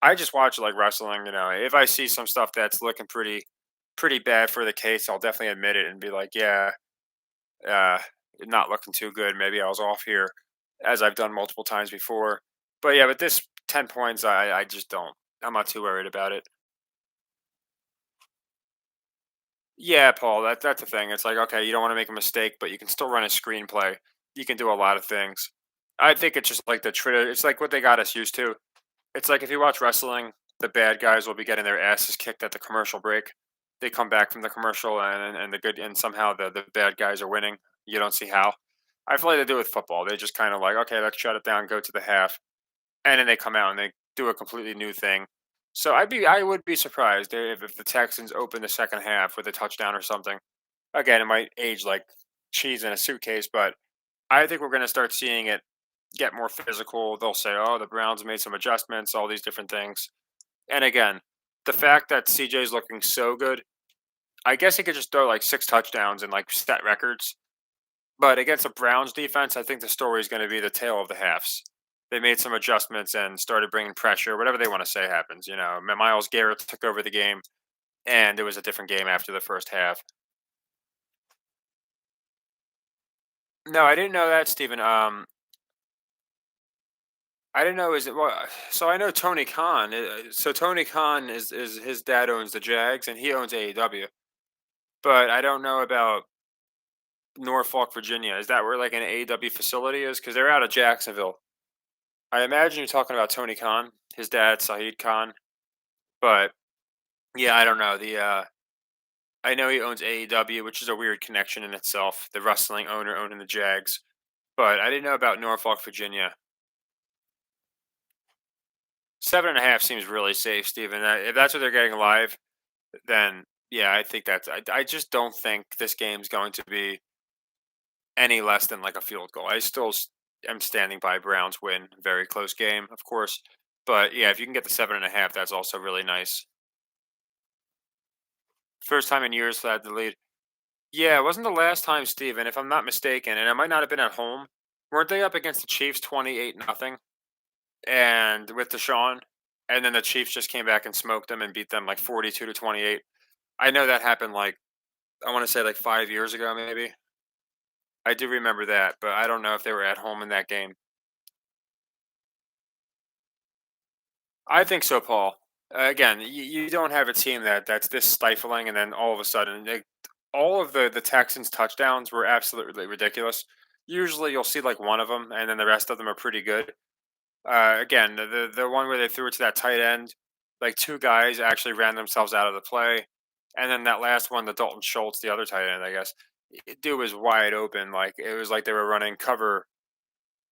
I just watch it like wrestling. If I see some stuff that's looking pretty bad for the case, I'll definitely admit it and be like, yeah, uh, not looking too good. Maybe I was off here, as I've done multiple times before. But yeah, with this 10 points, I just don't. I'm not too worried about it. Yeah, Paul, that's the thing. It's like, okay, you don't want to make a mistake, but you can still run a screenplay. You can do a lot of things. I think it's just like it's like what they got us used to. It's like if you watch wrestling, the bad guys will be getting their asses kicked at the commercial break. They come back from the commercial and the good and somehow the bad guys are winning. You don't see how. I feel like they do with football. They just kind of like, okay, let's shut it down, go to the half, and then they come out and they do a completely new thing. So I would be surprised if the Texans open the second half with a touchdown or something. Again, it might age like cheese in a suitcase, but I think we're going to start seeing it get more physical. They'll say, "Oh, the Browns made some adjustments, all these different things." And again, the fact that CJ's looking so good, I guess he could just throw like 6 touchdowns and like set records. But against the Browns defense, I think the story is going to be the tale of the halves. They made some adjustments and started bringing pressure, whatever they want to say happens. Miles Garrett took over the game, and it was a different game after the first half. No, I didn't know that, Steven. I didn't know. Is it well? So I know Tony Khan. So Tony Khan is his dad owns the Jags, and he owns AEW. But I don't know about Norfolk, Virginia. Is that where like an AEW facility is? Because they're out of Jacksonville. I imagine you're talking about Tony Khan, his dad Saeed Khan. But yeah, I don't know. I know he owns AEW, which is a weird connection in itself. The wrestling owner owning the Jags. But I didn't know about Norfolk, Virginia. 7.5 seems really safe, Steven. If that's what they're getting live, then yeah, I think that's. I just don't think this game's going to be any less than like a field goal. I still am standing by Browns win. Very close game, of course. But yeah, if you can get the 7.5, that's also really nice. First time in years that I had the lead. Yeah, it wasn't the last time, Steven, if I'm not mistaken, and it might not have been at home. Weren't they up against the Chiefs 28-0? And with Deshaun, and then the Chiefs just came back and smoked them and beat them like 42-28. I know that happened like I want to say like 5 years ago, maybe. I do remember that, but I don't know if they were at home in that game. I think so, Paul. Again, you don't have a team that's this stifling, and then all of a sudden, all of the Texans touchdowns were absolutely ridiculous. Usually, you'll see like one of them, and then the rest of them are pretty good. Again, the one where they threw it to that tight end, like two guys actually ran themselves out of the play, and then that last one, the Dalton Schultz, the other tight end, I guess, dude was wide open. Like it was like they were running cover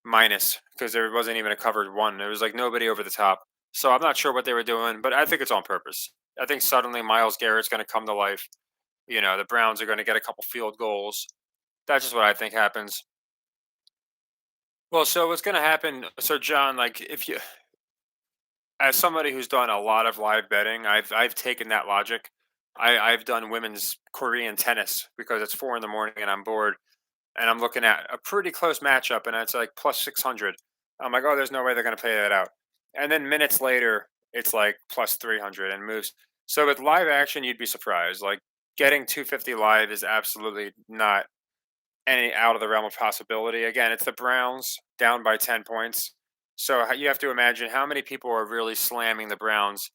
minus because there wasn't even a covered one. There was like nobody over the top. So I'm not sure what they were doing, but I think it's on purpose. I think suddenly Miles Garrett's going to come to life. The Browns are going to get a couple field goals. That's just what I think happens. Well, so what's going to happen? So John, like if you, as somebody who's done a lot of live betting, I've taken that logic. I've done women's Korean tennis because it's 4 in the morning and I'm bored and I'm looking at a pretty close matchup, and it's like plus 600. I'm like, oh, there's no way they're going to play that out. And then minutes later, it's like plus 300 and moves. So with live action, you'd be surprised. Like getting 250 live is absolutely not any out of the realm of possibility. Again, it's the Browns down by 10 points. So you have to imagine how many people are really slamming the Browns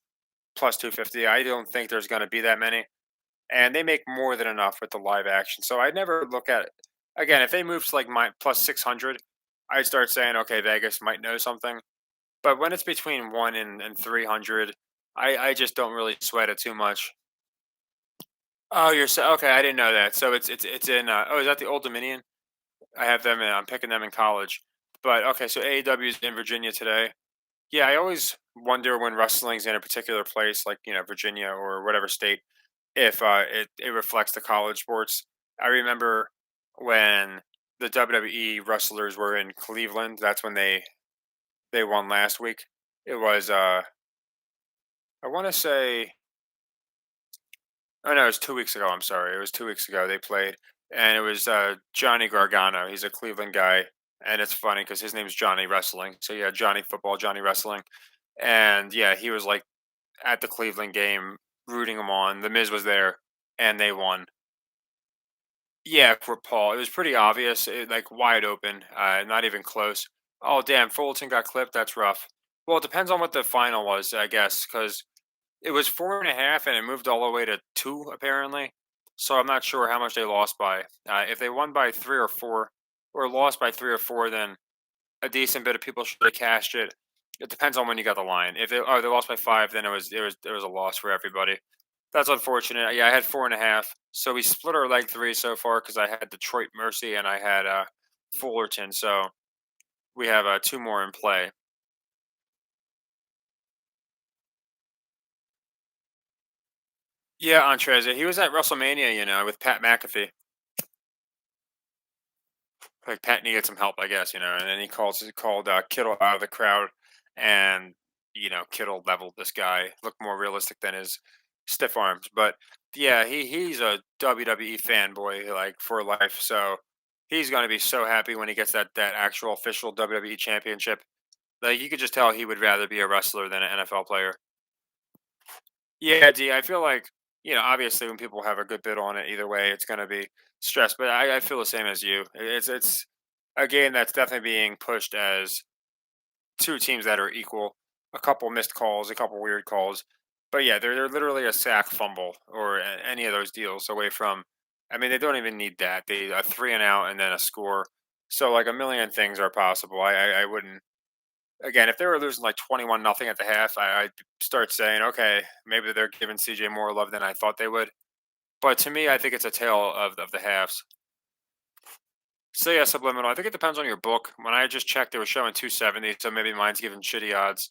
plus 250. I don't think there's going to be that many, and they make more than enough with the live action. So I never look at it again. If they move to like my plus 600, I'd start saying, okay, Vegas might know something. But when it's between 1 and 300, I just don't really sweat it too much. Oh, you're so okay. I didn't know that. So it's in. Oh, is that the Old Dominion? I have them. I'm picking them in college. But okay, so AEW is in Virginia today. Yeah, I always wonder when wrestling's in a particular place, like Virginia or whatever state, if it reflects the college sports. I remember when the WWE wrestlers were in Cleveland. That's when they won last week. It was I want to say oh no, it was 2 weeks ago. I'm sorry, it was 2 weeks ago they played, and it was Johnny Gargano. He's a Cleveland guy, and it's funny because his name's Johnny Wrestling. So yeah, Johnny Football, Johnny Wrestling, and yeah, he was like at the Cleveland game rooting him on. The Miz was there, and they won. Yeah, for Paul, it was pretty obvious, like wide open, not even close. Oh, damn, Fulton got clipped. That's rough. Well, it depends on what the final was, I guess, because it was 4.5 and it moved all the way to two, apparently. So I'm not sure how much they lost by. If they won by 3 or 4, or lost by 3 or 4, then a decent bit of people should have cashed it. It depends on when you got the line. If they lost by 5, then it was a loss for everybody. That's unfortunate. Yeah, I had 4.5. So we split our leg three so far because I had Detroit Mercy and I had Fullerton. So we have two more in play. Yeah, Antreza. He was at WrestleMania, with Pat McAfee. like Pat needed some help, I guess, and then he called Kittle out of the crowd, and Kittle leveled this guy, looked more realistic than his stiff arms. But yeah, he's a WWE fanboy like for life, so he's gonna be so happy when he gets that actual official WWE championship. Like you could just tell he would rather be a wrestler than an NFL player. Yeah, D. I feel like obviously when people have a good bid on it, either way, it's gonna be stress. But I feel the same as you. It's a game that's definitely being pushed as two teams that are equal. A couple missed calls, a couple weird calls, but yeah, they're literally a sack, fumble, or any of those deals away from. I mean, they don't even need that. They a three and out and then a score. So like a million things are possible. I wouldn't. Again, if they were losing like 21 nothing at the half, I'd start saying, okay, maybe they're giving CJ more love than I thought they would. But to me, I think it's a tale of the halves. So yeah, subliminal. I think it depends on your book. When I just checked, it was showing 270, so maybe mine's giving shitty odds.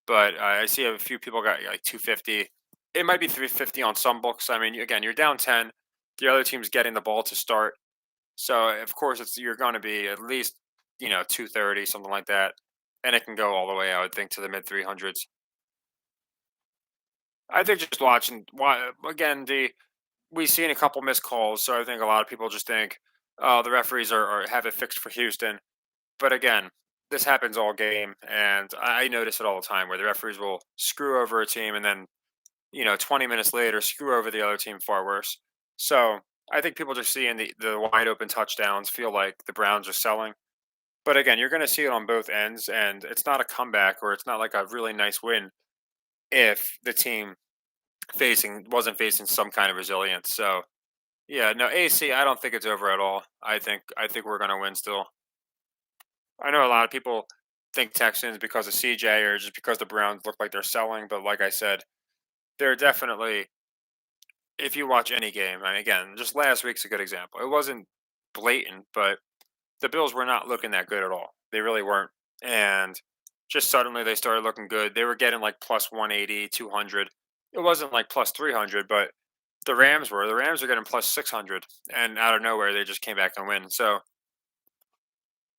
But I see a few people got like 250. It might be 350 on some books. I mean, again, you're down 10. The other team's getting the ball to start, so of course you're going to be at least 230, something like that, and it can go all the way, I would think, to the mid 300s. I think just watching again the we've seen a couple missed calls, so I think a lot of people just think, oh, the referees are have it fixed for Houston. But again, this happens all game, and I notice it all the time where the referees will screw over a team, and then 20 minutes later screw over the other team far worse. So I think people just seeing the wide open touchdowns feel like the Browns are selling. But again, you're going to see it on both ends, and it's not a comeback or it's not like a really nice win if the team facing wasn't facing some kind of resilience. So yeah, no AC. I don't think it's over at all. I think we're gonna win still. I know a lot of people think Texans because of CJ or just because the Browns look like they're selling, but like I said, they're definitely. If you watch any game, and again, just last week's a good example. It wasn't blatant, but the Bills were not looking that good at all. They really weren't, and just suddenly they started looking good. They were getting like plus 180, 200. It wasn't like plus 300, but the Rams were. The Rams are getting plus 600, and out of nowhere, they just came back and win. So,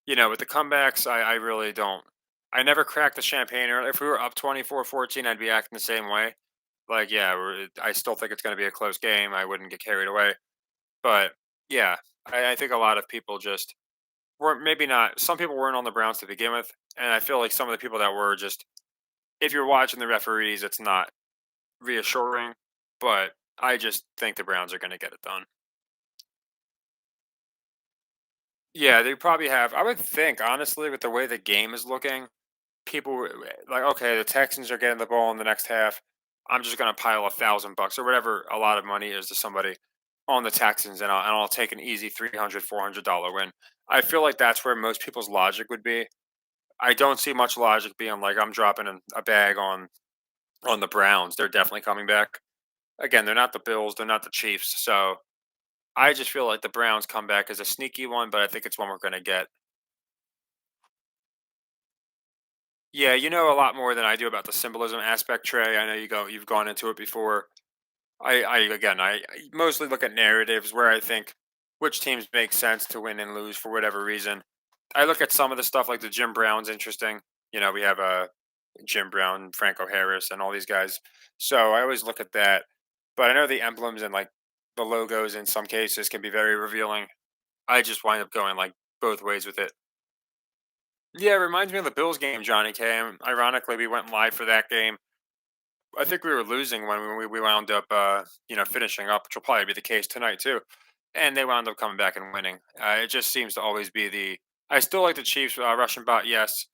with the comebacks, I really don't. I never cracked the champagne early. If we were up 24-14, I'd be acting the same way. Like, yeah, I still think it's going to be a close game. I wouldn't get carried away. But, yeah, I think a lot of people just weren't, maybe not. Some people weren't on the Browns to begin with. And I feel like some of the people that were just, if you're watching the referees, it's not reassuring. But I just think the Browns are going to get it done. Yeah, they probably have. I would think, honestly, with the way the game is looking, people like, okay, the Texans are getting the ball in the next half. I'm just gonna pile $1,000 or whatever a lot of money is to somebody on the Texans, and I'll take an easy 300, $400 win. I feel like that's where most people's logic would be. I don't see much logic being like I'm dropping a bag on the Browns. They're definitely coming back. Again, they're not the Bills, they're not the Chiefs, so I just feel like the Browns comeback is a sneaky one, but I think it's one we're gonna get. Yeah, you know a lot more than I do about the symbolism aspect, Trey. I know you've gone into it before. I mostly look at narratives where I think which teams make sense to win and lose for whatever reason. I look at some of the stuff like the Jim Brown's interesting. We have Jim Brown, Franco Harris, and all these guys. So I always look at that. But I know the emblems and like the logos in some cases can be very revealing. I just wind up going like both ways with it. Yeah, it reminds me of the Bills game, Johnny came. Ironically, we went live for that game. I think we were losing when we wound up, finishing up, which will probably be the case tonight too. And they wound up coming back and winning. It just seems to always be the. I still like the Chiefs rushing bot, yes.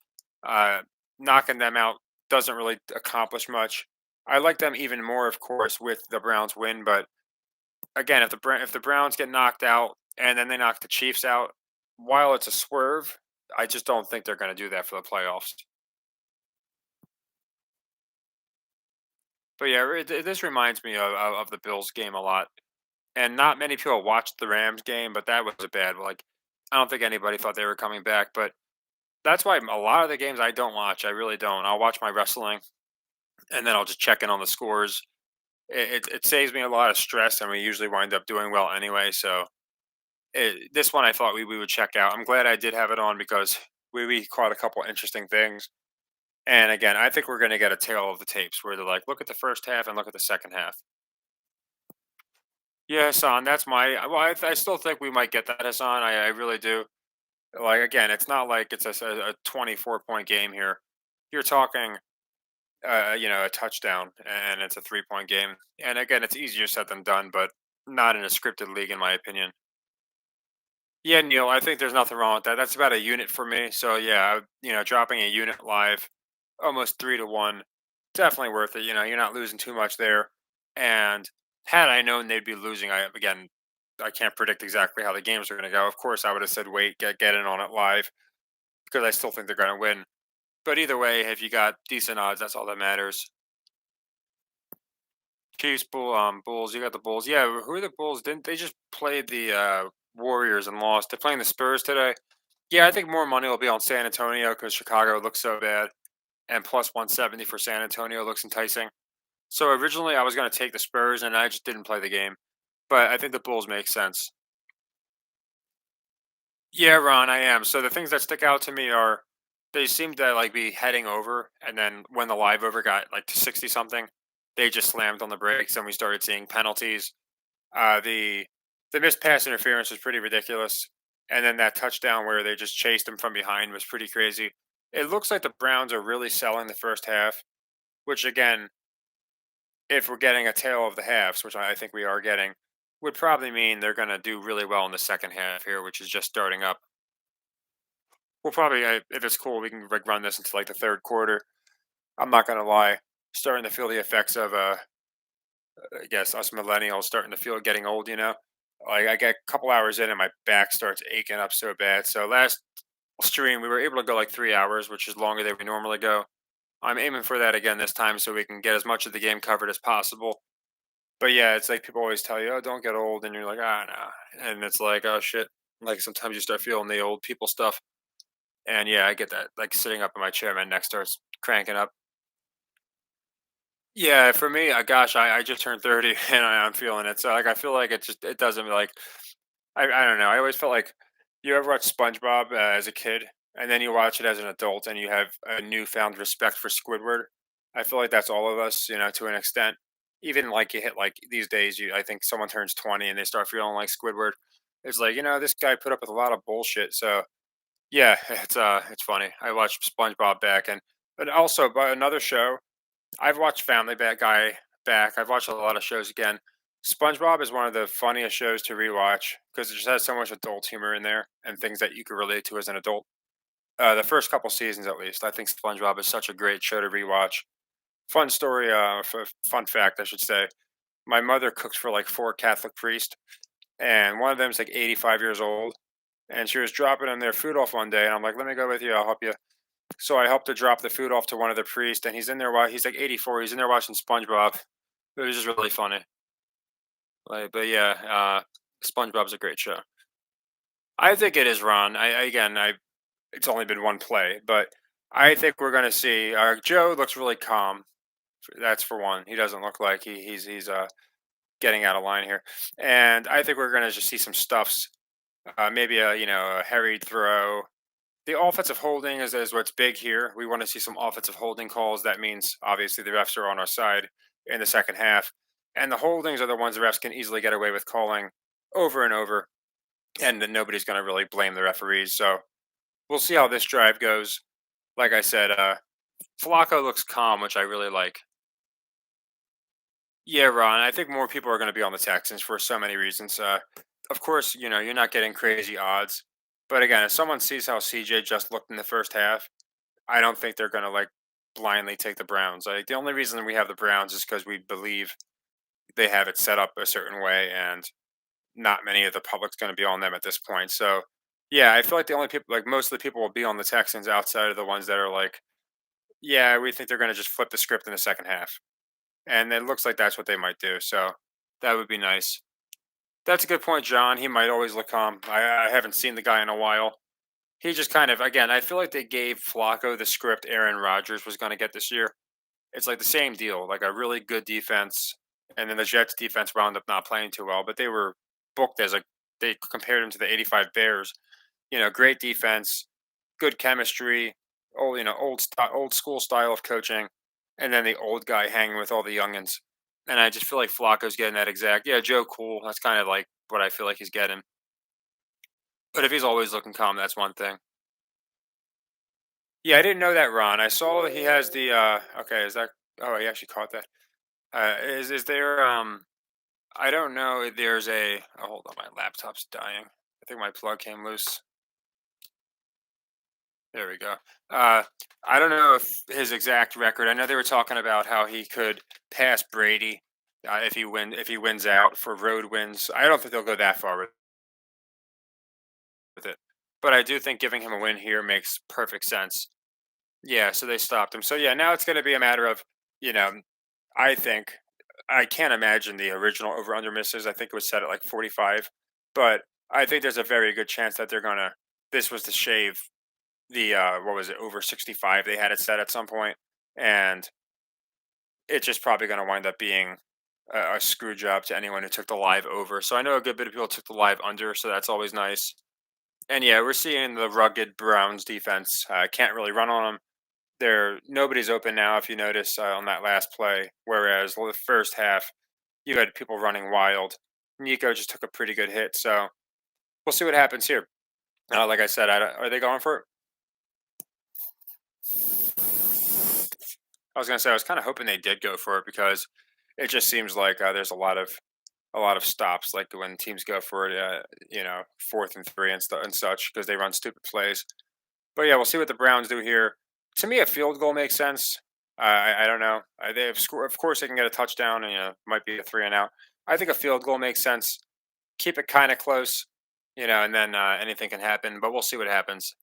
Uh, Knocking them out doesn't really accomplish much. I like them even more, of course, with the Browns win. But again, if the Browns get knocked out and then they knock the Chiefs out, while it's a swerve, I just don't think they're going to do that for the playoffs. But yeah, this reminds me of the Bills game a lot. And not many people watched the Rams game, but that was a bad. Like, I don't think anybody thought they were coming back. But that's why a lot of the games I don't watch. I really don't. I'll watch my wrestling, and then I'll just check in on the scores. It saves me a lot of stress, and we usually wind up doing well anyway. So This one I thought we would check out. I'm glad I did have it on because we caught a couple interesting things. And again, I think we're going to get a tale of the tapes where they're like, look at the first half and look at the second half. Yeah, Hassan, that's my. Well, I still think we might get that, Hassan. I really do. Like again, it's not like it's a 24-point game here. You're talking, a touchdown, and it's a 3-point game. And again, it's easier said than done, but not in a scripted league, in my opinion. Yeah, Neil, I think there's nothing wrong with that. That's about a unit for me. So yeah, dropping a unit live, almost 3 to 1, definitely worth it. You're not losing too much there. And had I known they'd be losing, I can't predict exactly how the games are going to go. Of course, I would have said wait, get in on it live because I still think they're going to win. But either way, if you got decent odds, that's all that matters. Chiefs, Bulls. You got the Bulls. Yeah, who are the Bulls? Didn't they just play the Warriors and lost? They're playing the Spurs today. Yeah, I think more money will be on San Antonio because Chicago looks so bad, and plus 170 for San Antonio looks enticing. So originally I was going to take the Spurs, and I just didn't play the game. But I think the Bulls make sense. Yeah, Ron, I am. So the things that stick out to me are they seem to like be heading over, and then when the live over got like to 60 something, they just slammed on the brakes, and we started seeing penalties. The missed pass interference was pretty ridiculous, and then that touchdown where they just chased him from behind was pretty crazy. It looks like the Browns are really selling the first half, which again, if we're getting a tail of the halves, which I think we are getting, would probably mean they're going to do really well in the second half here, which is just starting up. We'll probably, if it's cool, we can like run this into like the third quarter. I'm not going to lie, starting to feel the effects of I guess us millennials starting to feel getting old. Like I get a couple hours in and my back starts aching up so bad. So last stream we were able to go like 3 hours, which is longer than we normally go. I'm aiming for that again this time so we can get as much of the game covered as possible. But yeah, it's like people always tell you, "Oh, don't get old," and you're like, "Ah, no," and it's like, "Oh shit." Like sometimes you start feeling the old people stuff, and yeah, I get that. Like sitting up in my chair, my neck starts cranking up. Yeah, for me, gosh, I just turned 30 and I'm feeling it. So like I feel like it doesn't like I don't know. I always felt like you ever watch SpongeBob as a kid and then you watch it as an adult and you have a newfound respect for Squidward. I feel like that's all of us, to an extent. Even like you hit like these days, I think someone turns 20 and they start feeling like Squidward. It's like, this guy put up with a lot of bullshit. So yeah, it's funny. I watched SpongeBob back but also but another show I've watched Family Guy back. I've watched a lot of shows again. SpongeBob is one of the funniest shows to rewatch because it just has so much adult humor in there and things that you can relate to as an adult. The first couple seasons, at least, I think SpongeBob is such a great show to rewatch. Fun story, fun fact, I should say. My mother cooks for like 4 Catholic priests, and one of them is like 85 years old. And she was dropping them their food off one day, and I'm like, "Let me go with you. I'll help you." So I helped her drop the food off to one of the priests, and he's in there while he's like 84. He's in there watching SpongeBob. It was just really funny. But yeah, SpongeBob's a great show. I think it is, Ron. I it's only been one play, but I think we're gonna see. Joe looks really calm. That's for one. He doesn't look like he's getting out of line here, and I think we're gonna just see some stuffs. Maybe a harried throw. The offensive holding is what's big here. We want to see some offensive holding calls. That means obviously the refs are on our side in the second half. And the holdings are the ones the refs can easily get away with calling over and over. And then nobody's going to really blame the referees. So we'll see how this drive goes. Like I said, Flacco looks calm, which I really like. Yeah, Ron, I think more people are going to be on the Texans for so many reasons. Of course, you're not getting crazy odds. But again, if someone sees how CJ just looked in the first half, I don't think they're gonna like blindly take the Browns. Like the only reason we have the Browns is because we believe they have it set up a certain way, and not many of the public's going to be on them at this point. So, yeah, I feel like the only people, like most of the people, will be on the Texans outside of the ones that are like, yeah, we think they're going to just flip the script in the second half, and it looks like that's what they might do. So, that would be nice. That's a good point, John. He might always look calm. I haven't seen the guy in a while. He just kind of, again, I feel like they gave Flacco the script Aaron Rodgers was going to get this year. It's like the same deal, like a really good defense, and then the Jets defense wound up not playing too well, but they were booked as they compared him to the '85 Bears. Great defense, good chemistry, old school style of coaching, and then the old guy hanging with all the youngins. And I just feel like Flacco's getting that exact. Yeah, Joe Cool. That's kind of like what I feel like he's getting. But if he's always looking calm, that's one thing. Yeah, I didn't know that, Ron. I saw that he has the. Okay, is that? Oh, he actually caught that. Is there? I don't know. There's a. Oh, hold on, my laptop's dying. I think my plug came loose. There we go. Uh, I don't know if his exact record. I know they were talking about how he could pass Brady if he wins out for road wins. I don't think they'll go that far with it, but I do think giving him a win here makes perfect sense. Yeah, so they stopped him. So yeah, now it's going to be a matter of you know. I think I can't imagine the original over under misses. I think it was set at like 45, but I think there's a very good chance that they're gonna. This was to shave the what was it, over 65 they had it set at some point, and it's just probably going to wind up being a screw job to anyone who took the live over. So I know a good bit of people took the live under, so that's always nice. And yeah, we're seeing the rugged Browns defense can't really run on them. They're nobody's open now, if you notice on that last play, whereas the first half you had people running wild. Nico just took a pretty good hit, so we'll see what happens here. Like I said, are they going for it? I was gonna say I was kind of hoping they did go for it because it just seems like there's a lot of stops, like when teams go for it, 4th and 3 and such because they run stupid plays. But yeah, we'll see what the Browns do here. To me, a field goal makes sense. I don't know. They have score, of course, they can get a touchdown and might be a 3 and out. I think a field goal makes sense. Keep it kind of close, and then anything can happen. But we'll see what happens.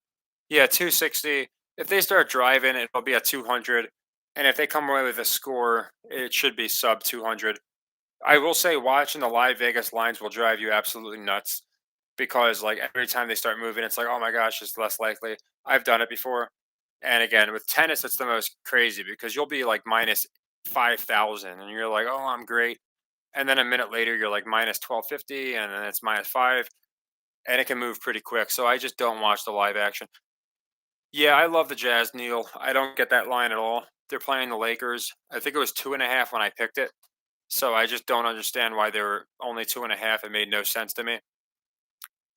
Yeah, 260. If they start driving, it'll be at 200. And if they come away with a score, it should be sub 200. I will say watching the live Vegas lines will drive you absolutely nuts because like every time they start moving, it's like, oh my gosh, it's less likely. I've done it before. And again, with tennis, it's the most crazy because you'll be like minus 5,000 and you're like, oh, I'm great. And then a minute later, you're like minus 1250 and then it's minus five and it can move pretty quick. So I just don't watch the live action. Yeah, I love the Jazz, Neil. I don't get that line at all. They're playing the Lakers. I think it was 2.5 when I picked it. So I just don't understand why they were only 2.5. It made no sense to me.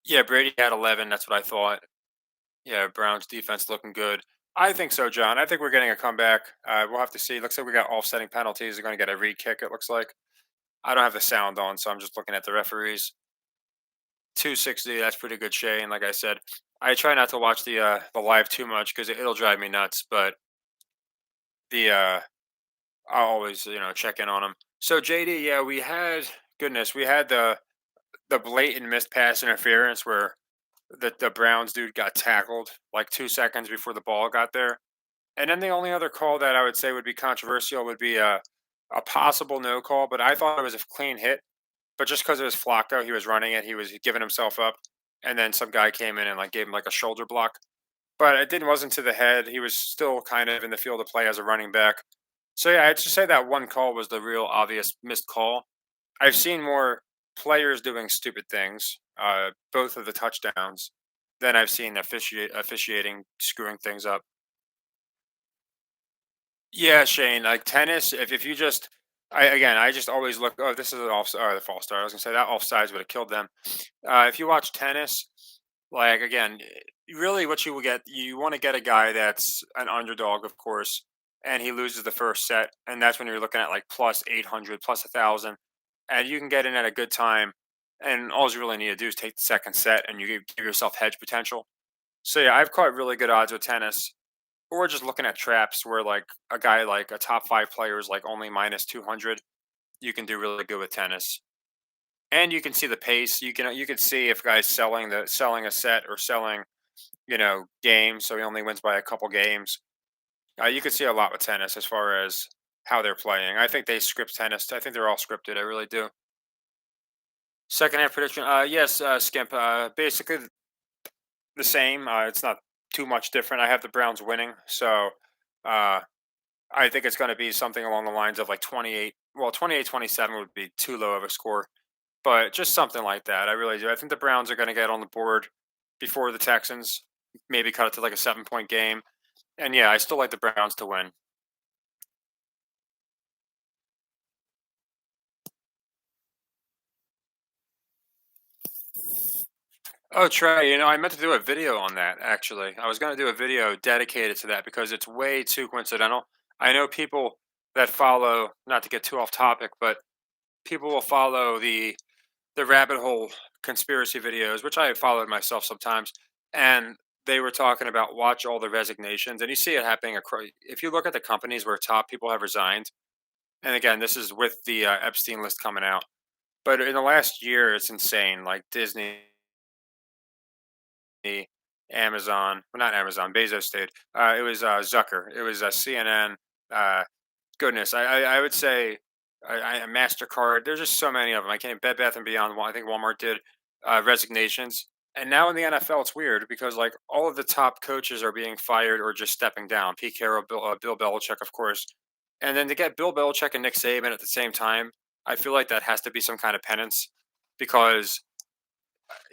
Yeah, Brady had 11. That's what I thought. Yeah, Browns defense looking good. I think so, John. I think we're getting a comeback. We'll have to see. Looks like we got offsetting penalties. They're going to get a re kick, it looks like. I don't have the sound on, so I'm just looking at the referees. 260, that's pretty good, Shane. Like I said, I try not to watch the live too much because it'll drive me nuts. But the I'll always check in on them. So JD, yeah, we had the blatant missed pass interference where the Browns dude got tackled like 2 seconds before the ball got there. And then the only other call that I would say would be controversial would be a possible no call, but I thought it was a clean hit. But just because it was Flacco, he was running it, he was giving himself up, and then some guy came in and like gave him like a shoulder block. But it didn't wasn't to the head. He was still kind of in the field of play as a running back. So yeah, I'd just say that one call was the real obvious missed call. I've seen more players doing stupid things, both of the touchdowns, than I've seen officiating screwing things up. Yeah, Shane, like tennis, if you just I just always look, oh, this is an off or the false start. I was gonna say that offsides would have killed them. If you watch tennis, like again, really what you will get, you want to get a guy that's an underdog, of course, and he loses the first set, and that's when you're looking at like plus 800, plus 1,000, and you can get in at a good time, and all you really need to do is take the second set, and you give yourself hedge potential. So yeah, I've caught really good odds with tennis or just looking at traps where like a guy like a top five player is like only minus 200, you can do really good with tennis. And you can see the pace. You can see if guys selling a set or selling games, so he only wins by a couple games. You can see a lot with tennis as far as how they're playing. I think they script tennis. I think they're all scripted. I really do. Second half prediction. Yes, Skimp. Basically the same. It's not too much different. I have the Browns winning, so uh, I think it's going to be something along the lines of like 28. Well, 28-27 would be too low of a score. but just something like that. I really do. I think the Browns are going to get on the board before the Texans. Maybe cut it to like a 7 point game. And yeah, I still like the Browns to win. Oh, Trey, I meant to do a video on that actually. I was going to do a video dedicated to that because it's way too coincidental. I know people that follow, not to get too off topic, but people will follow the rabbit hole conspiracy videos, which I followed myself sometimes, and they were talking about watch all the resignations, and you see it happening across. If you look at the companies where top people have resigned, and again, this is with the Epstein list coming out, but in the last year, it's insane. Like Disney, Amazon, well, not Amazon, Bezos stayed. It was Zucker. It was CNN. Uh, Goodness, I would say Mastercard. There's just so many of them. I can't. Bed Bath and Beyond. I think Walmart did resignations, and now in the NFL, it's weird because like all of the top coaches are being fired or just stepping down. Pete Carroll, Bill Belichick, of course, and then to get Bill Belichick and Nick Saban at the same time, I feel like that has to be some kind of penance because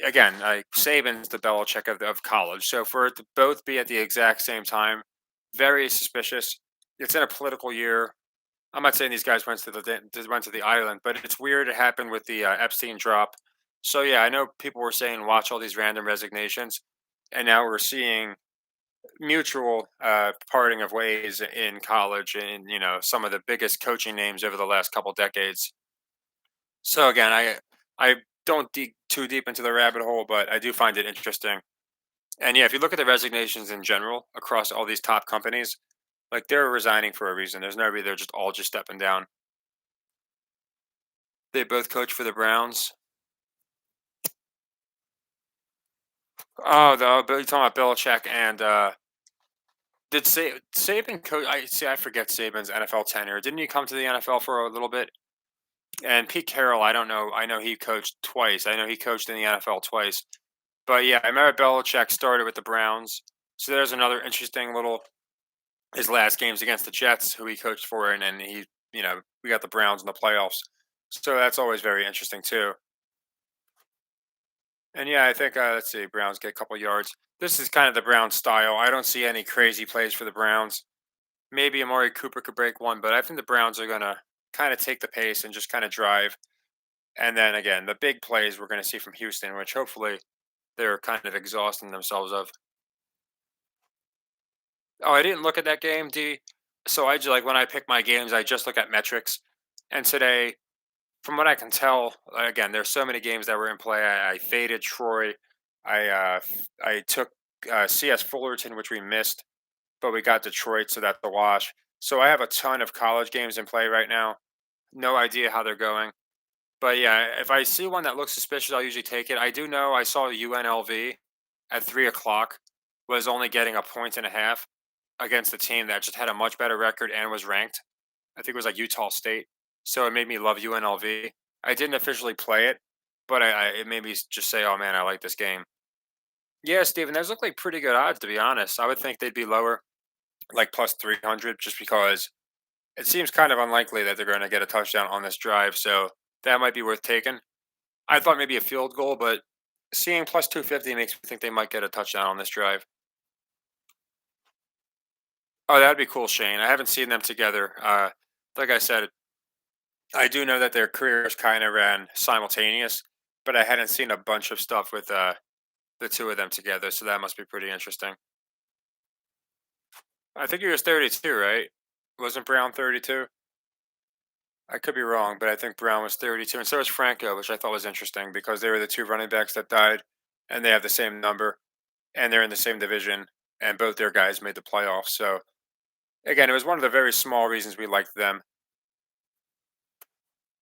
again, Saban's the Belichick of college, so for it to both be at the exact same time, very suspicious. It's in a political year. I'm not saying these guys went to the island, but it's weird it happened with the Epstein drop. So yeah, I know people were saying watch all these random resignations, and now we're seeing mutual parting of ways in college, and some of the biggest coaching names over the last couple decades. So again, I don't dig too deep into the rabbit hole, but I do find it interesting. And yeah, if you look at the resignations in general across all these top companies, like they're resigning for a reason. There's no reason they're just all just stepping down. They both coach for the Browns. Oh, but you're talking about Belichick and did Saban coach? I see. I forget Saban's NFL tenure. Didn't he come to the NFL for a little bit? And Pete Carroll, I don't know. I know he coached twice. I know he coached in the NFL twice. But yeah, I remember Belichick started with the Browns. So there's another interesting little his last games against the Jets, who he coached for, and then we got the Browns in the playoffs. So that's always very interesting too. And yeah, I think let's see, Browns get a couple yards. This is kind of the Browns style. I don't see any crazy plays for the Browns. Maybe Amari Cooper could break one, but I think the Browns are gonna kind of take the pace and just kind of drive. And then again, the big plays we're gonna see from Houston, which hopefully they're kind of exhausting themselves of. Oh, I didn't look at that game, D. So I just like when I pick my games, I just look at metrics. And today, from what I can tell, again, there's so many games that were in play. I faded Troy. I took CS Fullerton, which we missed, but we got Detroit, so that's the wash. So I have a ton of college games in play right now. No idea how they're going, but yeah, if I see one that looks suspicious, I'll usually take it. I do know I saw UNLV at 3 o'clock was only getting a point and a half against a team that just had a much better record and was ranked. I think it was like Utah State. So it made me love UNLV. I didn't officially play it, but it made me just say, "Oh man, I like this game." Yeah, Steven, those look like pretty good odds to be honest. I would think they'd be lower, like plus 300, just because it seems kind of unlikely that they're going to get a touchdown on this drive. So that might be worth taking. I thought maybe a field goal, but seeing plus 250 makes me think they might get a touchdown on this drive. Oh, that'd be cool, Shane. I haven't seen them together. Like I said, I do know that their careers kind of ran simultaneous, but I hadn't seen a bunch of stuff with the two of them together, so that must be pretty interesting. I think he was 32, right? Wasn't Brown 32? I could be wrong, but I think Brown was 32, and so was Franco, which I thought was interesting because they were the two running backs that died, and they have the same number, and they're in the same division, and both their guys made the playoffs. So again, it was one of the very small reasons we liked them.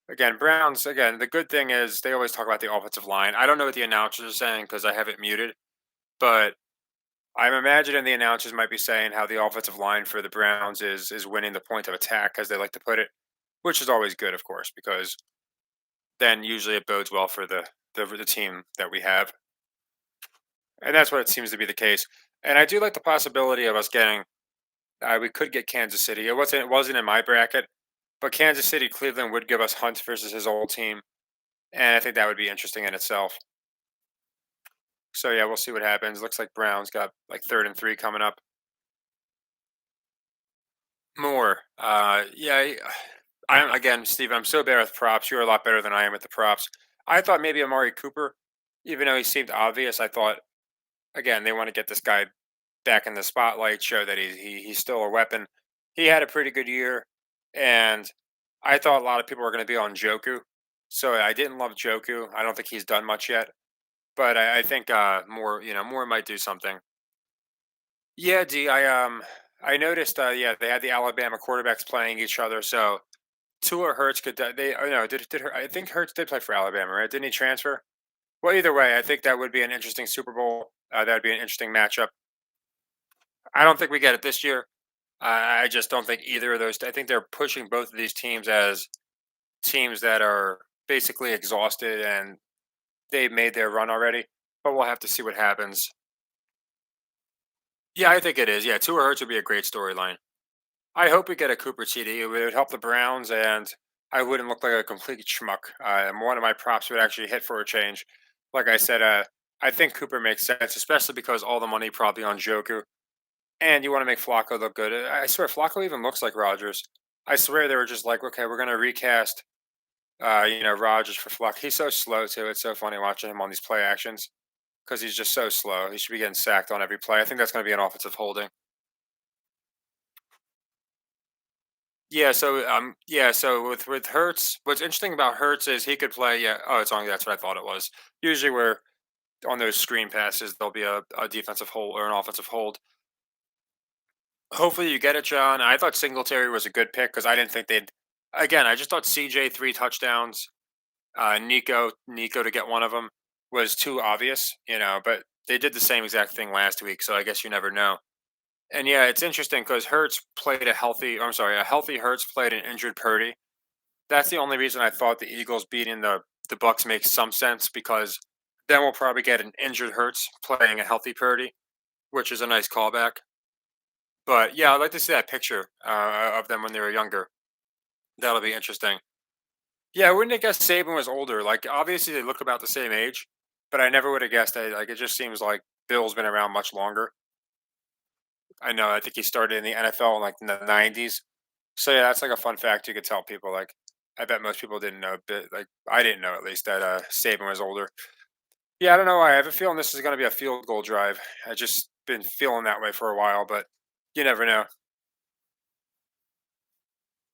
Again, Browns. Again, the good thing is they always talk about the offensive line. I don't know what the announcers are saying because I have it muted, but I'm imagining the announcers might be saying how the offensive line for the Browns is winning the point of attack, as they like to put it, which is always good, of course, because then usually it bodes well for the team that we have, and that's what it seems to be the case. And I do like the possibility of us getting. We could get Kansas City. It wasn't in my bracket, but Kansas City Cleveland would give us Hunt versus his old team. and I think that would be interesting in itself. So yeah, we'll see what happens. Looks like Browns got like 3rd and 3 coming up. More. Yeah. I'm again, Steve. I'm so bad with props. You're a lot better than I am with the props. I thought maybe Amari Cooper, even though he seemed obvious. I thought again they want to get this guy back in the spotlight, show that he's still a weapon. He had a pretty good year, and I thought a lot of people were going to be on Joku. So I didn't love Joku. I don't think he's done much yet, but I think more, more might do something. Yeah, D. I noticed. Yeah, they had the Alabama quarterbacks playing each other, so Tua Hurts could. They. Oh no, did I think Hurts did play for Alabama, right? Didn't he transfer? Well, either way, I think that would be an interesting Super Bowl. That would be an interesting matchup. I don't think we get it this year. I just don't think either of those. I think they're pushing both of these teams as teams that are basically exhausted and they made their run already. But we'll have to see what happens. Yeah, I think it is. Yeah, Tua Hurts would be a great storyline. I hope we get a Cooper TD. It would help the Browns, and I wouldn't look like a complete schmuck. And one of my props would actually hit for a change. Like I said, I think Cooper makes sense, especially because all the money probably on Joku. And you want to make Flacco look good. I swear, Flacco even looks like Rogers. I swear they were just like, okay, we're gonna recast, Rogers for Flacco. He's so slow too. It's so funny watching him on these play actions because he's just so slow. He should be getting sacked on every play. I think that's gonna be an offensive holding. Yeah. So with Hertz, what's interesting about Hertz is he could play. Yeah. Oh, it's on. That's what I thought it was. Usually, where on those screen passes, there'll be a defensive hold or an offensive hold. Hopefully you get it, John. I thought Singletary was a good pick because I didn't think they'd. Again, I just thought CJ 3 touchdowns, Nico to get one of them was too obvious, But they did the same exact thing last week, so I guess you never know. And yeah, it's interesting because Hurts played a healthy. I'm sorry, a healthy Hurts played an injured Purdy. That's the only reason I thought the Eagles beating the Bucks makes some sense because then we'll probably get an injured Hurts playing a healthy Purdy, which is a nice callback. But yeah, I'd like to see that picture of them when they were younger. That'll be interesting. Yeah, I wouldn't have guessed Saban was older. Like, obviously, they look about the same age, but I never would have guessed that. Like, it just seems like Bill's been around much longer. I know. I think he started in the NFL in like in the '90s. So yeah, that's like a fun fact you could tell people. Like, I bet most people didn't know. But like, I didn't know at least that Saban was older. Yeah, I don't know why. I have a feeling this is going to be a field goal drive. I just been feeling that way for a while, but you never know.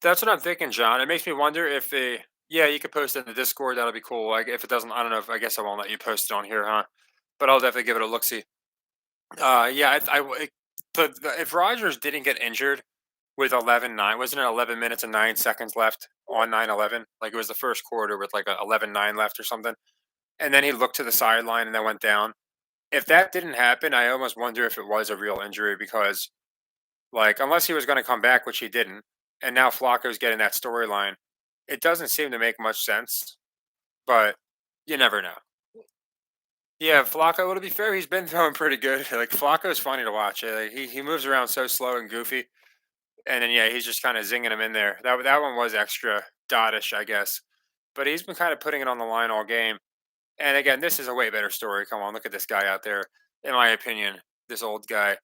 That's what I'm thinking, John. It makes me wonder if they. Yeah, you could post it in the Discord. That'll be cool. Like, if it doesn't, I don't know. If I guess I won't let you post it on here, huh? But I'll definitely give it a look. See. Yeah, if Rogers didn't get injured with 11-9, wasn't it 11 minutes and 9 seconds left on 9-11? Like it was the first quarter with like a 11-9 left or something, and then he looked to the sideline and then went down. If that didn't happen, I almost wonder if it was a real injury because, like, unless he was going to come back, which he didn't, and now Flacco's getting that storyline, it doesn't seem to make much sense. But you never know. Yeah, Flacco. Well, to be fair, he's been throwing pretty good. Like Flacco's funny to watch. Like, he moves around so slow and goofy, and then yeah, he's just kind of zinging him in there. That one was extra dottish, I guess. But he's been kind of putting it on the line all game. And again, this is a way better story. Come on, look at this guy out there. In my opinion, this old guy,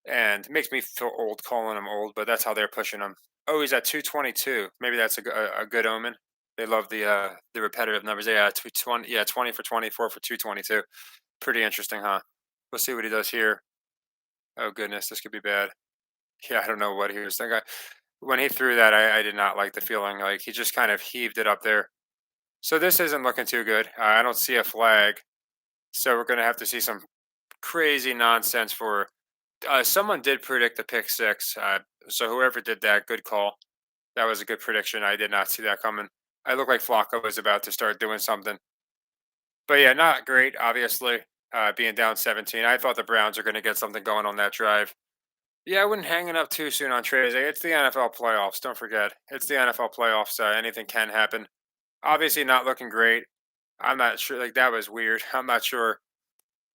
and it makes me feel old calling him old, but that's how they're pushing him. Oh, he's at 222. Maybe that's a good omen. They love the repetitive numbers. Yeah, 220. Yeah, 20 for 24 for 222. Pretty interesting, huh? We'll see what he does here. Oh goodness, this could be bad. Yeah, I don't know what he was thinking. When he threw that, I did not like the feeling. Like he just kind of heaved it up there. So this isn't looking too good. I don't see a flag. So we're gonna have to see some crazy nonsense for. Someone did predict the pick six. So whoever did that, good call. That was a good prediction. I did not see that coming. I looked like Flacco was about to start doing something. But yeah, not great, obviously, being down 17. I thought the Browns are going to get something going on that drive. Yeah, I wouldn't hang it up too soon on Trey's. It's the NFL playoffs. Don't forget. It's the NFL playoffs. Anything can happen. Obviously, not looking great. I'm not sure. Like, that was weird. I'm not sure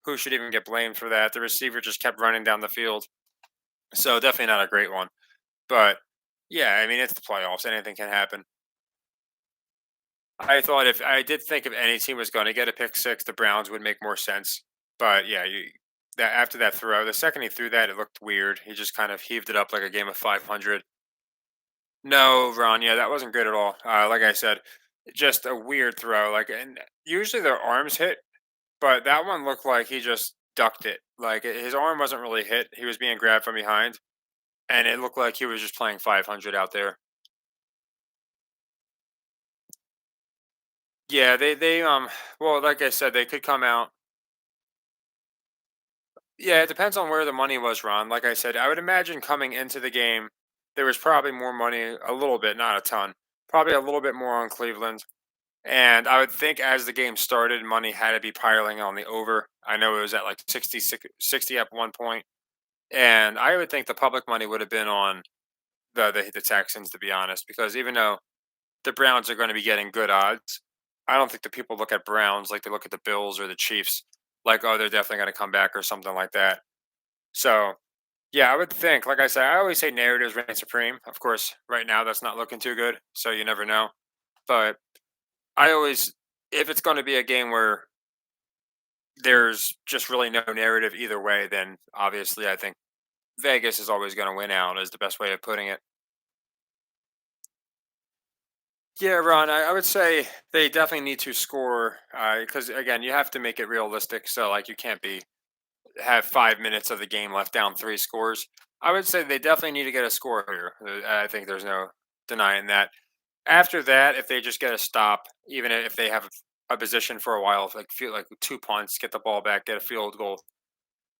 who should even get blamed for that. The receiver just kept running down the field. So, definitely not a great one. But yeah, I mean, it's the playoffs. Anything can happen. I thought if I did think if any team was going to get a pick six, the Browns would make more sense. But yeah, that after that throw, the second he threw that, it looked weird. He just kind of heaved it up like a game of 500. No, Ron. Yeah, that wasn't good at all. Like I said, just a weird throw. Like, and usually their arms hit, but that one looked like he just ducked it. Like his arm wasn't really hit. He was being grabbed from behind, and it looked like he was just playing 500 out there. Yeah, well, like I said, they could come out. Yeah, it depends on where the money was, Ron. Like I said, I would imagine coming into the game, there was probably more money, a little bit, not a ton, probably a little bit more on Cleveland. And I would think as the game started, money had to be piling on the over. I know it was at like 60 at one point, and I would think the public money would have been on the Texans, to be honest, because even though the Browns are going to be getting good odds, I don't think the people look at Browns like they look at the Bills or the Chiefs, like, oh, they're definitely going to come back or something like that. So yeah, I would think, like I said, I always say narratives reign supreme. Of course, right now that's not looking too good, so you never know. But I always, if it's going to be a game where there's just really no narrative either way, then obviously I think Vegas is always going to win out, is the best way of putting it. Yeah, Ron, I would say they definitely need to score because again, you have to make it realistic. So like, you can't be have 5 minutes of the game left down three scores. I would say they definitely need to get a score here. I think there's no denying that. After that, if they just get a stop, even if they have a position for a while, if like feel like two punts, get the ball back, get a field goal,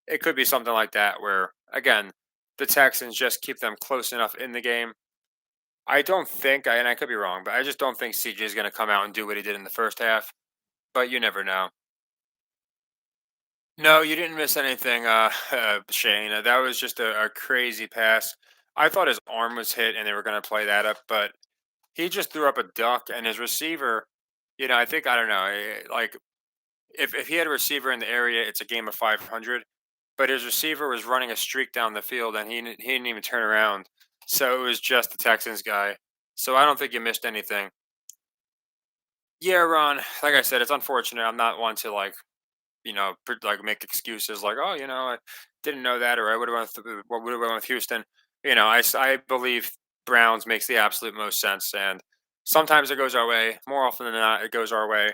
it could be something like that where again the Texans just keep them close enough in the game. I don't think, and I could be wrong, but I just don't think CJ is going to come out and do what he did in the first half. But you never know. No, you didn't miss anything, Shane. That was just a crazy pass. I thought his arm was hit and they were going to play that up, but he just threw up a duck, and his receiver, I think I don't know, like if he had a receiver in the area, it's a game of 500. But his receiver was running a streak down the field, and he didn't even turn around. So it was just the Texans guy. So I don't think you missed anything. Yeah, Ron. Like I said, it's unfortunate. I'm not one to like make excuses like, oh, I didn't know that, or I would have what would have went with Houston. I believe Browns makes the absolute most sense, and sometimes it goes our way. More often than not, it goes our way.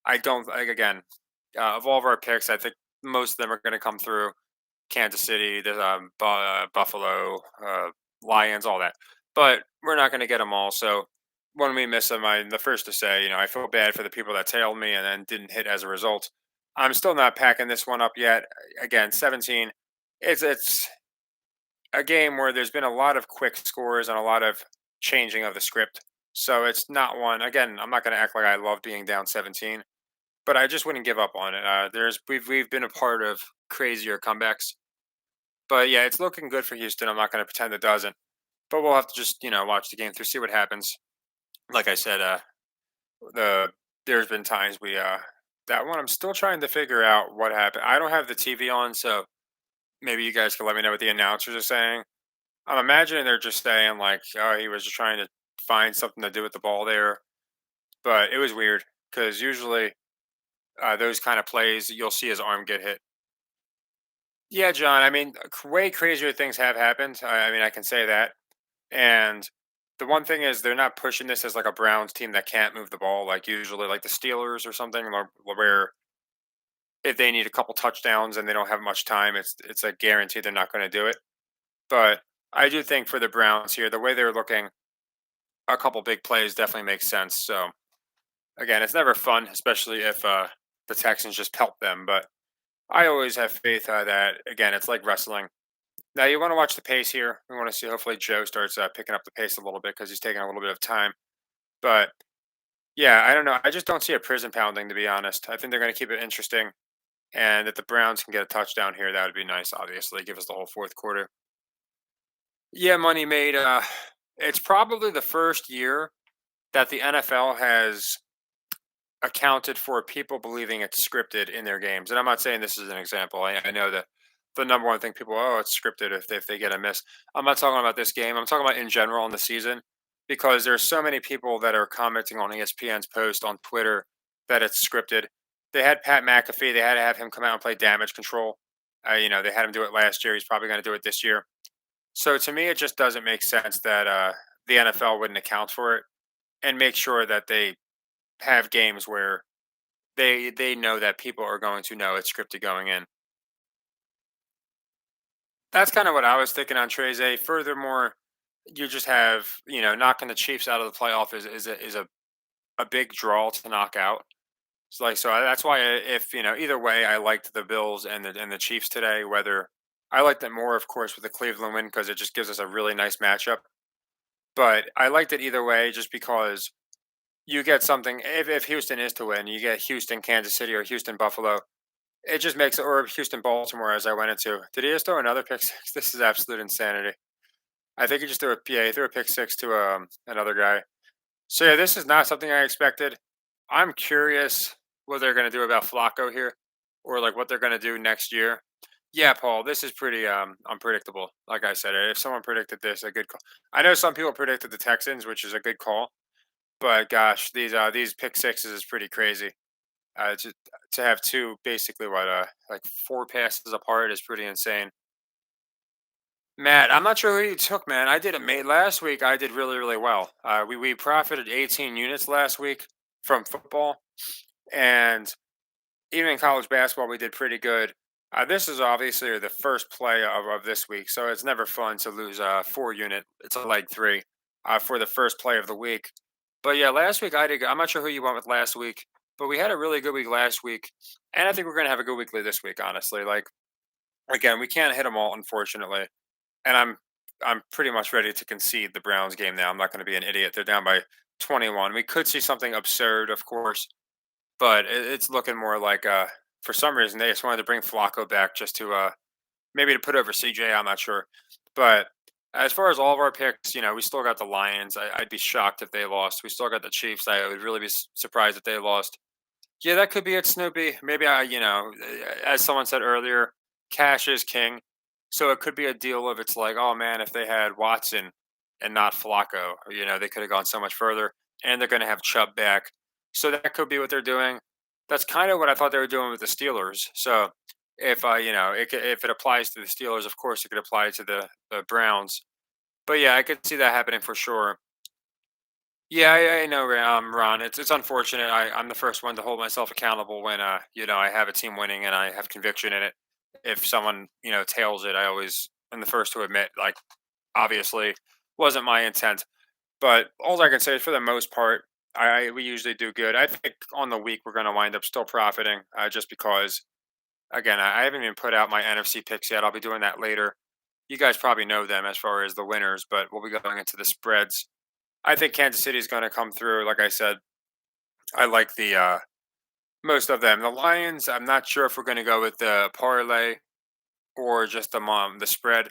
I don't like again of all of our picks. I think most of them are going to come through. Kansas City, the Buffalo, Lions, all that. But we're not going to get them all. So when we miss them, I'm the first to say, I feel bad for the people that tailed me and then didn't hit as a result. I'm still not packing this one up yet. Again, 17. It's a game where there's been a lot of quick scores and a lot of changing of the script. So it's not one. Again, I'm not going to act like I love being down 17, but I just wouldn't give up on it. We've been a part of crazier comebacks, but yeah, it's looking good for Houston. I'm not going to pretend it doesn't. But we'll have to just watch the game through, see what happens. Like I said, the there's been times we that one I'm still trying to figure out what happened. I don't have the TV on, so maybe you guys can let me know what the announcers are saying. I'm imagining they're just saying like, oh, he was just trying to find something to do with the ball there, but it was weird because usually those kind of plays you'll see his arm get hit. Yeah, John. I mean, way crazier things have happened. I mean, I can say that. And the one thing is, they're not pushing this as like a Browns team that can't move the ball, like usually like the Steelers or something, where if they need a couple touchdowns and they don't have much time, it's a guarantee they're not going to do it. But I do think for the Browns here, the way they're looking, a couple big plays definitely makes sense. So again, it's never fun, especially if the Texans just pelt them. But I always have faith that again, it's like wrestling. Now you want to watch the pace here. We want to see hopefully Joe starts picking up the pace a little bit because he's taking a little bit of time. But yeah, I don't know. I just don't see a prison pounding, to be honest. I think they're going to keep it interesting, and if the Browns can get a touchdown here, that would be nice. Obviously, give us the whole fourth quarter. Yeah, money made. It's probably the first year that the NFL has accounted for people believing it's scripted in their games. And I'm not saying this is an example. I know that the number one thing people, oh, it's scripted if they get a miss. I'm not talking about this game. I'm talking about in general in the season. because there's so many people that are commenting on ESPN's post on Twitter that it's scripted. They had Pat McAfee. They had to have him come out and play damage control. They had him do it last year. He's probably going to do it this year. So to me, it just doesn't make sense that the NFL wouldn't account for it and make sure that they have games where they know that people are going to know it's scripted going in. That's kind of what I was thinking on Treze. Furthermore, you just have knocking the Chiefs out of the playoff is a big draw to knock out. That's why if either way, I liked the Bills and the Chiefs today. Whether I liked it more, of course, with the Cleveland win because it just gives us a really nice matchup. But I liked it either way, just because you get something. If Houston is to win, you get Houston, Kansas City, or Houston, Buffalo. It just makes it, or Houston, Baltimore, as I went into. Did he just throw another pick six? This is absolute insanity. I think he just he threw a pick six to another guy. So yeah, this is not something I expected. I'm curious what they're going to do about Flacco here, or like what they're going to do next year. Yeah, Paul, this is pretty unpredictable. Like I said, if someone predicted this, a good call. I know some people predicted the Texans, which is a good call, but gosh, these pick sixes is pretty crazy. To have two basically what like four passes apart is pretty insane. Matt, I'm not sure who you took, man. I did it mate last week. I did really, really well. We profited 18 units last week from football, and even in college basketball, we did pretty good. This is obviously the first play of this week, so it's never fun to lose a 4 unit. It's a leg three for the first play of the week. But yeah, last week I did. I'm not sure who you went with last week, but we had a really good week last week, and I think we're gonna have a good week this week. Honestly, like again, we can't hit them all, unfortunately, and I'm pretty much ready to concede the Browns game now. I'm not going to be an idiot. They're down by 21. We could see something absurd, of course, but it's looking more like for some reason they just wanted to bring Flacco back just to maybe to put over CJ. I'm not sure, but as far as all of our picks, we still got the Lions. I'd be shocked if they lost. We still got the Chiefs. I would really be surprised if they lost. Yeah, that could be it, Snoopy. Maybe as someone said earlier, cash is king. So it could be a deal of it's like, oh man, if they had Watson and not Flacco, they could have gone so much further. And they're going to have Chubb back. So that could be what they're doing. That's kind of what I thought they were doing with the Steelers. So if if it applies to the Steelers, of course it could apply to the Browns. But yeah, I could see that happening for sure. Yeah, I know, Ron. It's unfortunate. I'm the first one to hold myself accountable when I have a team winning and I have conviction in it. If someone tails it, I always am the first to admit, like, obviously wasn't my intent. But all I can say is for the most part, we usually do good. I think on the week we're going to wind up still profiting, just because again I haven't even put out my NFC picks yet. I'll be doing that later. You guys probably know them as far as the winners, but we'll be going into the spreads. I think Kansas City is going to come through. Like I said, I like the most of them. The Lions, I'm not sure if we're going to go with the parlay or just the spread.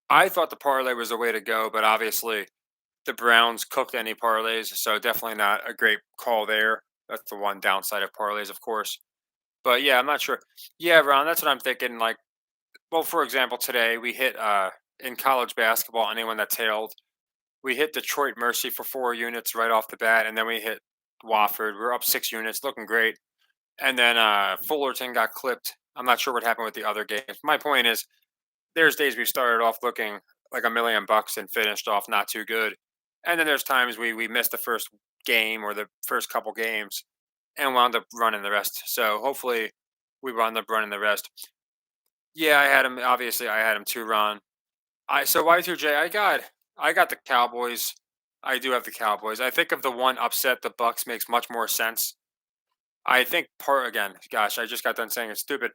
I thought the parlay was the way to go, but obviously the Browns cooked any parlays, so definitely not a great call there. That's the one downside of parlays, of course. But yeah, I'm not sure. Yeah, Ron, that's what I'm thinking. Like, well, for example, today we hit in college basketball. Anyone that tailed, we hit Detroit Mercy for 4 units right off the bat, and then we hit Wofford. We are up 6 units, looking great. And then Fullerton got clipped. I'm not sure what happened with the other games. My point is, there's days we started off looking like $1 million and finished off not too good. And then there's times we missed the first game or the first couple games and wound up running the rest. So hopefully we wound up running the rest. Yeah, I had him. Obviously, I had him to run. So Y2J, I got the Cowboys. I do have the Cowboys. I think of the one upset, the Bucks makes much more sense. I think part again, gosh, I just got done saying it's stupid.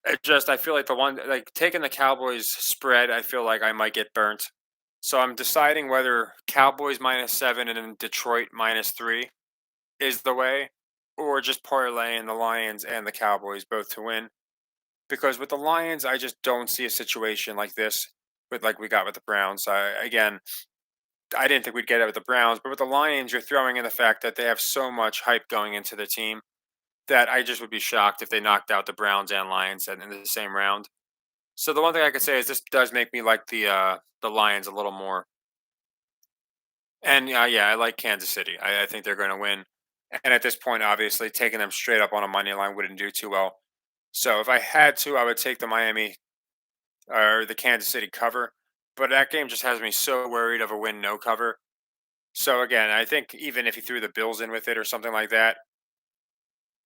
I feel like the one like taking the Cowboys spread, I feel like I might get burnt. So I'm deciding whether Cowboys -7 and then Detroit -3 is the way, or just parlaying the Lions and the Cowboys both to win. Because with the Lions, I just don't see a situation like this with like we got with the Browns. Again, I didn't think we'd get it with the Browns, but with the Lions, you're throwing in the fact that they have so much hype going into the team that I just would be shocked if they knocked out the Browns and Lions in the same round. So the one thing I could say is this does make me like the Lions a little more. And yeah, I like Kansas City. I think they're going to win. And at this point, obviously, taking them straight up on a money line wouldn't do too well. So if I had to, I would take the Miami or the Kansas City cover. But that game just has me so worried of a win no cover. So again, I think even if you threw the Bills in with it or something like that,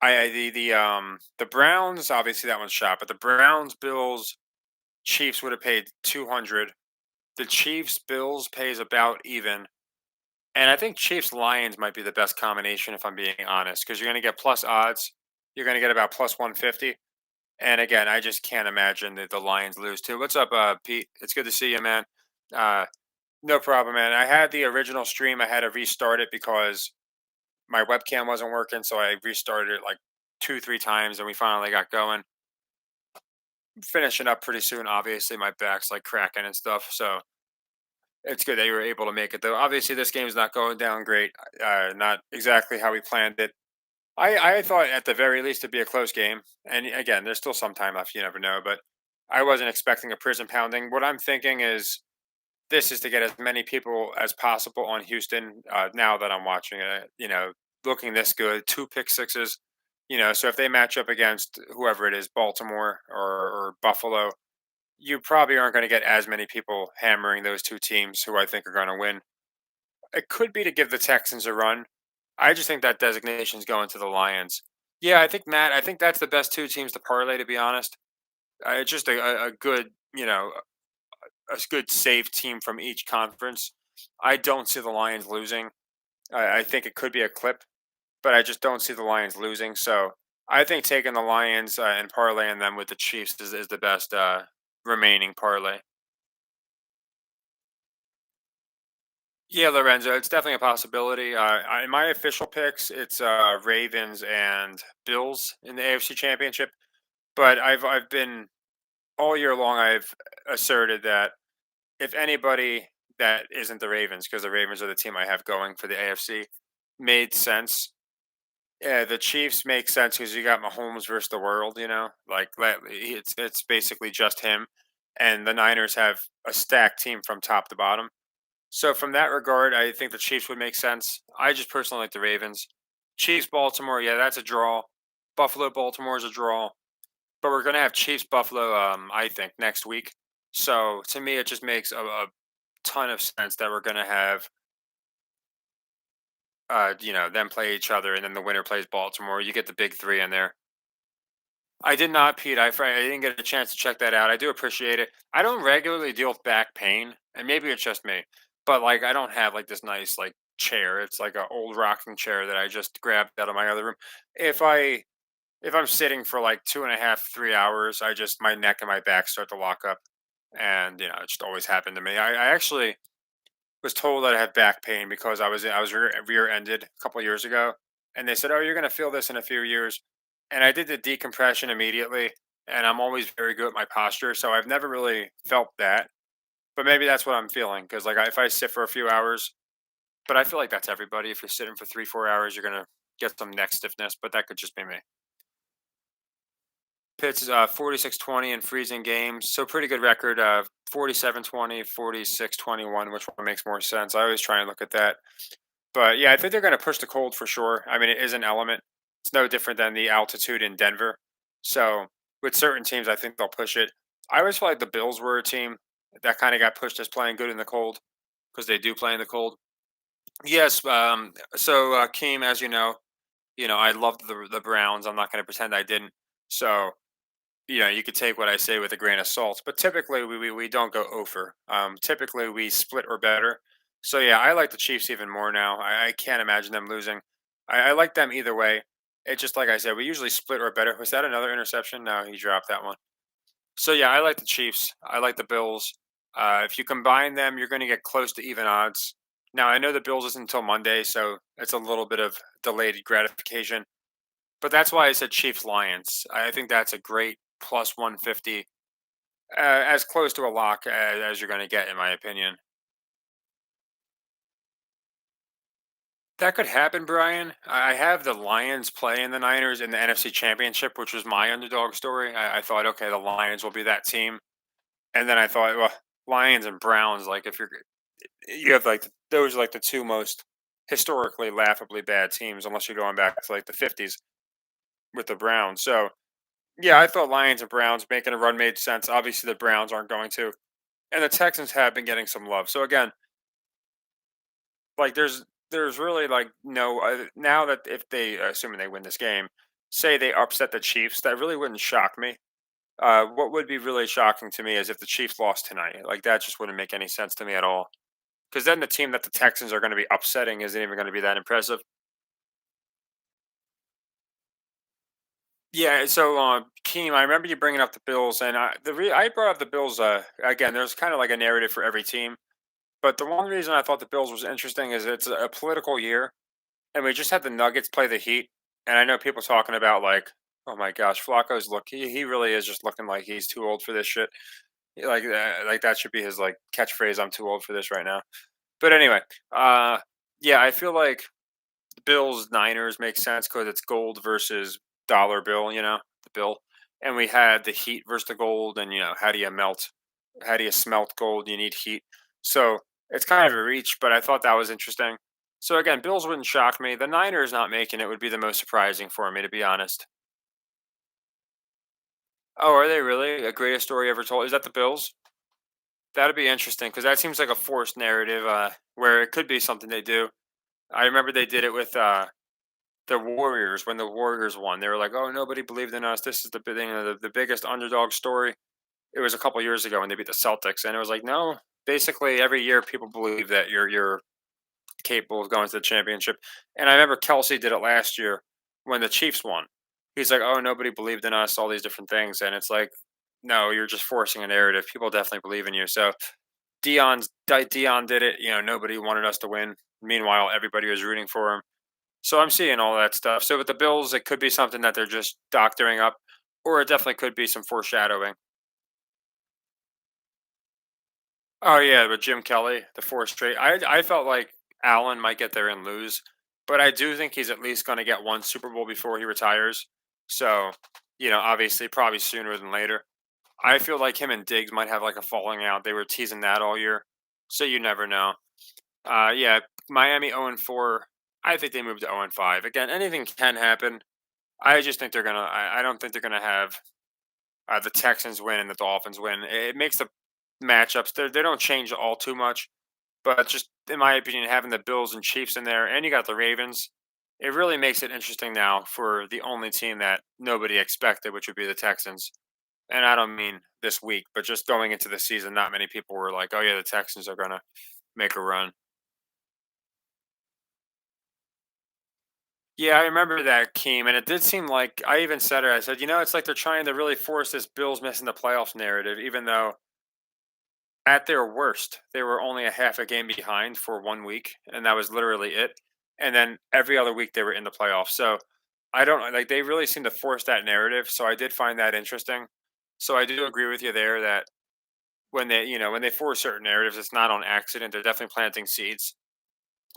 the Browns obviously that one's shot, but the Browns Bills Chiefs would have paid 200. The Chiefs Bills pays about even. And I think Chiefs Lions might be the best combination if I'm being honest, because you're going to get plus odds. You're going to get about plus 150. And again, I just can't imagine that the Lions lose too. What's up, Pete? It's good to see you, man. Uh, no problem, man. I had the original stream. I had to restart it because my webcam wasn't working, so I restarted it like two, three times, and we finally got going. Finishing up pretty soon. Obviously, my back's like cracking and stuff, so it's good that you were able to make it. Though obviously, this game's not going down great. Not exactly how we planned it. I thought at the very least it'd be a close game, and again, there's still some time left. You never know, but I wasn't expecting a prison pounding. What I'm thinking is this is to get as many people as possible on Houston. Now that I'm watching it, looking this good, two pick sixes. So if they match up against whoever it is, Baltimore or Buffalo, you probably aren't going to get as many people hammering those two teams who I think are going to win. It could be to give the Texans a run. I just think that designation is going to the Lions. Yeah, I think Matt. I think that's the best two teams to parlay. To be honest, it's just a good, a good safe team from each conference. I don't see the Lions losing. I think it could be a clip, but I just don't see the Lions losing. So I think taking the Lions and parlaying them with the Chiefs is the best remaining parlay. Yeah, Lorenzo, it's definitely a possibility. In my official picks, it's Ravens and Bills in the AFC Championship. But I've been all year long. I've asserted that if anybody that isn't the Ravens, because the Ravens are the team I have going for the AFC, made sense. Yeah, the Chiefs make sense because you got Mahomes versus the world. It's basically just him, and the Niners have a stacked team from top to bottom. So from that regard, I think the Chiefs would make sense. I just personally like the Ravens. Chiefs Baltimore, yeah, that's a draw. Buffalo Baltimore is a draw. But we're gonna have Chiefs Buffalo, I think, next week. So to me, it just makes a ton of sense that we're gonna have them play each other, and then the winner plays Baltimore. You get the big three in there. I did not, Pete. I didn't get a chance to check that out. I do appreciate it. I don't regularly deal with back pain, and maybe it's just me, but like I don't have like this nice like chair. It's like an old rocking chair that I just grabbed out of my other room. If I if I'm sitting for like 2.5, 3 hours, I just my neck and my back start to lock up, and it just always happened to me. I actually was told that I had back pain because I was rear-ended a couple years ago, and they said, "Oh, you're gonna feel this in a few years." And I did the decompression immediately, and I'm always very good at my posture, so I've never really felt that. But maybe that's what I'm feeling because if I sit for a few hours, but I feel like that's everybody. If you're sitting for 3, 4 hours, you're gonna get some neck stiffness, but that could just be me. Pitts is 46-20 in freezing games, so pretty good record. 47-20, 46-21, which one makes more sense? I always try and look at that. But yeah, I think they're going to push the cold for sure. I mean, it is an element. It's no different than the altitude in Denver. So with certain teams, I think they'll push it. I always felt like the Bills were a team that kind of got pushed as playing good in the cold because they do play in the cold. Yes. So Keem, as I loved the Browns. I'm not going to pretend I didn't. So you could take what I say with a grain of salt, but typically we don't go over. Typically we split or better. So yeah, I like the Chiefs even more now. I can't imagine them losing. I like them either way. It's just like I said, we usually split or better. Was that another interception? No, he dropped that one. So yeah, I like the Chiefs. I like the Bills. If you combine them, you're going to get close to even odds. Now I know the Bills isn't until Monday, so it's a little bit of delayed gratification. But that's why I said Chiefs Lions. I think that's a great plus 150, as close to a lock as you're going to get, in my opinion. That could happen, Brian. I have the Lions playing the Niners in the NFC Championship, which was my underdog story. I thought, okay, the Lions will be that team, and then I thought, well, Lions and Browns. Like if you have like Those are like the two most historically laughably bad teams, unless you're going back to like the '50s with the Browns. So yeah, I thought Lions and Browns making a run made sense. Obviously, the Browns aren't going to, and the Texans have been getting some love. So again, like there's really like no now that if they assuming they win this game, say they upset the Chiefs, that really wouldn't shock me. What would be really shocking to me is if the Chiefs lost tonight. Like that just wouldn't make any sense to me at all. Because then the team that the Texans are going to be upsetting isn't even going to be that impressive. Yeah. So, Keem, I remember you bringing up the Bills, and I brought up the Bills. Again, there's kind of like a narrative for every team, but the one reason I thought the Bills was interesting is it's a political year, and we just had the Nuggets play the Heat, and I know people talking about like, oh my gosh, Flacco's look. He really is just looking like he's too old for this shit. Like that should be his like catchphrase. I'm too old for this right now. But anyway, uh, yeah, I feel like Bills Niners makes sense because it's gold versus dollar bill, the bill. And we had the heat versus the gold, and how do you melt? How do you smelt gold? You need heat. So it's kind of a reach, but I thought that was interesting. So again, Bills wouldn't shock me. The Niners not making it would be the most surprising for me, to be honest. Oh, are they really? A greatest story ever told? Is that the Bills? That'd be interesting because that seems like a forced narrative where it could be something they do. I remember they did it with the Warriors when the Warriors won. They were like, "Oh, nobody believed in us. This is the the biggest underdog story." It was a couple years ago when they beat the Celtics, and it was like, no. Basically, every year people believe that you're capable of going to the championship. And I remember Kelsey did it last year when the Chiefs won. He's like, "Oh, nobody believed in us. All these different things," and it's like, no, you're just forcing a narrative. People definitely believe in you. So Dion did it. Nobody wanted us to win. Meanwhile, everybody was rooting for him. So I'm seeing all that stuff. So with the Bills, it could be something that they're just doctoring up, or it definitely could be some foreshadowing. Oh yeah, with Jim Kelly, the four straight. I felt like Allen might get there and lose, but I do think he's at least going to get one Super Bowl before he retires. So obviously, probably sooner than later. I feel like him and Diggs might have like a falling out. They were teasing that all year, so you never know. Yeah, Miami 0-4. I think they moved to 0-5. Again, anything can happen. I just think they're gonna. I don't think they're gonna have the Texans win and the Dolphins win. It makes the matchups they don't change all too much, but just in my opinion, having the Bills and Chiefs in there, and you got the Ravens, it really makes it interesting now for the only team that nobody expected, which would be the Texans. And I don't mean this week, but just going into the season, not many people were like, "Oh yeah, the Texans are gonna make a run." Yeah, I remember that came, and it did seem like I even said it. I said, it's like they're trying to really force this Bills missing the playoffs narrative, even though at their worst, they were only a half a game behind for 1 week, and that was literally it. And then every other week they were in the playoffs. So I don't like they really seem to force that narrative. So I did find that interesting. So I do agree with you there that when they force certain narratives, it's not on accident. They're definitely planting seeds.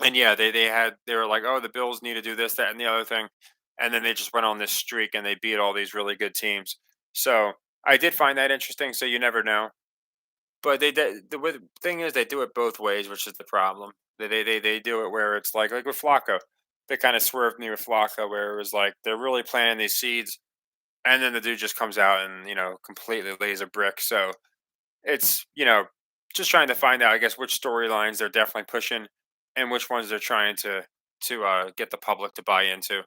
And yeah, they were like, oh, the Bills need to do this, that, and the other thing, and then they just went on this streak and they beat all these really good teams. So I did find that interesting. So you never know. But thing is, they do it both ways, which is the problem. They do it where it's like with Flacco, they kind of swerved me with Flacco, where it was like they're really planting these seeds, and then the dude just comes out and completely lays a brick. So it's just trying to find out, I guess, which storylines they're definitely pushing, and which ones they're trying to get the public to buy into.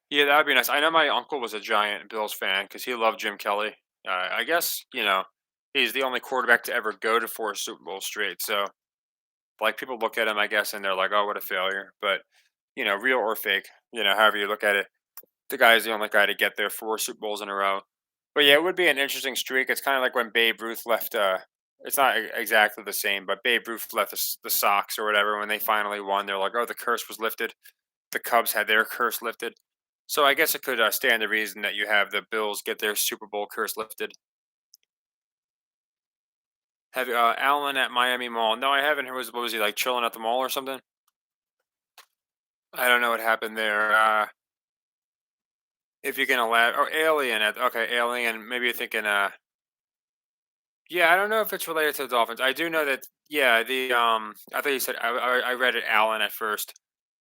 Yeah, that'd be nice. I know my uncle was a giant Bills fan because he loved Jim Kelly. I guess he's the only quarterback to ever go to four Super Bowls straight. So like people look at him, I guess, and they're like, "Oh, what a failure." But real or fake, however you look at it, the guy is the only guy to get there four Super Bowls in a row. But yeah, it would be an interesting streak. It's kind of like when Babe Ruth left. It's not exactly the same, but Babe Ruth left the Sox or whatever. When they finally won, they're like, "Oh, the curse was lifted." The Cubs had their curse lifted. So I guess it could stand the reason that you have the Bills get their Super Bowl curse lifted. Have you Allen at Miami Mall? No, I haven't. What was he like chilling at the mall or something? I don't know what happened there. If you can elaborate, or Alien at okay, Alien. Maybe you're thinking. Yeah, I don't know if it's related to the Dolphins. I do know that. Yeah, I thought you said I read it Allen at first.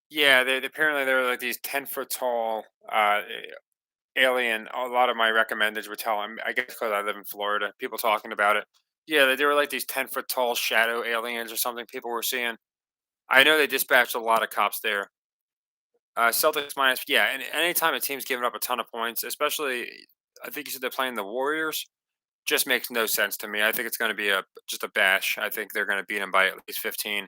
Yeah, apparently they're like these 10 foot tall alien. A lot of my recommenders were telling. I guess because I live in Florida, people talking about it. Yeah, they were like these 10 foot tall shadow aliens or something. People were seeing. I know they dispatched a lot of cops there. Celtics minus, yeah, and anytime a team's giving up a ton of points, especially, I think you said they're playing the Warriors, just makes no sense to me. I think it's going to be a just a bash. I think they're going to beat them by at least 15.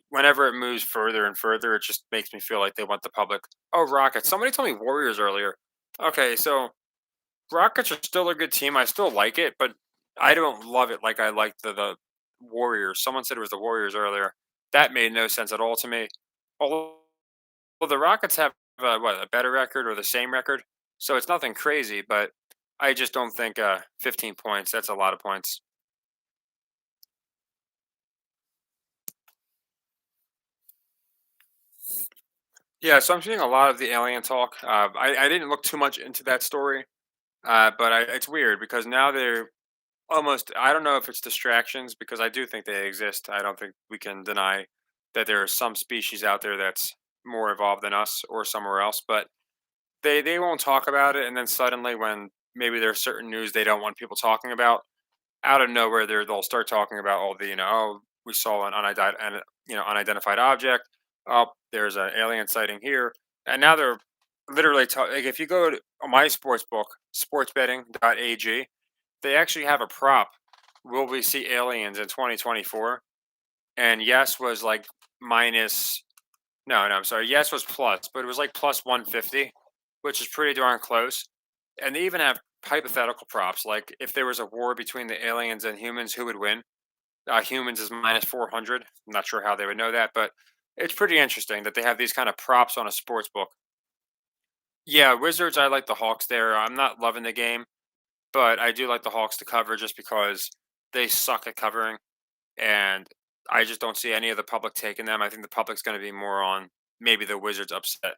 Whenever it moves further and further, it just makes me feel like they want the public. Oh, Rockets! Somebody told me Warriors earlier. Okay, so Rockets are still a good team. I still like it, but I don't love it like I like the Warriors. Someone said it was the Warriors earlier. That made no sense at all to me. Although well, the Rockets have what a better record or the same record, so it's nothing crazy. But I just don't think 15 points. That's a lot of points. Yeah, so I'm seeing a lot of the alien talk. I didn't look too much into that story, but it's weird because now they're almost. I don't know if it's distractions because I do think they exist. I don't think we can deny that there are some species out there that's more evolved than us or somewhere else, but they won't talk about it. And then suddenly, when maybe there's certain news they don't want people talking about, out of nowhere they'll start talking about all the oh, we saw an unidentified object. Oh, there's an alien sighting here, and now they're literally like if you go to my sports book sportsbetting.ag, they actually have a prop. Will we see aliens in 2024? And yes was like minus. No, I'm sorry. Yes was plus, but it was like plus 150, which is pretty darn close. And they even have hypothetical props, like if there was a war between the aliens and humans, who would win? Humans is minus 400. I'm not sure how they would know that, but it's pretty interesting that they have these kind of props on a sports book. Yeah, Wizards, I like the Hawks there. I'm not loving the game, but I do like the Hawks to cover just because they suck at covering. And I just don't see any of the public taking them. I think the public's going to be more on maybe the Wizards upset.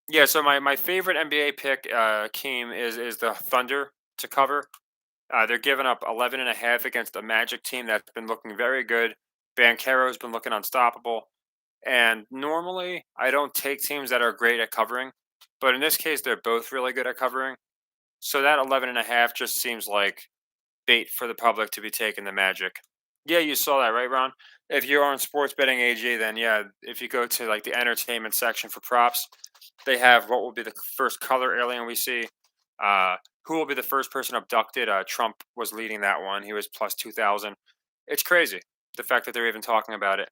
Yeah, so my favorite NBA pick, Keem, is the Thunder to cover. They're giving up 11.5 against a Magic team that's been looking very good. Banchero's been looking unstoppable. And normally, I don't take teams that are great at covering, but in this case, they're both really good at covering. So that 11.5 just seems like bait for the public to be taking the Magic. Yeah, you saw that, right, Ron? If you're on sports betting AG, then yeah, if you go to like the entertainment section for props, they have what will be the first color alien we see. Uh, who will be the first person abducted? Trump was leading that one. He was plus 2,000. It's crazy the fact that they're even talking about it.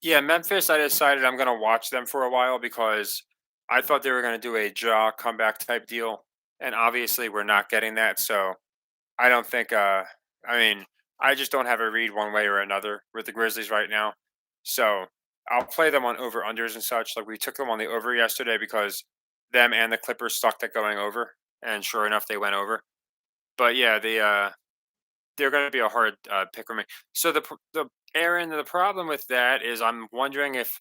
Yeah, Memphis. I decided I'm gonna watch them for a while because I thought they were gonna do a jaw comeback type deal, and obviously we're not getting that. So I don't think. I mean, I just don't have a read one way or another with the Grizzlies right now. So I'll play them on over unders and such. Like we took them on the over yesterday because them and the Clippers sucked at going over, and sure enough, they went over. But yeah, they're going to be a hard pick for me. So the Aaron, the problem with that is I'm wondering if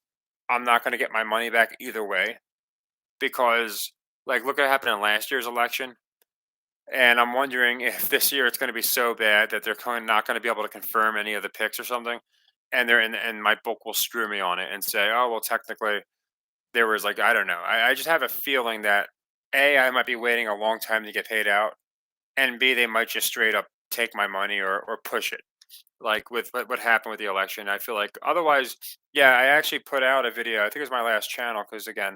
I'm not going to get my money back either way because like look what happened in last year's election. And I'm wondering if this year it's going to be so bad that they're not going to be able to confirm any of the picks or something, and and my book will screw me on it and say, oh well, technically there was like I don't know. I just have a feeling that I might be waiting a long time to get paid out, and B they might just straight up take my money or push it. Like with what happened with the election, I feel like otherwise, yeah, I actually put out a video. I think it was my last channel because again,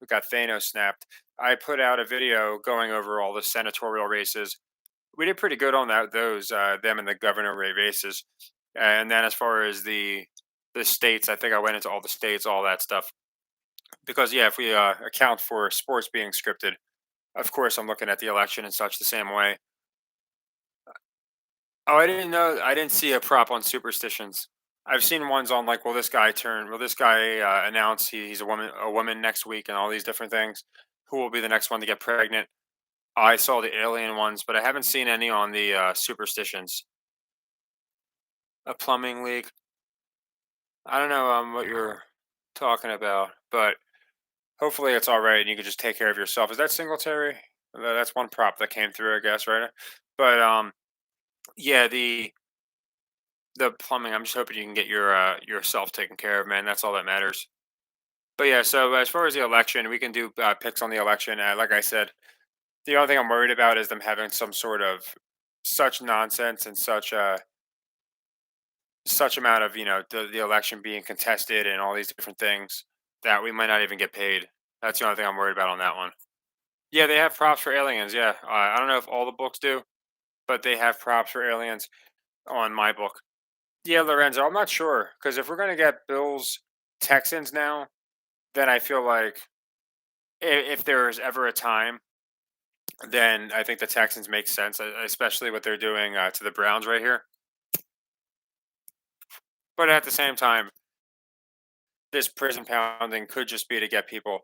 we got Thanos snapped. I put out a video going over all the senatorial races. We did pretty good on those them and the governor races. And then as far as the states, I think I went into all the states, all that stuff. Because yeah, if we account for sports being scripted, of course I'm looking at the election and such the same way. Oh, I didn't know. I didn't see a prop on superstitions. I've seen ones on like, will this guy announce he's a woman next week, and all these different things. Who will be the next one to get pregnant? I saw the alien ones, but I haven't seen any on the superstitions. A plumbing leak. I don't know what you're talking about, but hopefully it's all right, and you can just take care of yourself. Is that Singletary? That's one prop that came through, I guess, right? But yeah, the plumbing. I'm just hoping you can get yourself taken care of, man. That's all that matters. But yeah, so as far as the election, we can do picks on the election. Like I said, the only thing I'm worried about is them having some sort of such nonsense and such amount of the election being contested and all these different things that we might not even get paid. That's the only thing I'm worried about on that one. Yeah, they have props for aliens. Yeah, I don't know if all the books do, but they have props for aliens on my book. Yeah, Lorenzo, I'm not sure because if we're gonna get Bills Texans now, then I feel like if there is ever a time, then I think the Texans make sense, especially what they're doing to the Browns right here. But at the same time, this prison pounding could just be to get people,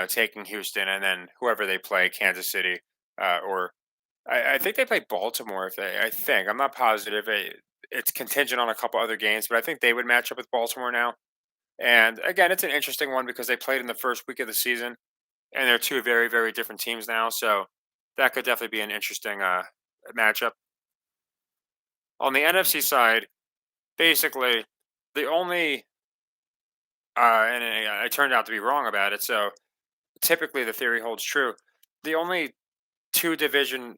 taking Houston and then whoever they play, Kansas City, or I think they play Baltimore. If they, I think I'm not positive. It's contingent on a couple other games, but I think they would match up with Baltimore now. And again, it's an interesting one because they played in the first week of the season, and they're two very, very different teams now. So that could definitely be an interesting matchup. On the NFC side, basically, the only and I turned out to be wrong about it. So typically, the theory holds true. The only two division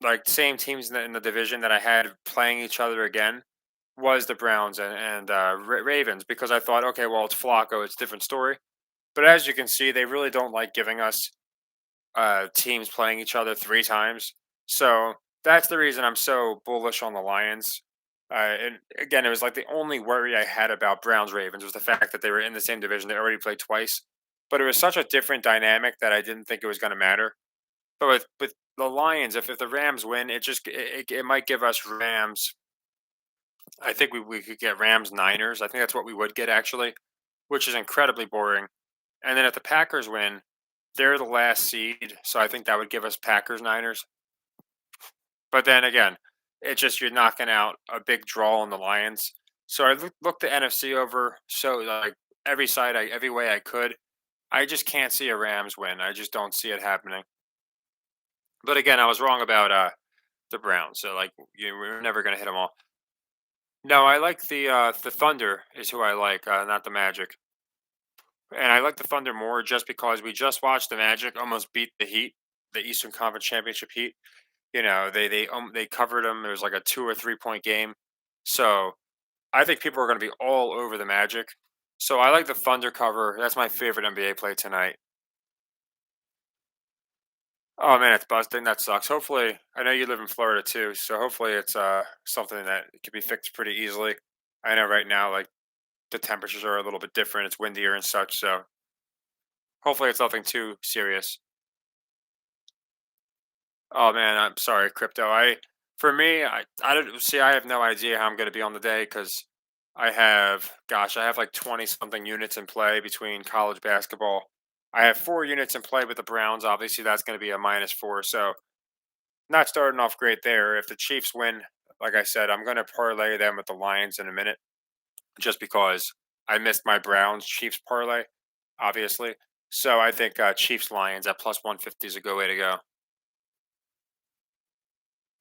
like same teams in the division that I had playing each other again was the Browns and Ravens because I thought, okay, well, it's Flacco, it's a different story. But as you can see, they really don't like giving us teams playing each other three times. So that's the reason I'm so bullish on the Lions. And again, it was like the only worry I had about Browns Ravens was the fact that they were in the same division. They already played twice, but it was such a different dynamic that I didn't think it was going to matter. But with the Lions, if the Rams win, it might give us Rams. I think we could get Rams Niners. I think that's what we would get actually, which is incredibly boring. And then if the Packers win, they're the last seed, so I think that would give us Packers Niners. But then again, it's just you're knocking out a big draw on the Lions. So I looked the NFC over, so like every way I could. I just can't see a Rams win. I just don't see it happening. But again, I was wrong about the Browns. So like we're never gonna hit them all. No, I like the Thunder is who I like, not the Magic. And I like the Thunder more just because we just watched the Magic almost beat the Heat, the Eastern Conference Championship Heat. They covered them. It was like a 2 or 3 point game. So I think people are going to be all over the Magic. So I like the Thunder cover. That's my favorite NBA play tonight. Oh man, it's busting. That sucks. Hopefully, I know you live in Florida too, so hopefully it's something that can be fixed pretty easily. I know right now like the temperatures are a little bit different. It's windier and such, so hopefully it's nothing too serious. Oh man, I'm sorry, crypto. For me, I don't see. I have no idea how I'm going to be on the day because I have like 20 something units in play between college basketball. I have 4 units in play with the Browns. Obviously, that's going to be a -4. So not starting off great there. If the Chiefs win, like I said, I'm going to parlay them with the Lions in a minute, just because I missed my Browns Chiefs parlay, obviously. So I think Chiefs Lions at +150 is a good way to go.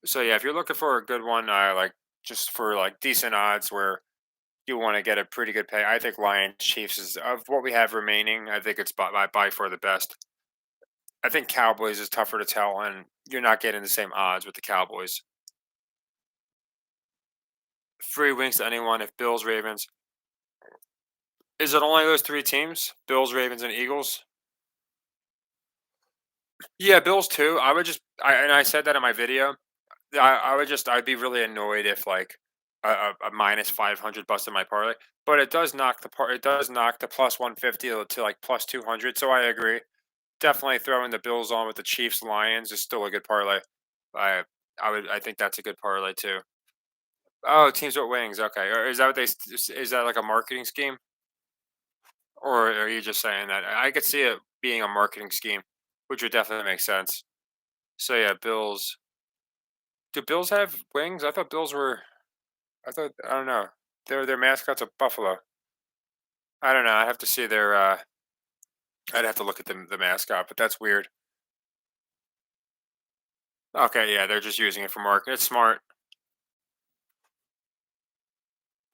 So yeah, if you're looking for a good one, like just for like decent odds where you want to get a pretty good pay, I think Lions Chiefs is of what we have remaining. I think it's by far the best. I think Cowboys is tougher to tell, and you're not getting the same odds with the Cowboys. Free wings to anyone if Bills Ravens. Is it only those three teams? Bills, Ravens, and Eagles. Yeah, Bills too. I said that in my video. I'd be really annoyed if like a -500 busted my parlay, but it does knock the +150 to like +200. So I agree. Definitely throwing the Bills on with the Chiefs Lions is still a good parlay. I I think that's a good parlay too. Oh, teams with wings. Okay, or is that what is that like a marketing scheme, or are you just saying that? I could see it being a marketing scheme, which would definitely make sense. So yeah, Bills. Do Bills have wings? I thought Bills were. I don't know. Their mascot's a buffalo. I don't know. I'd have to see their. I'd have to look at the mascot, but that's weird. Okay, yeah, they're just using it for marketing. It's smart.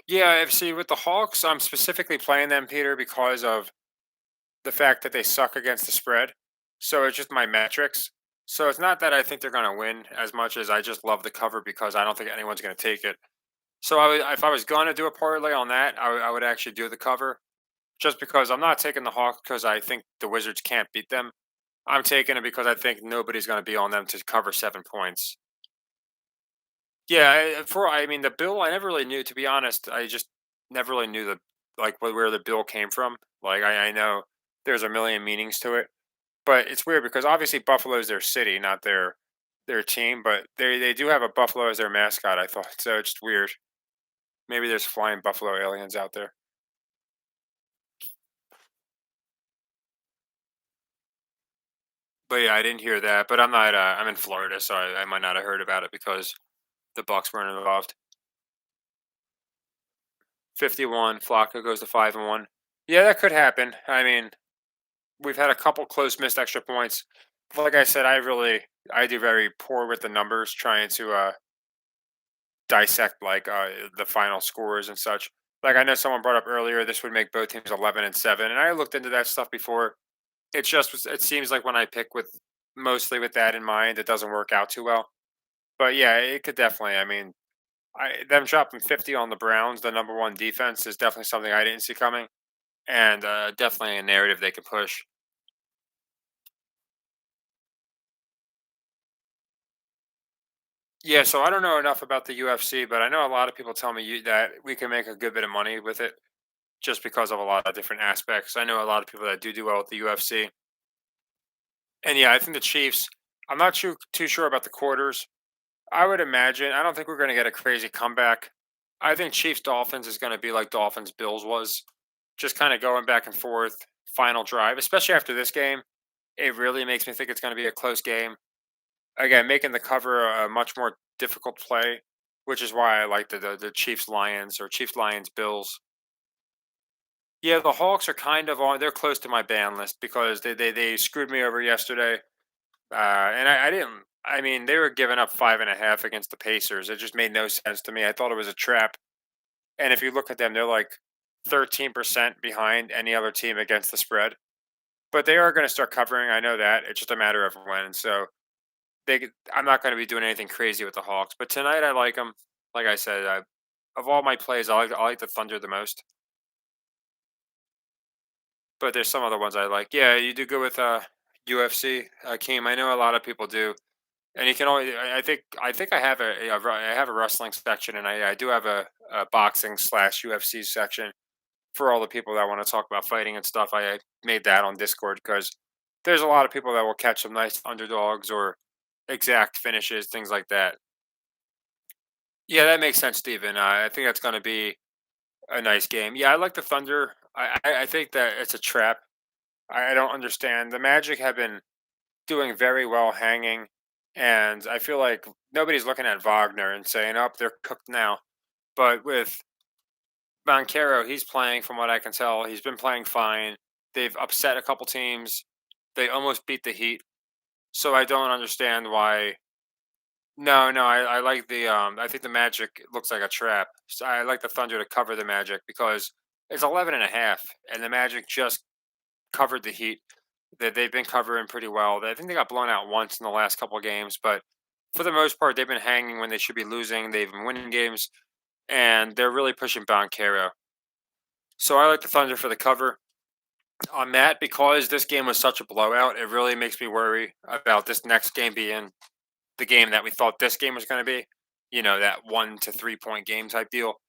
Yeah, if see with the Hawks, I'm specifically playing them, Peter, because of the fact that they suck against the spread. So it's just my metrics. So it's not that I think they're going to win as much as I just love the cover because I don't think anyone's going to take it. So if I was going to do a parlay on that, I would actually do the cover just because I'm not taking the Hawks because I think the Wizards can't beat them. I'm taking it because I think nobody's going to be on them to cover 7 points. Yeah, I mean the bill. I never really knew, to be honest. I just never really knew the where the bill came from. Like I know there's a million meanings to it, but it's weird because obviously Buffalo's their city, not their team. But they do have a buffalo as their mascot. I thought so. It's just weird. Maybe there's flying buffalo aliens out there. But yeah, I didn't hear that. But I'm not. I'm in Florida, so I might not have heard about it because the Bucks weren't involved. 51. Flacco goes to 5-1. Yeah, that could happen. I mean, we've had a couple close missed extra points. Like I said, I do very poor with the numbers, trying to dissect the final scores and such. Like I know someone brought up earlier, this would make both teams 11-7, and I looked into that stuff before. It seems like when I pick with mostly with that in mind, it doesn't work out too well. But yeah, it could definitely. I mean, them dropping 50 on the Browns, the number one defense, is definitely something I didn't see coming, and definitely a narrative they could push. Yeah, so I don't know enough about the UFC, but I know a lot of people tell me that we can make a good bit of money with it just because of a lot of different aspects. I know a lot of people that do well with the UFC, and yeah, I think the Chiefs. I'm not too sure about the quarters. I would imagine. I don't think we're going to get a crazy comeback. I think Chiefs Dolphins is going to be like Dolphins Bills was, just kind of going back and forth. Final drive, especially after this game, it really makes me think it's going to be a close game. Again, making the cover a much more difficult play, which is why I like the Chiefs Lions or Chiefs Lions Bills. Yeah, the Hawks are kind of on. They're close to my ban list because they screwed me over yesterday, and I didn't. I mean, they were giving up 5.5 against the Pacers. It just made no sense to me. I thought it was a trap. And if you look at them, they're like 13% behind any other team against the spread. But they are going to start covering. I know that. It's just a matter of when. So I'm not going to be doing anything crazy with the Hawks, but tonight I like them. Like I said, of all my plays, I like the Thunder the most. But there's some other ones I like. Yeah, you do good with UFC, Keem. I know a lot of people do, and you can always. I think I have I have a wrestling section, and I do have a boxing slash UFC section for all the people that want to talk about fighting and stuff. I made that on Discord because there's a lot of people that will catch some nice underdogs or exact finishes, things like that. Yeah, that makes sense, Steven. I think that's going to be a nice game. Yeah, I like the Thunder. I think that it's a trap. I don't understand. The Magic have been doing very well hanging, and I feel like nobody's looking at Wagner and saying, "Oh, they're cooked now." But with Bancaro, he's playing, from what I can tell, he's been playing fine. They've upset a couple teams. They almost beat the Heat, so I don't understand why. No, no, I like I think the Magic looks like a trap. So I like the Thunder to cover the Magic because it's 11.5, and the Magic just covered the Heat. They've been covering pretty well. I think they got blown out once in the last couple of games, but for the most part, they've been hanging when they should be losing. They've been winning games, and they're really pushing Boncaro. So I like the Thunder for the cover on that because this game was such a blowout. It really makes me worry about this next game being the game that we thought this game was going to be. You know, that 1 to 3 point game type deal.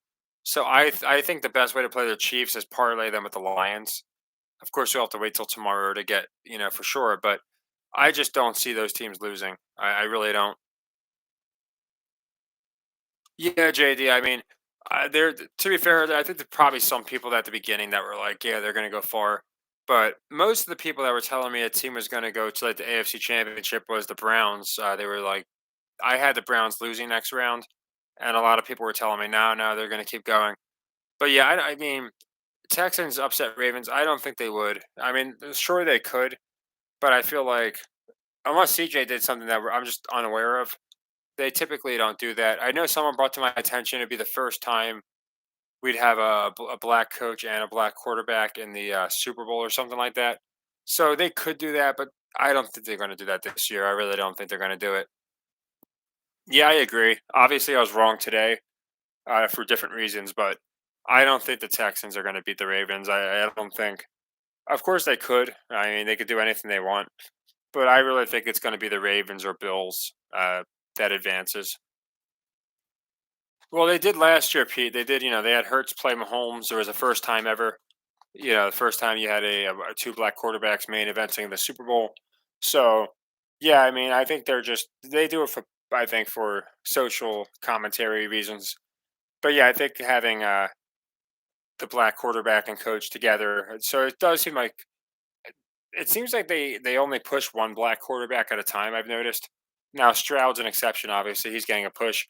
So I think the best way to play the Chiefs is parlay them with the Lions. Of course, you'll have to wait till tomorrow to get for sure. But I just don't see those teams losing. I really don't. Yeah, JD. I mean, there. To be fair, I think there's probably some people at the beginning that were like, "Yeah, they're going to go far." But most of the people that were telling me a team was going to go to like the AFC Championship was the Browns. They were like, I had the Browns losing next round, and a lot of people were telling me, "No, no, they're going to keep going." But yeah, I mean, Texans upset Ravens. I don't think they would. I mean, sure they could, but I feel like unless CJ did something that I'm just unaware of. They typically don't do that. I know someone brought to my attention it'd be the first time we'd have a black coach and a black quarterback in the Super Bowl or something like that. So they could do that, but I don't think they're going to do that this year. I really don't think they're going to do it. Yeah, I agree. Obviously, I was wrong today for different reasons, but I don't think the Texans are going to beat the Ravens. I don't think. Of course, they could. I mean, they could do anything they want, but I really think it's going to be the Ravens or Bills that advances. Well, they did last year, Pete. They did. They had Hurts play Mahomes. There was the first time ever. The first time you had two black quarterbacks main eventing the Super Bowl. So, yeah, I mean, I think they do it for I think for social commentary reasons. But yeah, I think having the black quarterback and coach together. So it does seem like it seems like they only push one black quarterback at a time. I've noticed. Now Stroud's an exception. Obviously, he's getting a push.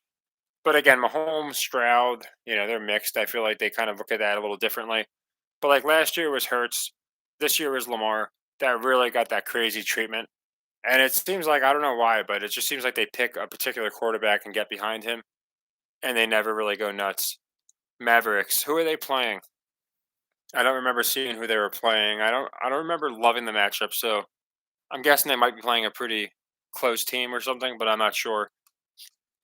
But again, Mahomes, Stroud, they're mixed. I feel like they kind of look at that a little differently. But like last year was Hurts, this year was Lamar. That really got that crazy treatment. And it seems like I don't know why, but it just seems like they pick a particular quarterback and get behind him, and they never really go nuts. Mavericks, who are they playing? I don't remember seeing who they were playing. I don't remember loving the matchup. So I'm guessing they might be playing a pretty close team or something, but I'm not sure.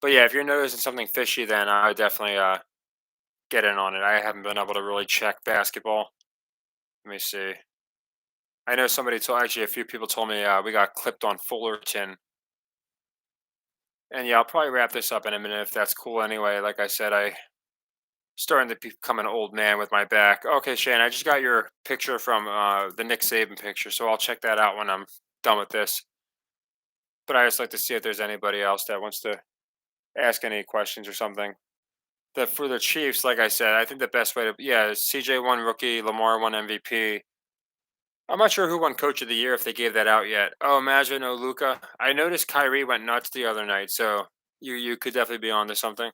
But yeah, if you're noticing something fishy, then I would definitely get in on it. I haven't been able to really check basketball. Let me see. I know somebody told actually a few people told me we got clipped on Fullerton. And yeah, I'll probably wrap this up in a minute if that's cool anyway. Like I said, I starting to become an old man with my back. Okay, Shane, I just got your picture from the Nick Saban picture, so I'll check that out when I'm done with this. But I just like to see if there's anybody else that wants to ask any questions or something. For the Chiefs, like I said, I think the best way to CJ won rookie, Lamar won MVP. I'm not sure who won Coach of the Year if they gave that out yet. Oh, imagine Luca. I noticed Kyrie went nuts the other night, so you could definitely be on to something.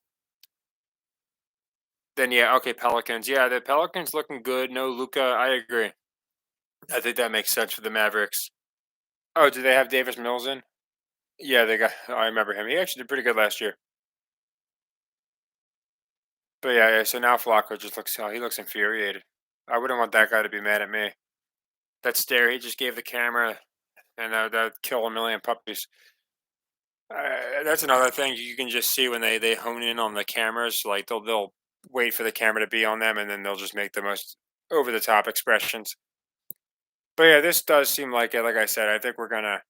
Then yeah, okay, Pelicans. Yeah, the Pelicans looking good. No Luca. I agree. I think that makes sense for the Mavericks. Oh, do they have Davis Mills in? Yeah, they got. Oh, I remember him. He actually did pretty good last year. But yeah. So now Flacco just looks. Oh, he looks infuriated. I wouldn't want that guy to be mad at me. That stare he just gave the camera, and that'd kill a million puppies. That's another thing you can just see when they hone in on the cameras. Like they'll wait for the camera to be on them, and then they'll just make the most over the top expressions. But yeah, this does seem like it. Like I said, I think we're gonna.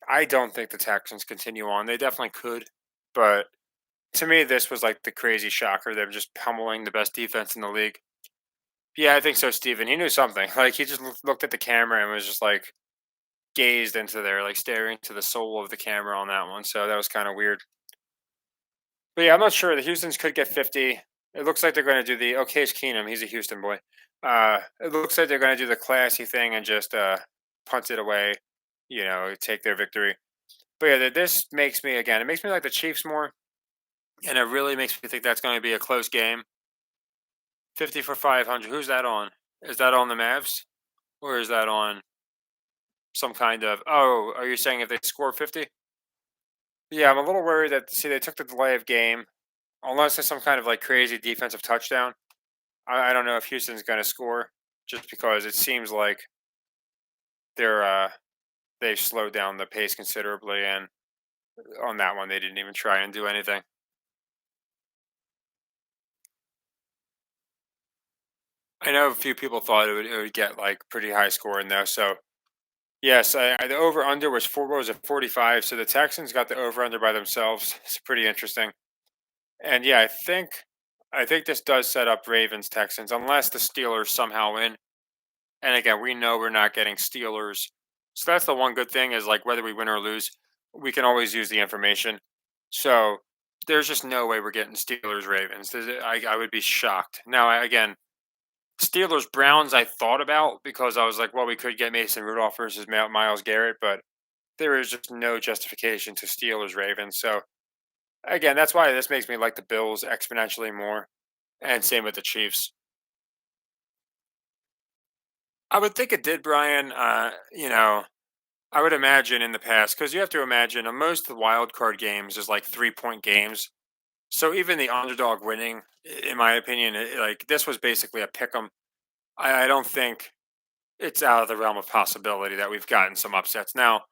I don't think the Texans continue on. They definitely could, but to me, this was like the crazy shocker. Them just pummeling the best defense in the league. Yeah, I think so, Steven. He knew something. Like he just looked at the camera and was just like gazed into there, like staring to the soul of the camera on that one. So that was kind of weird. But yeah, I'm not sure. The Houston's could get 50. It looks like they're going to do the Case Keenum. He's a Houston boy. It looks like they're going to do the classy thing and just punt it away. Take their victory. But yeah, this makes me again. It makes me like the Chiefs more, and it really makes me think that's going to be a close game. 50 for 500. Who's that on? Is that on the Mavs, or is that on some kind of? Oh, are you saying if they score 50? Yeah, I'm a little worried that see they took the delay of game. Unless it's some kind of like crazy defensive touchdown, I don't know if Houston's going to score just because it seems like they're they've slowed down the pace considerably, and on that one they didn't even try and do anything. I know a few people thought it would get like pretty high scoring though. So yes, the over under was four. What was it, 45? So the Texans got the over under by themselves. It's pretty interesting. And yeah, I think this does set up Ravens Texans unless the Steelers somehow win. And again, we know we're not getting Steelers. So that's the one good thing is like whether we win or lose, we can always use the information. So there's just no way we're getting Steelers Ravens. I would be shocked. Now again, Steelers Browns I thought about because I was like, well, we could get Mason Rudolph versus Miles Garrett, but there is just no justification to Steelers Ravens. So again, that's why this makes me like the Bills exponentially more, and same with the Chiefs. I would think it did, Brian. I would imagine in the past, because you have to imagine most of the wild card games is like 3 point games. So even the underdog winning, in my opinion, like this was basically a pick 'em. I don't think it's out of the realm of possibility that we've gotten some upsets. Now,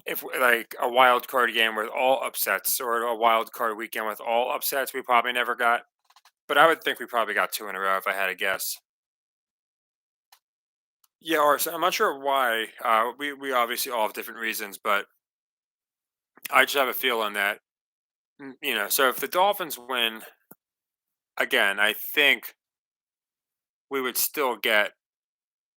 if like a wild card game with all upsets or a wild card weekend with all upsets, we probably never got. But I would think we probably got two in a row if I had to guess. Yeah, or so I'm not sure why. We obviously all have different reasons, but I just have a feeling that So if the Dolphins win again, I think we would still get.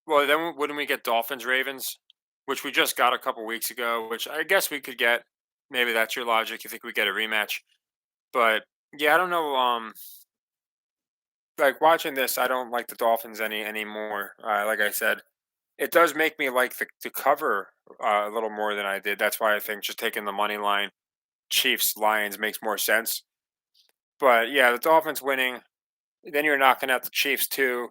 Well, then wouldn't we get Dolphins Ravens, which we just got a couple weeks ago? Which I guess we could get. Maybe that's your logic. You think we get a rematch, but yeah, I don't know. Like watching this, I don't like the Dolphins anymore. Like I said, it does make me like the cover a little more than I did. That's why I think just taking the money line, Chiefs Lions makes more sense. But yeah, the Dolphins winning, then you're knocking out the Chiefs too.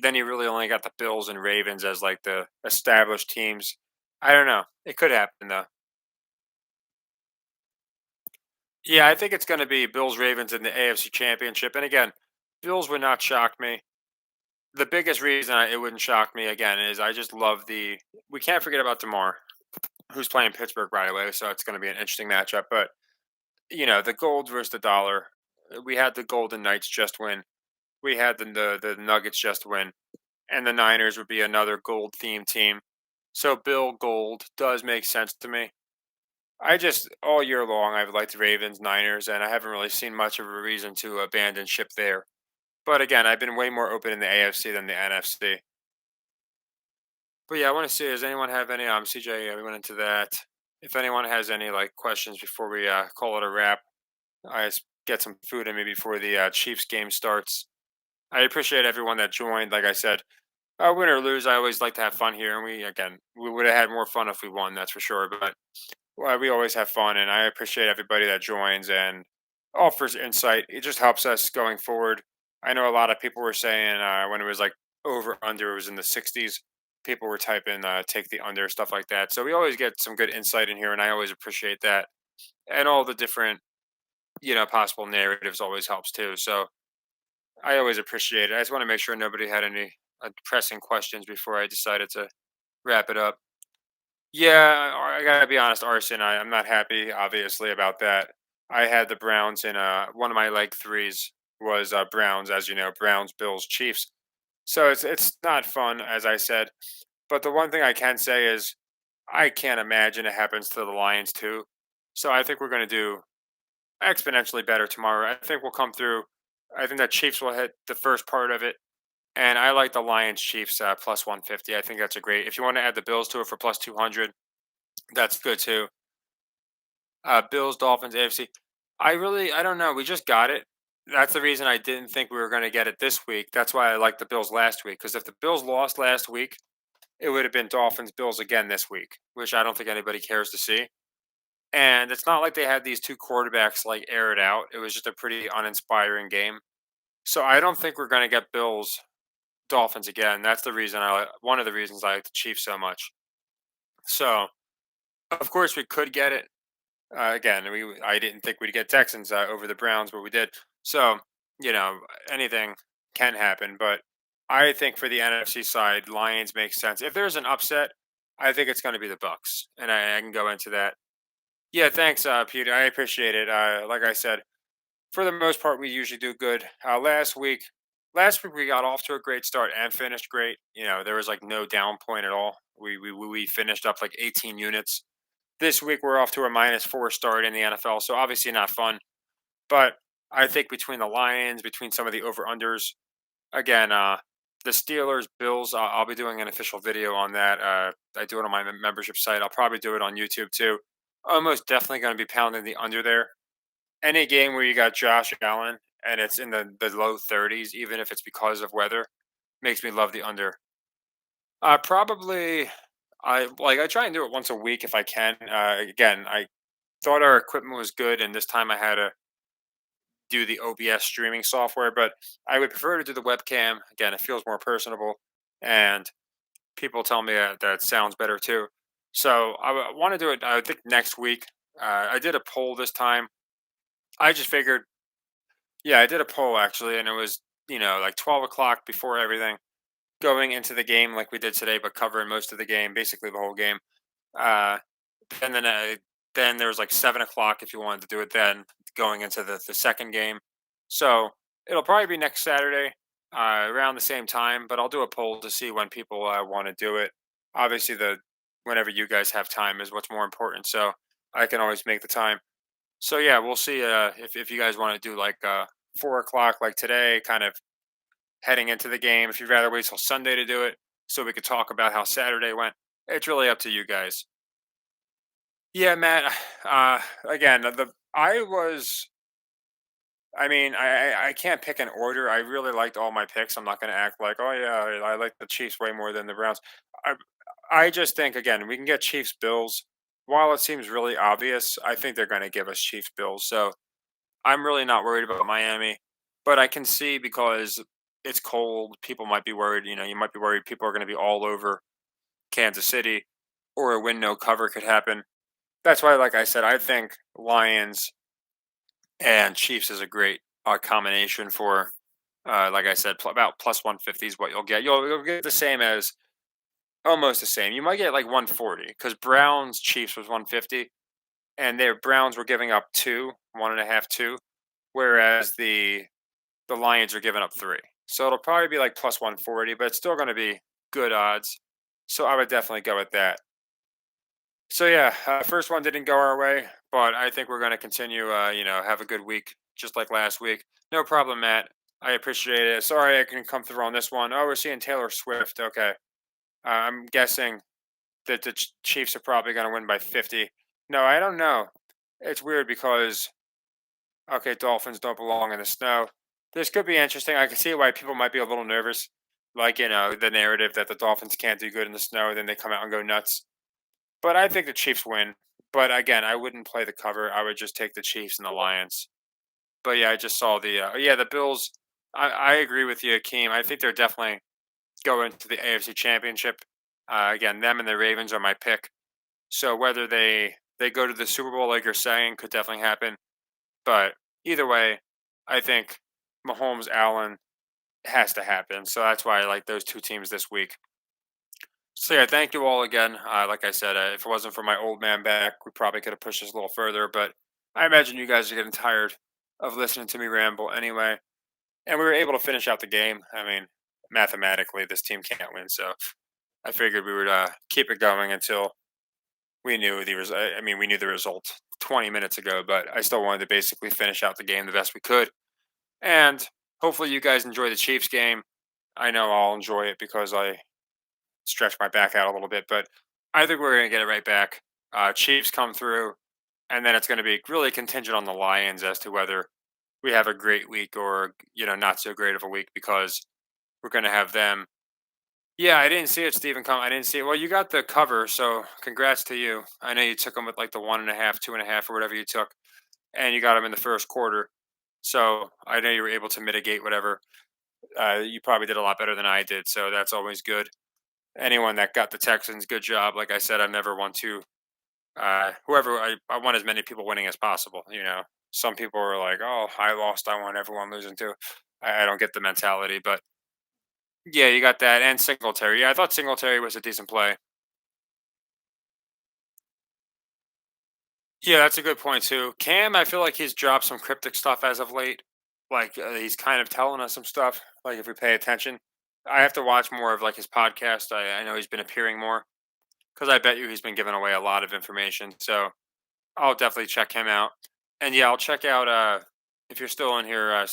Then you really only got the Bills and Ravens as like the established teams. I don't know. It could happen though. Yeah, I think it's going to be Bills Ravens in the AFC Championship. And again, Bills would not shock me. The biggest reason it wouldn't shock me again is I just love the. We can't forget about Demar, who's playing Pittsburgh right away, so it's going to be an interesting matchup. But the gold versus the dollar. We had the Golden Knights just win. We had the Nuggets just win, and the Niners would be another gold themed team. So Bill Gold does make sense to me. I just all year long I've liked Ravens, Niners, and I haven't really seen much of a reason to abandon ship there. But again, I've been way more open in the AFC than the NFC. But yeah, I want to see. Does anyone have any? CJ, we went into that. If anyone has any like questions before we call it a wrap, I just get some food in me before the Chiefs game starts. I appreciate everyone that joined. Like I said, win or lose, I always like to have fun here, and we would have had more fun if we won. That's for sure. But we always have fun, and I appreciate everybody that joins and offers insight. It just helps us going forward. I know a lot of people were saying when it was like over under, it was in the 60s. People were typing take the under stuff like that. So we always get some good insight in here, and I always appreciate that. And all the different possible narratives always helps too. So I always appreciate it. I just want to make sure nobody had any pressing questions before I decided to wrap it up. Yeah, I gotta be honest, Arson. I'm not happy, obviously, about that. I had the Browns in one of my leg threes was Browns, as you know, Browns, Bills, Chiefs. So it's not fun, as I said. But the one thing I can say is I can't imagine it happens to the Lions too. So I think we're gonna do exponentially better tomorrow. I think we'll come through. I think that Chiefs will hit the first part of it. And I like the Lions Chiefs plus 150. I think that's a great. If you want to add the Bills to it for plus 200, that's good too. Bills, Dolphins, AFC. I don't know. We just got it. That's the reason I didn't think we were going to get it this week. That's why I liked the Bills last week. Because if the Bills lost last week, it would have been Dolphins, Bills again this week, which I don't think anybody cares to see. And it's not like they had these two quarterbacks like air it out. It was just a pretty uninspiring game. So I don't think we're going to get Bills, Dolphins again. That's the reason one of the reasons I like the Chiefs so much. So of course we could get it. Again, I didn't think we'd get Texans over the Browns, but we did. So anything can happen. But I think for the NFC side, Lions makes sense. If there's an upset, I think it's going to be the Bucks, and I can go into that. Yeah, thanks, Peter. I appreciate it. Like I said, for the most part, we usually do good. Last week we got off to a great start and finished great. There was like no down point at all. We finished up like 18 units. This week we're off to a -4 start in the NFL, so obviously not fun. But I think between the Lions, between some of the over unders, again, the Steelers, Bills, I'll be doing an official video on that. I do it on my membership site. I'll probably do it on YouTube too. Almost definitely going to be pounding the under there. Any game where you got Josh Allen and it's in the low 30s, even if it's because of weather, makes me love the under. Probably I try and do it once a week if I can. Again, I thought our equipment was good, and this time I had to do the OBS streaming software, but I would prefer to do the webcam. Again, it feels more personable, and people tell me that sounds better too. So I want to do it. I think next week. I did a poll this time. I just figured, yeah, I did a poll actually, and it was like 12 o'clock before everything, going into the game like we did today, but covering most of the game, basically the whole game. Uh, and then there was like 7 o'clock if you wanted to do it then, going into the second game. So it'll probably be next Saturday, around the same time. But I'll do a poll to see when people want to do it. Obviously, the whenever you guys have time is what's more important. So I can always make the time. So yeah, we'll see if you guys want to do like 4 o'clock like today, kind of heading into the game. If you'd rather wait till Sunday to do it, so we could talk about how Saturday went. It's really up to you guys. Yeah, Matt. Again, the I was. I mean, I can't pick an order. I really liked all my picks. I'm not going to act like, oh yeah, I like the Chiefs way more than the Browns. I I just think again we can get Chiefs Bills. While it seems really obvious, I think they're going to give us Chiefs Bills. So I'm really not worried about Miami, but I can see because it's cold, people might be worried. You might be worried people are going to be all over Kansas City, or a win no cover could happen. That's why, like I said, I think Lions and Chiefs is a great combination for, like I said, about plus 150 is what you'll get. You'll get the same as almost the same. You might get like 140 because Browns Chiefs was 150, and their Browns were giving up two, one and a half, two, whereas the Lions are giving up three. So it'll probably be like plus 140, but it's still going to be good odds. So I would definitely go with that. So yeah, first one didn't go our way, but I think we're going to continue. Have a good week, just like last week. No problem, Matt. I appreciate it. Sorry I couldn't come through on this one. Oh, we're seeing Taylor Swift. Okay, I'm guessing that the Chiefs are probably going to win by 50. No, I don't know. It's weird because okay, Dolphins don't belong in the snow. This could be interesting. I can see why people might be a little nervous, like the narrative that the Dolphins can't do good in the snow, then they come out and go nuts. But I think the Chiefs win. But again, I wouldn't play the cover. I would just take the Chiefs and the Lions. But yeah, I just saw the Bills. I agree with you, Akeem. I think they're definitely going to the AFC Championship. Again, them and the Ravens are my pick. So whether they go to the Super Bowl, like you're saying, could definitely happen. But either way, I think Mahomes Allen has to happen. So that's why I like those two teams this week. So yeah, thank you all again. Like I said, if it wasn't for my old man back, we probably could have pushed this a little further. But I imagine you guys are getting tired of listening to me ramble anyway. And we were able to finish out the game. I mean, mathematically, this team can't win. So I figured we would keep it going until we knew the result. I mean, we knew the result 20 minutes ago, but I still wanted to basically finish out the game the best we could. And hopefully, you guys enjoy the Chiefs game. I know I'll enjoy it because I stretch my back out a little bit, but I think we're going to get it right back. Chiefs come through, and then it's going to be really contingent on the Lions as to whether we have a great week or not so great of a week because we're going to have them. Yeah, I didn't see it, Stephen. Come, I didn't see it. Well, you got the cover, so congrats to you. I know you took them with like the 1.5, 2.5, or whatever you took, and you got them in the first quarter. So I know you were able to mitigate whatever. You probably did a lot better than I did, so that's always good. Anyone that got the Texans, good job. Like I said, I never want to. Whoever I want as many people winning as possible. Some people are like, "Oh, I lost. I want everyone losing too." I don't get the mentality, but yeah, you got that and Singletary. Yeah, I thought Singletary was a decent play. Yeah, that's a good point too. Cam, I feel like he's dropped some cryptic stuff as of late. Like he's kind of telling us some stuff. Like if we pay attention, I have to watch more of like his podcast. I know he's been appearing more because I bet you he's been giving away a lot of information. So I'll definitely check him out. And yeah, I'll check out if you're still in here,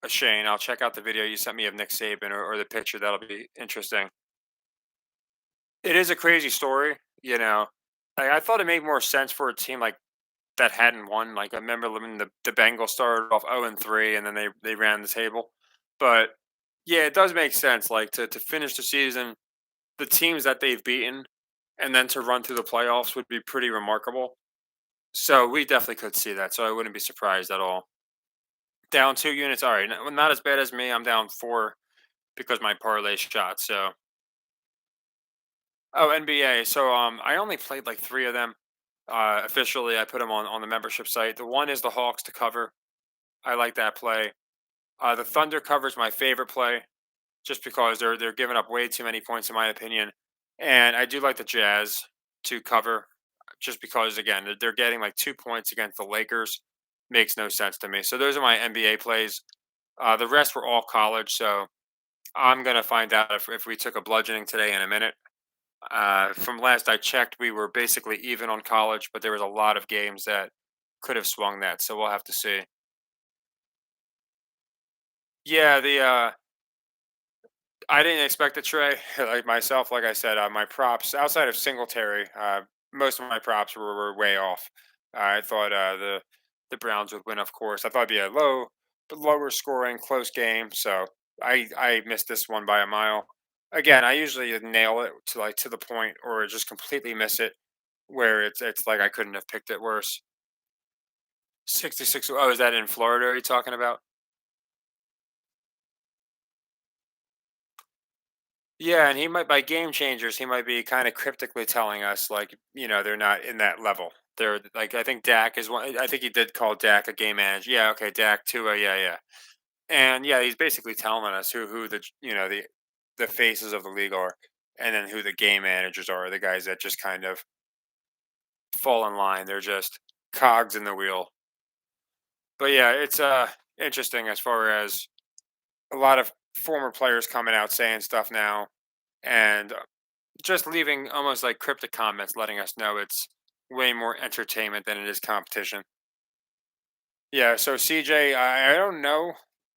Shane. I'll check out the video you sent me of Nick Saban or the picture. That'll be interesting. It is a crazy story. I thought it made more sense for a team like that hadn't won. Like I remember when the Bengals started off 0-3 and then they ran the table. But yeah, it does make sense. Like to finish the season, the teams that they've beaten, and then to run through the playoffs would be pretty remarkable. So we definitely could see that. So I wouldn't be surprised at all. Down 2 units. All right, not as bad as me. I'm down four because my parlay shot. So Oh, NBA. So I only played like three of them. Officially, I put them on the membership site. The one is the Hawks to cover. I like that play. The Thunder covers my favorite play, just because they're giving up way too many points in my opinion. And I do like the Jazz to cover, just because again they're getting like 2 points against the Lakers. Makes no sense to me. So those are my NBA plays. The rest were all college. So I'm gonna find out if we took a bludgeoning today in a minute. From last I checked, we were basically even on college, but there was a lot of games that could have swung that. So we'll have to see. Yeah, the I didn't expect a Trey. Like myself, like I said, my props outside of Singletary, most of my props were way off. I thought the Browns would win, of course. I thought it'd be a lower scoring, close game. So I missed this one by a mile. Again, I usually nail it to like to the point, or just completely miss it, where it's like I couldn't have picked it worse. 66. Oh, is that in Florida? Are you talking about? Yeah, and he might by game changers, he might be kind of cryptically telling us like, they're not in that level. They're like I think Dak is one. I think he did call Dak a game manager. Yeah, okay, Dak too. Yeah, yeah. And yeah, he's basically telling us who the faces of the league are, and then who the game managers are, the guys that just kind of fall in line. They're just cogs in the wheel. But yeah, it's interesting as far as a lot of former players coming out saying stuff now, and just leaving almost like cryptic comments letting us know it's way more entertainment than it is competition. Yeah, so CJ, I don't know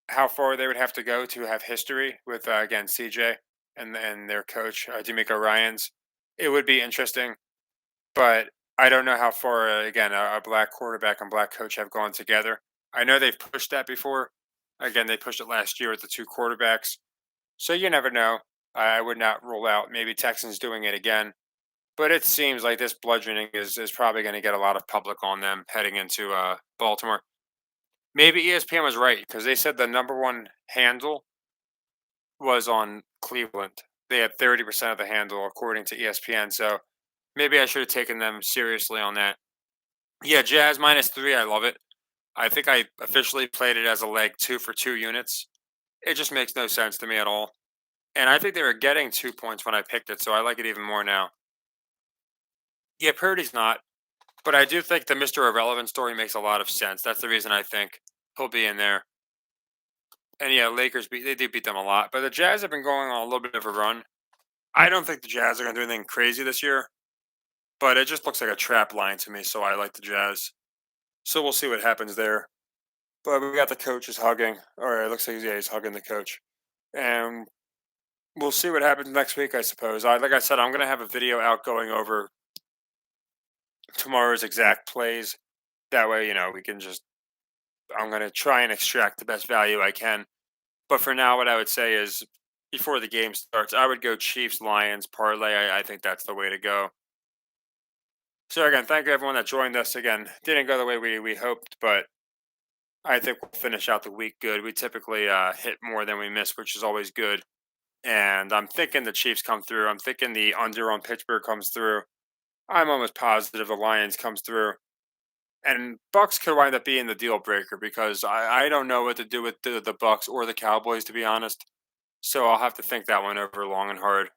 how far they would have to go to have history with again CJ and their coach D'Amico Ryans. It would be interesting, but I don't know how far again a black quarterback and black coach have gone together. I know they've pushed that before. Again, they pushed it last year with the two quarterbacks, so you never know. I would not rule out maybe Texans doing it again. But it seems like this bludgeoning is probably going to get a lot of public on them heading into Baltimore. Maybe ESPN was right because they said the number one handle was on Cleveland. They had 30% of the handle according to ESPN. So maybe I should have taken them seriously on that. Yeah, Jazz -3. I love it. I think I officially played it as a leg 2 for 2 units. It just makes no sense to me at all. And I think they were getting 2 points when I picked it, so I like it even more now. Yeah, Purdy's not. But I do think the Mr. Irrelevant story makes a lot of sense. That's the reason I think he'll be in there. And yeah, they do beat them a lot. But the Jazz have been going on a little bit of a run. I don't think the Jazz are going to do anything crazy this year, but it just looks like a trap line to me. So I like the Jazz. So we'll see what happens there. But we got the coaches hugging. All right, it looks like he's hugging the coach, and we'll see what happens next week. I suppose. Like I said, I'm going to have a video out going over tomorrow's exact plays. That way, we can just. I'm going to try and extract the best value I can. But for now, what I would say is before the game starts, I would go Chiefs Lions parlay. I think that's the way to go. So again, thank you everyone that joined us. Again, didn't go the way we hoped, but I think we'll finish out the week good. We typically hit more than we miss, which is always good. And I'm thinking the Chiefs come through. I'm thinking the under on Pittsburgh comes through. I'm almost positive the Lions comes through. And Bucks could wind up being the deal breaker because I don't know what to do with the Bucks or the Cowboys, to be honest. So I'll have to think that one over long and hard.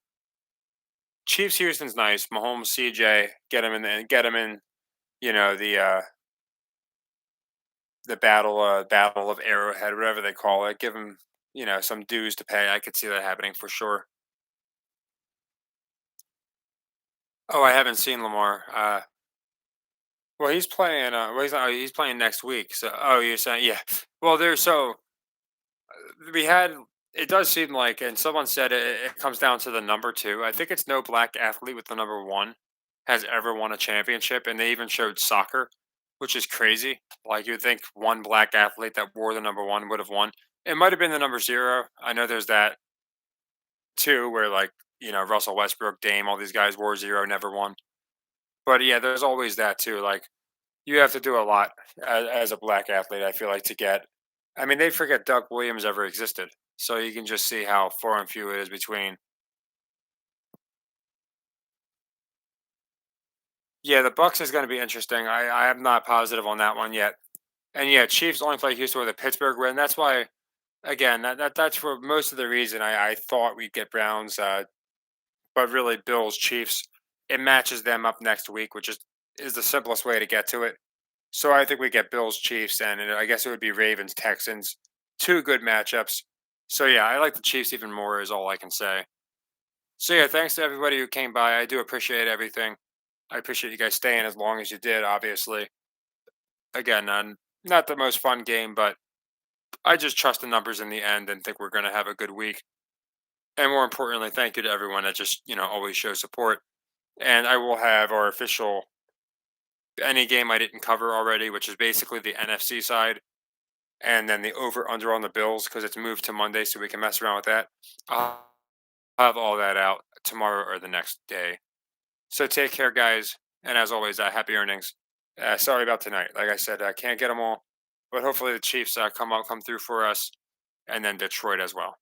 Chiefs Houston's nice. Mahomes, CJ, get him in get him in. You know the battle of Arrowhead, whatever they call it. Give him some dues to pay. I could see that happening for sure. Oh, I haven't seen Lamar. Well, he's playing. Well, he's playing next week. So, oh, you're saying yeah. Well, there's so we had. It does seem like, and someone said it comes down to the number two. I think it's no black athlete with the number one has ever won a championship, and they even showed soccer, which is crazy. Like you'd think one black athlete that wore the number one would have won. It might have been the number zero. I know there's that too, where like Russell Westbrook, Dame, all these guys wore zero, never won. But yeah, there's always that too. Like you have to do a lot as a black athlete. I feel like to get. I mean, they forget Doug Williams ever existed, so you can just see how far and few it is between Yeah, the Bucks is going to be interesting. I am not positive on that one yet. And yeah, Chiefs only play Houston with a Pittsburgh win. That's why, again, that's for most of the reason I thought we'd get Browns, but really Bills Chiefs. It matches them up next week, which is the simplest way to get to it. So I think we get Bills Chiefs, and I guess it would be Ravens Texans. Two good matchups. So yeah, I like the Chiefs even more. Is all I can say. So yeah, thanks to everybody who came by. I do appreciate everything. I appreciate you guys staying as long as you did. Obviously, again, not the most fun game, but I just trust the numbers in the end and think we're going to have a good week. And more importantly, thank you to everyone that just always shows support. And I will have our official any game I didn't cover already, which is basically the NFC side, and then the over under on the Bills because it's moved to Monday, so we can mess around with that. I'll have all that out tomorrow or the next day. So take care, guys, and as always, happy earnings. Sorry about tonight. Like I said, I can't get them all, but hopefully the Chiefs come through for us, and then Detroit as well.